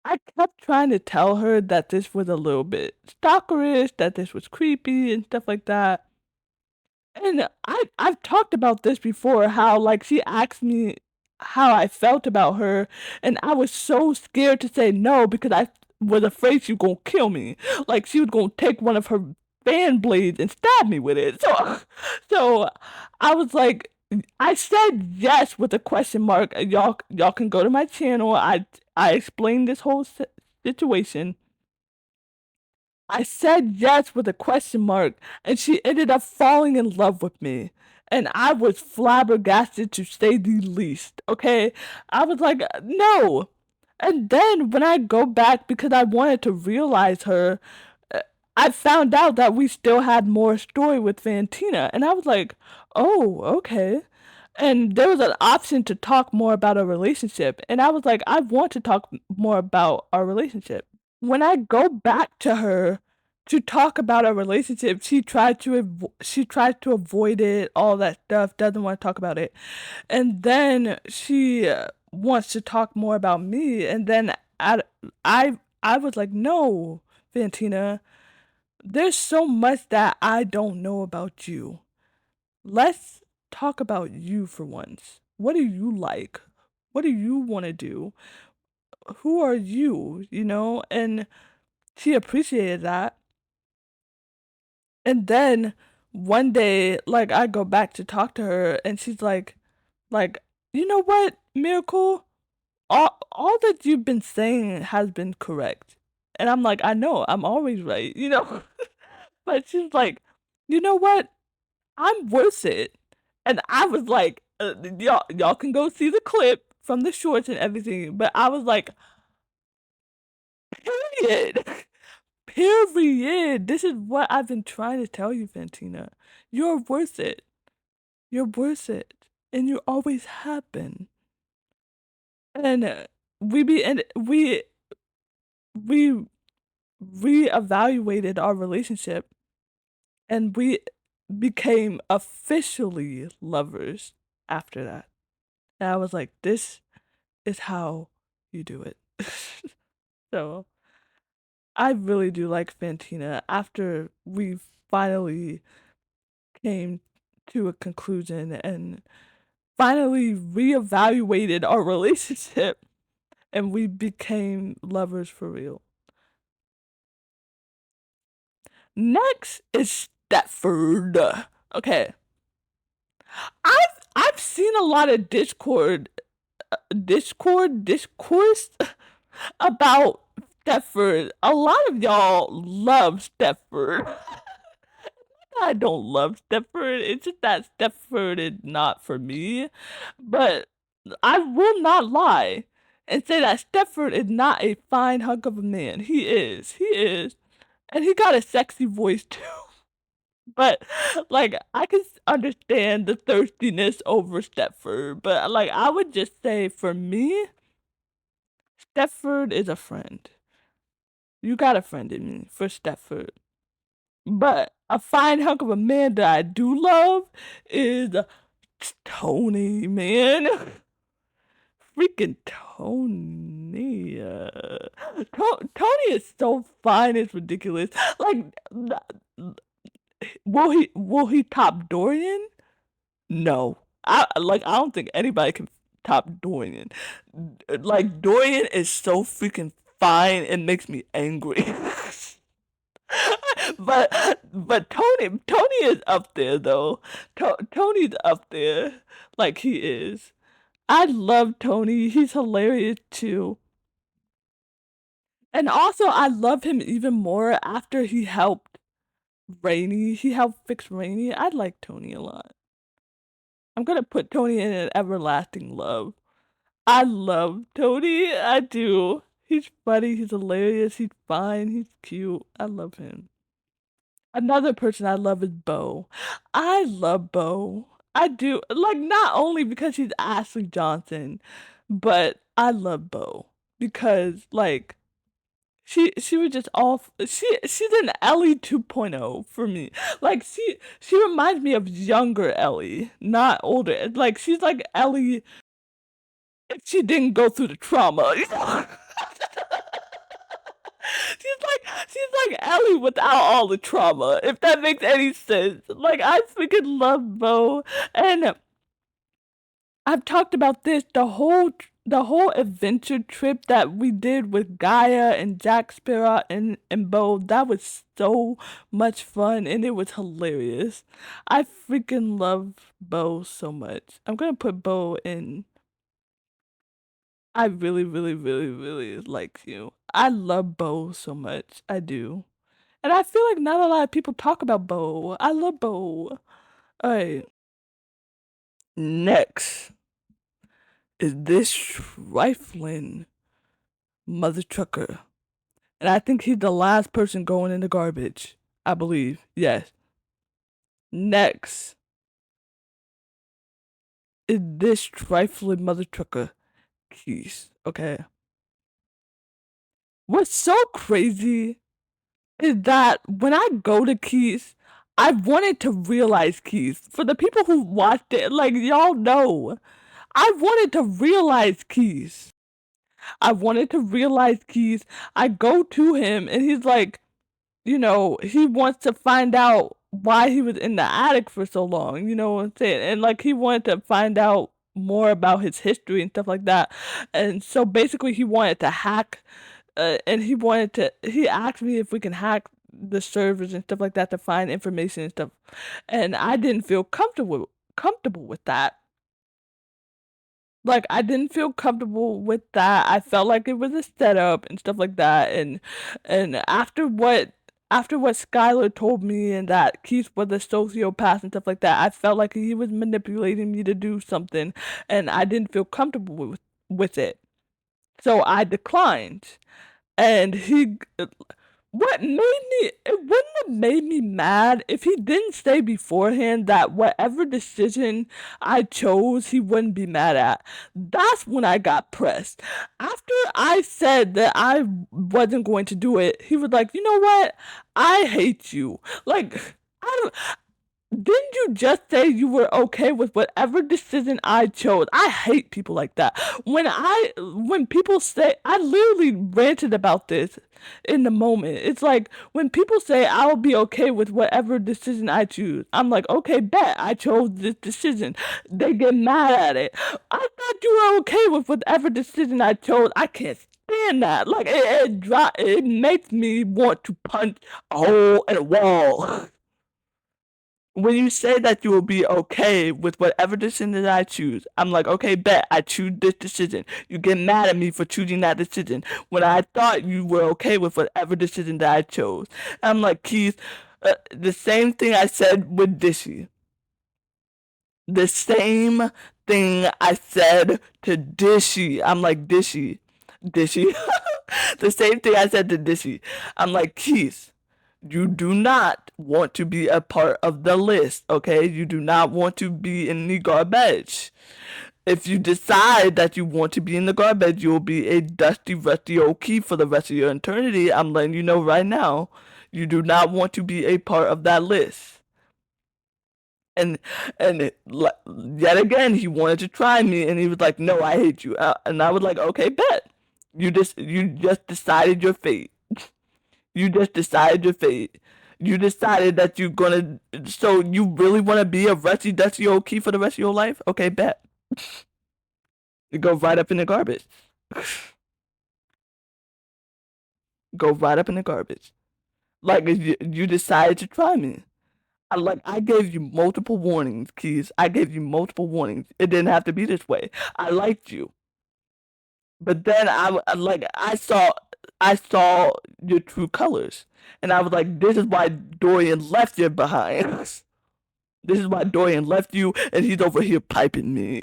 I kept trying to tell her that this was a little bit stalkerish, that this was creepy and stuff like that. And I've talked about this before, how like she asked me how I felt about her, and I was so scared to say no because I was afraid she was gonna kill me. Like she was gonna take one of her fan blades and stab me with it. So I was like, I said yes with a question mark. Y'all can go to my channel. I explained this whole situation. I said yes with a question mark, and she ended up falling in love with me. And I was flabbergasted to say the least, okay? I was like, no. And then when I go back because I wanted to realize her, uh, I found out that we still had more story with Fantina. And I was like, oh, okay. And there was an option to talk more about our relationship. And I was like, I want to talk more about our relationship. When I go back to her to talk about our relationship, she tried to avoid it, all that stuff, doesn't want to talk about it. And then she wants to talk more about me, and then I was like, "No, Fantina, there's so much that I don't know about you. Let's talk about you for once. What do you like? What do you want to do? Who are you, you know?" And she appreciated that. And then one day, like I go back to talk to her and she's like, you know what, Miracle? All that you've been saying has been correct. And I'm like, "I know, I'm always right," you know? But she's like, "You know what? I'm worth it." And I was like, y'all can go see the clip from the shorts and everything, but I was like, "Period. Period. This is what I've been trying to tell you, Fantina. You're worth it. You're worth it, and you always have been." And we reevaluated our relationship, and we became officially lovers after that. And I was like, "This is how you do it." So I really do like Fantina after we finally came to a conclusion and finally reevaluated our relationship and we became lovers for real. Next is Stepford. Okay. I've seen a lot of discourse about Stepford. A lot of y'all love Stepford. I don't love Stepford. It's just that Stepford is not for me. But I will not lie and say that Stepford is not a fine hunk of a man. He is. He is. And he got a sexy voice too. But like I can understand the thirstiness over Stepford. But like I would just say for me, Stepford is a friend. You got a friend in me for Stepford. But a fine hunk of a man that I do love is Tony, man. Freaking Tony. Tony is so fine, it's ridiculous. Like, will he top Dorian? No. I don't think anybody can top Dorian. Like Dorian is so freaking fine, it makes me angry. But Tony is up there though. Tony's up there like he is. I love Tony. He's hilarious too. And also I love him even more after he helped Rainy. He helped fix Rainy. I like Tony a lot. I'm gonna put Tony in an everlasting love. I love Tony. I do. He's funny. He's hilarious. He's fine. He's cute. I love him. Another person I love is Bo. I love Bo. I do. Like, not only because she's Ashley Johnson, but I love Bo because, like, she was just off. She's an Ellie 2.0 for me. Like, she reminds me of younger Ellie, not older. Like, she's like Ellie if she didn't go through the trauma. You know? She's like Ellie without all the trauma, if that makes any sense. Like I freaking love Bo, and I've talked about this the whole adventure trip that we did with Gaia and Jack Sparrow and Bo. That was so much fun and it was hilarious. I freaking love Bo so much. I'm gonna put Bo in. I really, really, really, really like you. I love Bo so much. I do. And I feel like not a lot of people talk about Bo. I love Bo. Alright, next is this trifling mother trucker. And I think he's the last person going in the garbage. I believe. Yes. Next is this trifling mother trucker. Keys. Okay. What's so crazy is that when I go to Keys, I wanted to realize Keys. For the people who watched it, like y'all know, I wanted to realize Keys. I wanted to realize Keys. I go to him and he's like, he wants to find out why he was in the attic for so long, you know what I'm saying? And like he wanted to find out more about his history and stuff like that. And so basically he wanted to hack and he asked me if we can hack the servers and stuff like that to find information and stuff. And I didn't feel comfortable with that. Like, I didn't feel comfortable with that. I felt like it was a setup and stuff like that. And after what Skylar told me and that Keith was a sociopath and stuff like that, I felt like he was manipulating me to do something, and I didn't feel comfortable with it. So I declined. And what made me, it wouldn't have made me mad if he didn't say beforehand that whatever decision I chose, he wouldn't be mad at. That's when I got pressed. After I said that I wasn't going to do it, he was like, you know what? I hate you. Like, I don't, didn't you just say you were okay with whatever decision I chose? I hate people like that. When people say, I literally ranted about this in the moment. It's like when people say I'll be okay with whatever decision I choose. I'm like, okay, bet I chose this decision. They get mad at it. I thought you were okay with whatever decision I chose. I can't stand that. Like it makes me want to punch a hole in a wall. When you say that you will be okay with whatever decision that I choose, I'm like, okay, bet I choose this decision. You get mad at me for choosing that decision when I thought you were okay with whatever decision that I chose. I'm like, Keith, the same thing I said with Dishy. The same thing I said to Dishy. I'm like, Dishy. The same thing I said to Dishy. I'm like, Keith, you do not want to be a part of the list, okay? You do not want to be in the garbage. If you decide that you want to be in the garbage, you'll be a dusty, rusty old key for the rest of your eternity. I'm letting you know right now. You do not want to be a part of that list. And yet again, he wanted to try me, and he was like, "No, I hate you." And I was like, "Okay, bet. You just decided your fate. You just decided your fate. You decided that you're gonna. So you really want to be a rusty, dusty old key for the rest of your life? Okay, bet. You go right up in the garbage. Go right up in the garbage. Like you decided to try me. I gave you multiple warnings, Keys. I gave you multiple warnings. It didn't have to be this way. I liked you, but then I saw your true colors, and I was like, this is why Dorian left you behind. This is why Dorian left you, and he's over here piping me.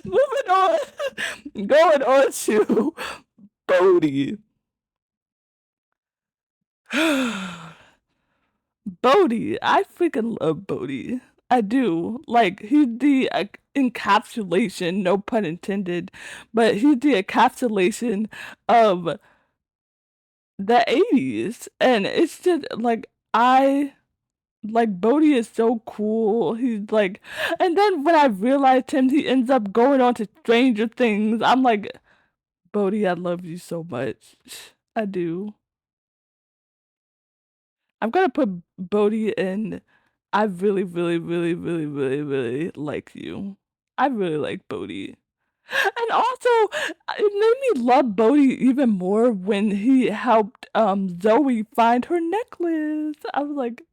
Moving on, going on to Bodhi. Bodhi, I freaking love Bodhi. I do. Like, he's the encapsulation, no pun intended, but he's the encapsulation of the 80s. And it's just like, Bodhi is so cool. He's like, and then when I realized him, he ends up going on to Stranger Things. I'm like, Bodhi, I love you so much. I do. I'm gonna put Bodhi in. I really, really, really, really, really, really like you. I really like Bodhi. And also, it made me love Bodhi even more when he helped Zoe find her necklace. I was like,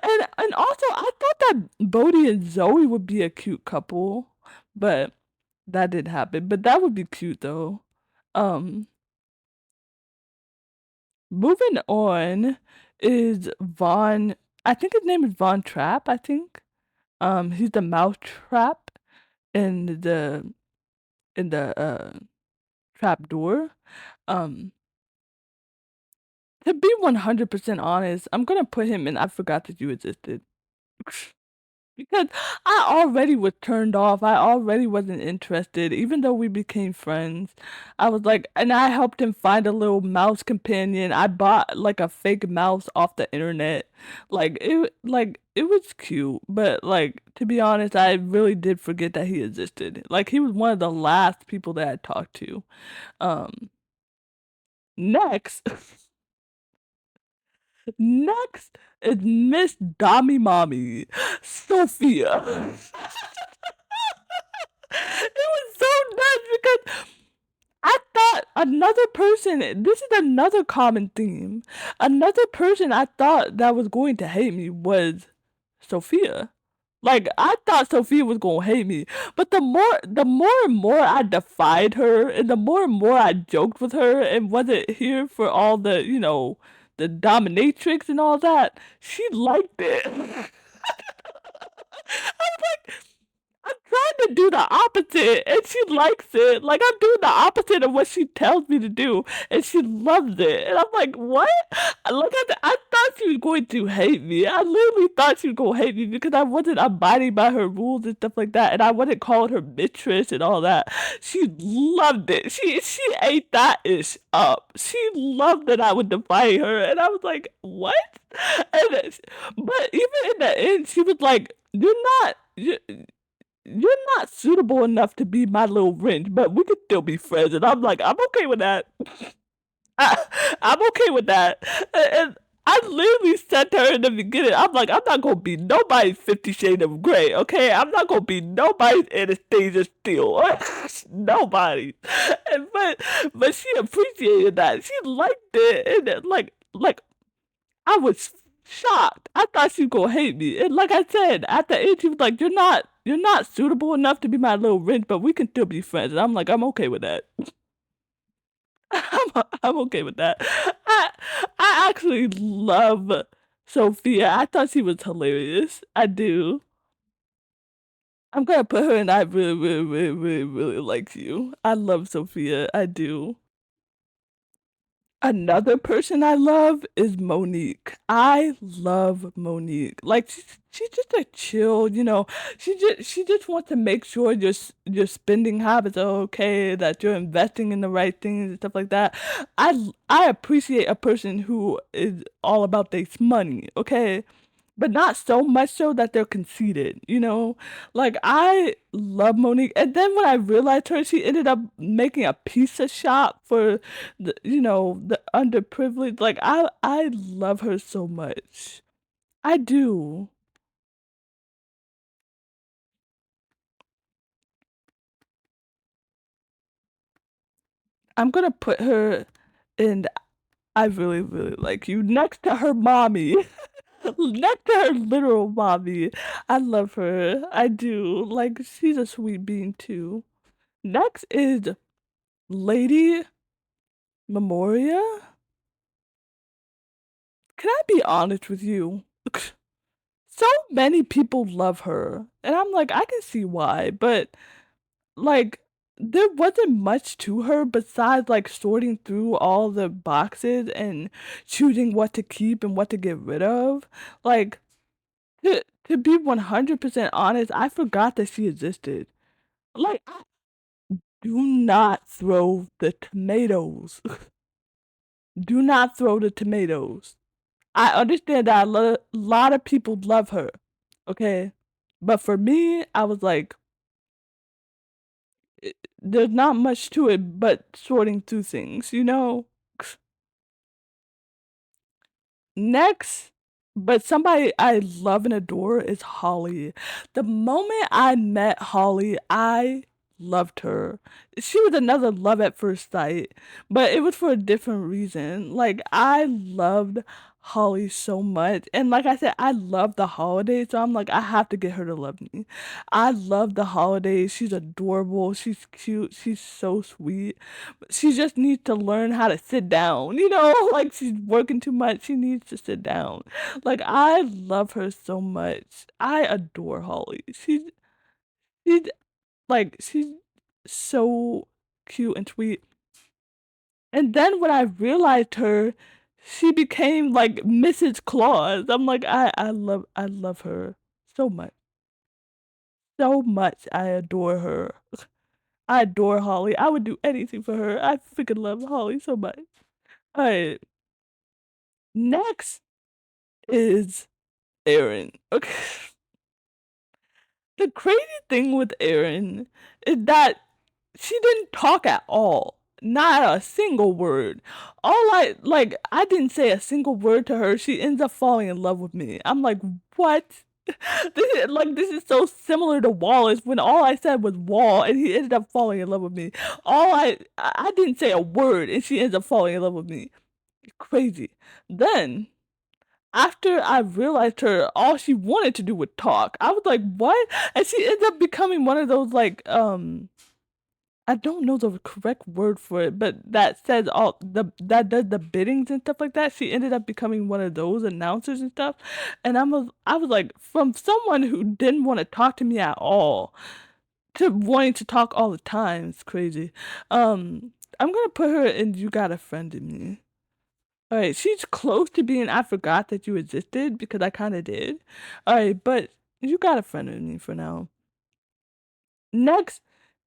and also I thought that Bodhi and Zoe would be a cute couple, but that didn't happen. But that would be cute though. Um, Moving on is Vaughn. I think his name is Von Trapp. I think. He's the mouse trap in the trap door. Um, to be 100% honest, I'm gonna put him in I forgot that you existed. Because I already was turned off. I already wasn't interested, even though we became friends. I was like, and I helped him find a little mouse companion. I bought like a fake mouse off the internet. It was cute, but like to be honest, I really did forget that he existed. Like he was one of the last people that I talked to. Um, next, next is Miss Dami Mommy, Sophia. It was so nuts because I thought another person, this is another common theme. Another person I thought that was going to hate me was Sophia. Like I thought Sophia was gonna hate me, but the more and more I defied her, and more I joked with her, and wasn't here for all the the dominatrix and all that, she liked it. I'm trying to do the opposite, and she likes it. Like I'm doing the opposite of what she tells me to do, and she loves it. And I'm like, what? I thought she was going to hate me. I literally thought she was going to hate me because I wasn't abiding by her rules and stuff like that, and I wasn't calling her mistress and all that. She loved it. She ate that ish up. She loved that I would defy her, and I was like, what? But even in the end, she was like, you're not suitable enough to be my little wrench, but we could still be friends. And I'm like, I'm okay with that. I, I'm okay with that. And I literally said to her in the beginning, I'm like, I'm not gonna be nobody's 50 Shades of Grey, okay? I'm not gonna be nobody's Anastasia Steele. Nobody. And, but she appreciated that. She liked it. And like I was shocked. I thought she was gonna hate me. And like I said, at the end she was like, you're not suitable enough to be my little wrench, but we can still be friends. And I'm like, I'm okay with that. I'm okay with that. I I actually love Sophia. I thought she was hilarious. I do. I'm gonna put her in I really, really, really, really, really like you. I love Sophia. I do. Another person I love is Monique. I love Monique. Like she's just a chill, she just wants to make sure your spending habits are okay, that you're investing in the right things and stuff like that. I appreciate a person who is all about their money, okay? But not so much so that they're conceited, you know? Like I love Monique. And then when I realized her, she ended up making a pizza shop for the underprivileged. Like I love her so much. I do. I'm gonna put her in I really, really like you next to her mommy. Next to her literal mommy. I love her. I do. Like she's a sweet being too. Next is Lady Memoria? Can I be honest with you? So many people love her, and I'm like, I can see why, but like, there wasn't much to her besides like sorting through all the boxes and choosing what to keep and what to get rid of. Like, to be 100% honest, I forgot that she existed. Like, do not throw the tomatoes. Do not throw the tomatoes. I understand that lot of people love her, okay? But for me, I was like, there's not much to it but sorting through things, you know? Next, but somebody I love and adore is Holly. The moment I met Holly, I loved her. She was another love at first sight, but it was for a different reason. Like I loved Holly so much. And like I said, I love the holidays, so I'm like I have to get her to love me. I love the holidays. She's adorable. She's cute. She's so sweet. She just needs to learn how to sit down, you know? Like she's working too much. She needs to sit down. Like I love her so much. I adore Holly. She's she's so cute and sweet. And then when I realized her, she became like Mrs. Claus. I'm like I love her so much. So much. I adore her. I adore Holly. I would do anything for her. I freaking love Holly so much. Alright, next is Erin. Okay. The crazy thing with Erin is that she didn't talk at all. Not a single word. I didn't say a single word to her. She ends up falling in love with me. I'm like, what? This is so similar to Wallace when all I said was wall and he ended up falling in love with me. I didn't say a word and she ends up falling in love with me. Crazy. Then after I realized her all she wanted to do was talk, I was like, what? And she ends up becoming one of those I don't know the correct word for it, but that says all the that does the biddings and stuff like that. She ended up becoming one of those announcers and stuff. And I was like, from someone who didn't want to talk to me at all to wanting to talk all the time. It's crazy. I'm gonna put her in You Got a Friend in Me. Alright, she's close to being I forgot that you existed because I kinda did. Alright, but you got a friend in me for now. Next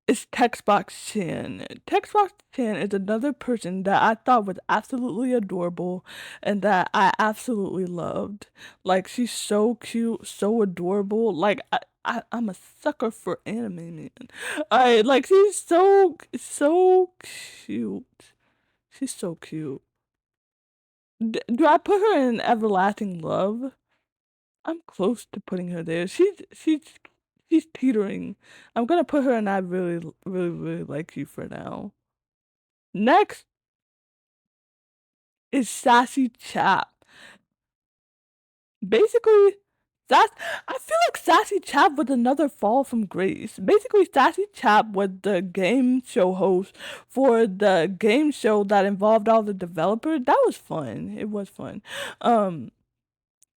is Textbox Chan. Textbox Chan is another person that I thought was absolutely adorable and that I absolutely loved. Like she's so cute, so adorable. I'm a sucker for anime, man. I like she's so cute. She's so cute. Do I put her in Everlasting Love? I'm close to putting her there. She's teetering. I'm gonna put her in I really like you for now. Next is Sassy Chap. Basically, Sass I feel like Sassy Chap was another fall from grace. Basically, Sassy Chap was the game show host for the game show that involved all the developers. That was fun. It was fun. Um,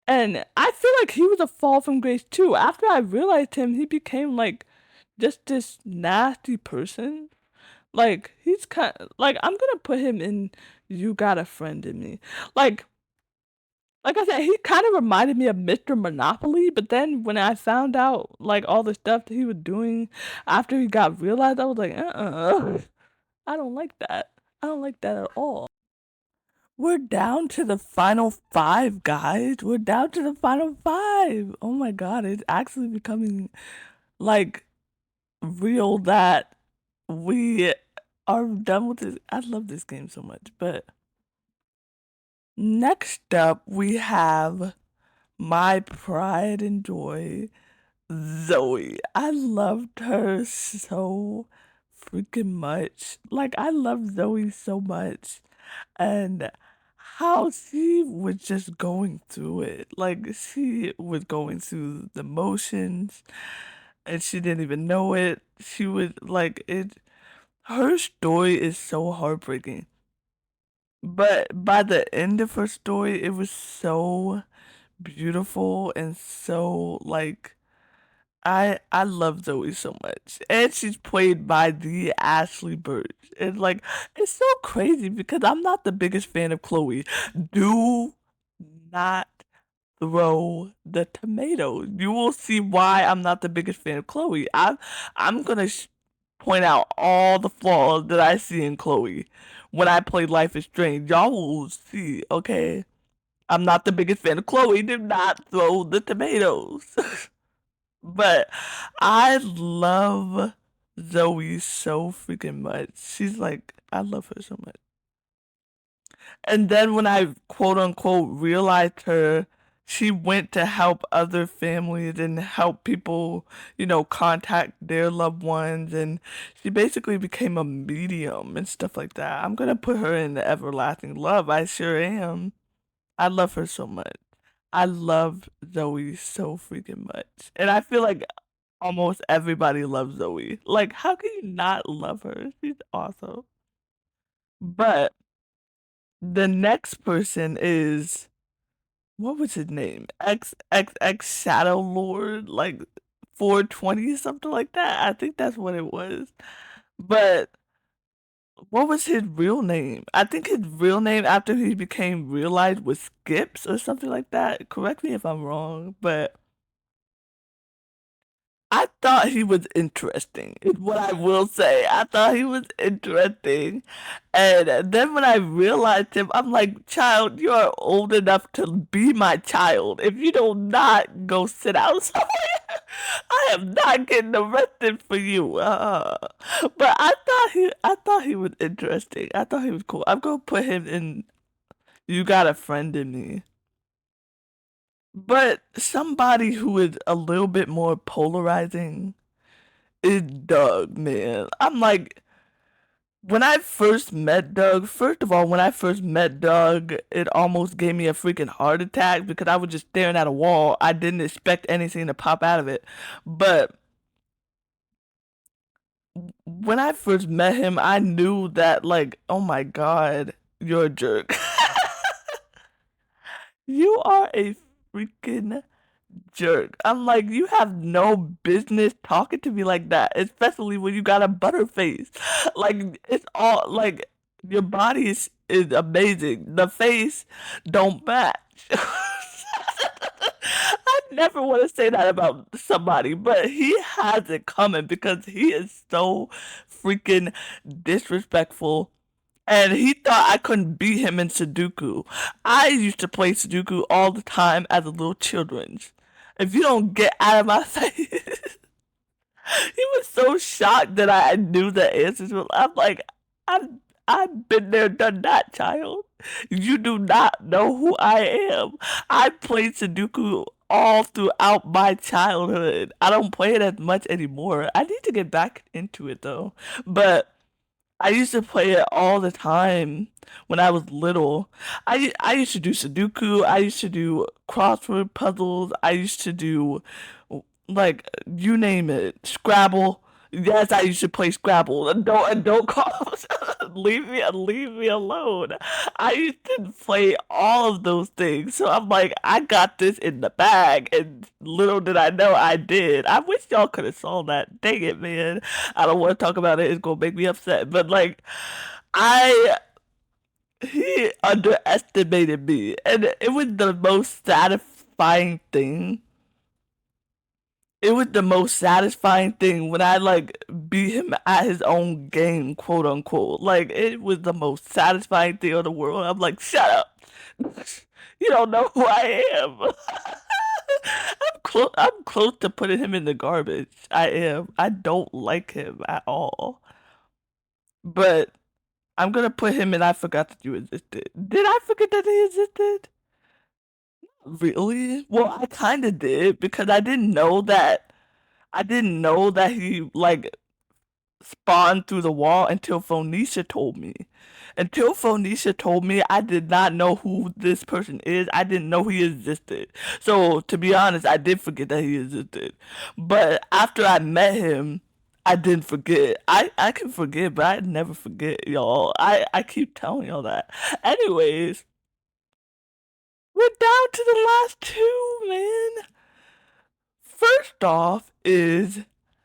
And I feel like he was a fall from grace too. After I realized him, he became like just this nasty person. Like he's kind like I'm gonna put him in You Got a Friend in Me. Like like I said, he kind of reminded me of Mr. Monopoly, but then when I found out like all the stuff that he was doing after he got realized, I was like, I don't like that. I don't like that at all. We're down to the final five, guys. We're down to the final five. Oh my god, it's actually becoming like real that we are done with this. I love this game so much. But next up, we have my pride and joy, Zoe. I loved her so freaking much. Like, I love Zoe so much. And how she was just going through it. Like she was going through the motions and she didn't even know it. She was like it her story is so heartbreaking. But by the end of her story it was so beautiful and so like I love Zoe so much, and she's played by the Ashley Birch. And like, it's so crazy because I'm not the biggest fan of Chloe. Do not throw the tomatoes. You will see why I'm not the biggest fan of Chloe. I'm gonna point out all the flaws that I see in Chloe when I play Life is Strange. Y'all will see. Okay, I'm not the biggest fan of Chloe. Do not throw the tomatoes. But I love Zoe so freaking much. She's like, I love her so much. And then when I quote unquote realized her, she went to help other families and help people, contact their loved ones. And she basically became a medium and stuff like that. I'm gonna put her in the Everlasting Love. I sure am. I love her so much. I love Zoe so freaking much. And I feel like almost everybody loves Zoe. Like, how can you not love her? She's awesome. But the next person is what was his name? X Shadow Lord, like 420 something like that. I think that's what it was. But what was his real name? I think his real name after he became realized was Skips or something like that. Correct me if I'm wrong, but I thought he was interesting, is what I will say. I thought he was interesting. And then when I realized him, I'm like, child, you are old enough to be my child. If you do not go sit outside, I am not getting arrested for you. But I thought he was interesting. I thought he was cool. I'm gonna put him in You Got a Friend in Me. But somebody who is a little bit more polarizing is Doug, man. I'm like, when I first met Doug, first of all, when I first met Doug, it almost gave me a freaking heart attack because I was just staring at a wall. I didn't expect anything to pop out of it. But when I first met him, I knew that, like, oh my God, you're a jerk. You are a freaking jerk. I'm like, you have no business talking to me like that, especially when you got a butter face. Like, it's all like your body is amazing. The face don't match. I never want to say that about somebody, but he has it coming because he is so freaking disrespectful, and he thought I couldn't beat him in Sudoku. I used to play Sudoku all the time as a little children. If you don't get out of my face, he was so shocked that I knew the answers. I'm like, I've, I've been there, done that, child. You do not know who I am. I played Sudoku all throughout my childhood. I don't play it as much anymore. I need to get back into it though. But I used to play it all the time when I was little. I used to do Sudoku. I used to do crossword puzzles. I used to do, like, you name it, Scrabble. Yes, I used to play Scrabble. And don't call leave me alone. I used to play all of those things. So I'm like, I got this in the bag, and little did I know I did. I wish y'all could have saw that. Dang it, man. I don't want to talk about it. It's gonna make me upset. But like, I he underestimated me, and it was the most satisfying thing. It was the most satisfying thing when I like beat him at his own game, quote unquote. Like, it was the most satisfying thing in the world. I'm like, shut up. You don't know who I am. I'm close to putting him in the garbage. I am. I don't like him at all. But I'm gonna put him in I forgot that you existed. Did I forget that he existed? Really? Well, I kinda did because I didn't know that he like spawned through the wall until Phoenicia told me. Until Phoenicia told me, I did not know who this person is. I didn't know he existed. So, to be honest, I did forget that he existed. But after I met him, I didn't forget. I can forget, but I never forget, y'all. I keep telling y'all that. Anyways, we're down to the last two, man. First off is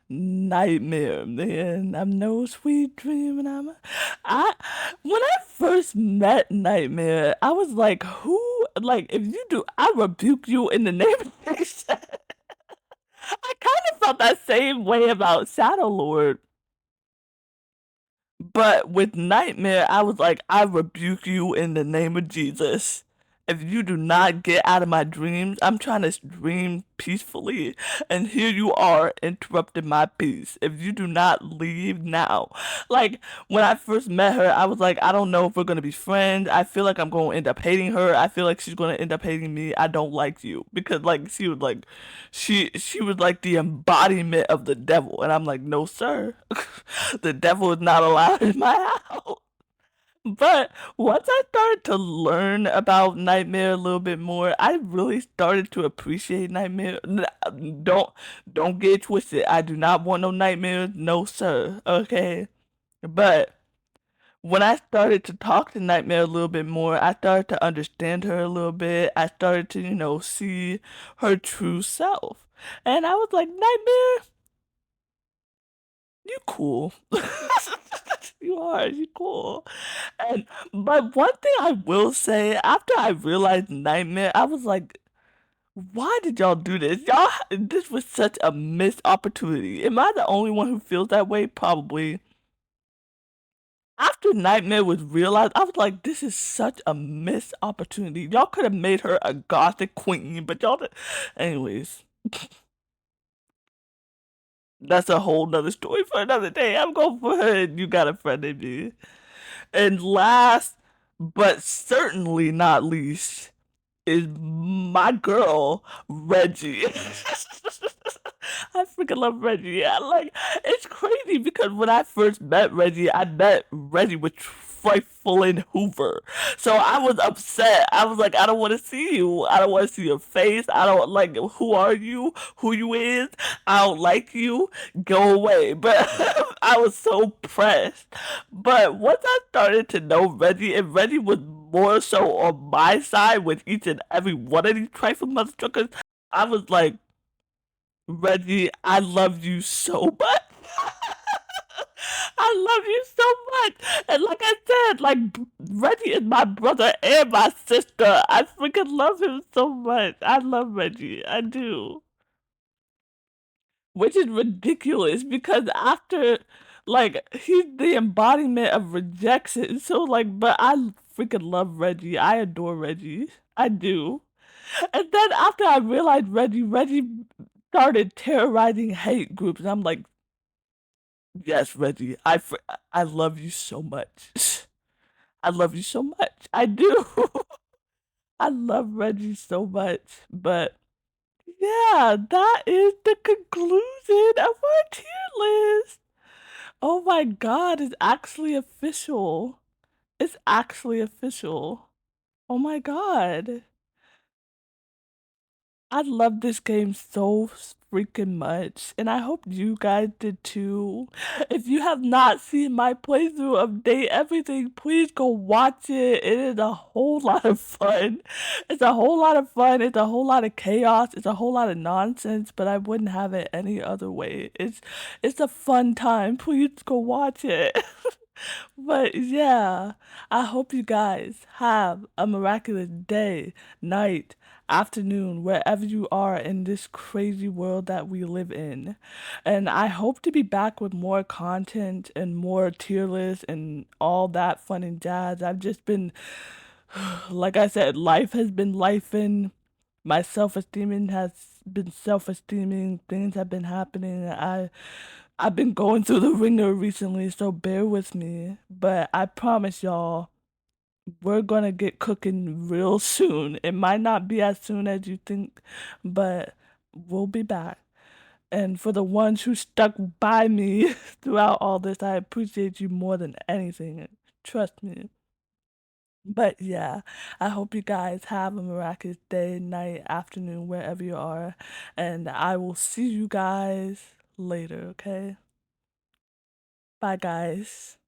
Nightmare, man. I'm no sweet dream, and I when I first met Nightmare, I was like, who, like, if you do, I rebuke you in the name of Jesus. I kind of felt that same way about Shadow Lord. But with Nightmare, I was like, I rebuke you in the name of Jesus. If you do not get out of my dreams, I'm trying to dream peacefully, and here you are interrupting my peace. If you do not leave now. Like, when I first met her, I was like, I don't know if we're gonna be friends. I feel like I'm gonna end up hating her. I feel like she's gonna end up hating me. I don't like you. Because, like, she was like the embodiment of the devil. And I'm like, no, sir. The devil is not allowed in my house. But once I started to learn about Nightmare a little bit more, I really started to appreciate Nightmare. Don't get it twisted. I do not want no nightmares, no sir. Okay, but when I started to talk to Nightmare a little bit more, I started to understand her a little bit. I started to, see her true self, and I was like, Nightmare, you cool. You cool. And but one thing I will say, after I realized Nightmare, I was like, why did y'all do this? This was such a missed opportunity. Am I the only one who feels that way? Probably. After Nightmare was realized, I was like, this is such a missed opportunity. Y'all could have made her a gothic queen, but y'all did. Anyways, that's a whole nother story for another day. I'm going for her, and you got a friend in me. And last, but certainly not least, is my girl, Reggie. I freaking love Reggie. Yeah, like it's crazy because when I first met Reggie, I met Reggie with Trifling Hoover. So I was upset. I was like, I don't want to see you. I don't want to see your face. I don't like who are you? Who you is? I don't like you. Go away. But I was so pressed. But once I started to know Reggie, and Reggie was more so on my side with each and every one of these trifling motherfuckers, I was like, Reggie, I love you so much. I love you so much. And like I said, like Reggie is my brother and my sister. I freaking love him so much. I love Reggie. I do. Which is ridiculous because after like he's the embodiment of rejection. So like but I freaking love Reggie. I adore Reggie. I do. And then after I realized Reggie started terrorizing hate groups. And I'm like, yes, Reggie, I love you so much. I love you so much. I do. I love Reggie so much. But yeah, that is the conclusion of our tier list. Oh my god, it's actually official. It's actually official. Oh my god. I love this game so freaking much, and I hope you guys did too. If you have not seen my playthrough of Date Everything, please go watch it. It is a whole lot of fun. It's a whole lot of fun. It's a whole lot of chaos. It's a whole lot of nonsense, but I wouldn't have it any other way. It's a fun time. Please go watch it. But yeah, I hope you guys have a miraculous day, night, afternoon, wherever you are in this crazy world that we live in. And I hope to be back with more content and more tier lists and all that fun and jazz. I've just been, like I said, life has been lifing. My self-esteeming has been self-esteeming. Things have been happening. I've been going through the ringer recently, so bear with me. But I promise y'all, we're gonna get cooking real soon. It might not be as soon as you think, but we'll be back. And for the ones who stuck by me throughout all this, I appreciate you more than anything. Trust me. But yeah, I hope you guys have a miraculous day, night, afternoon, wherever you are. And I will see you guys later, okay? Bye, guys.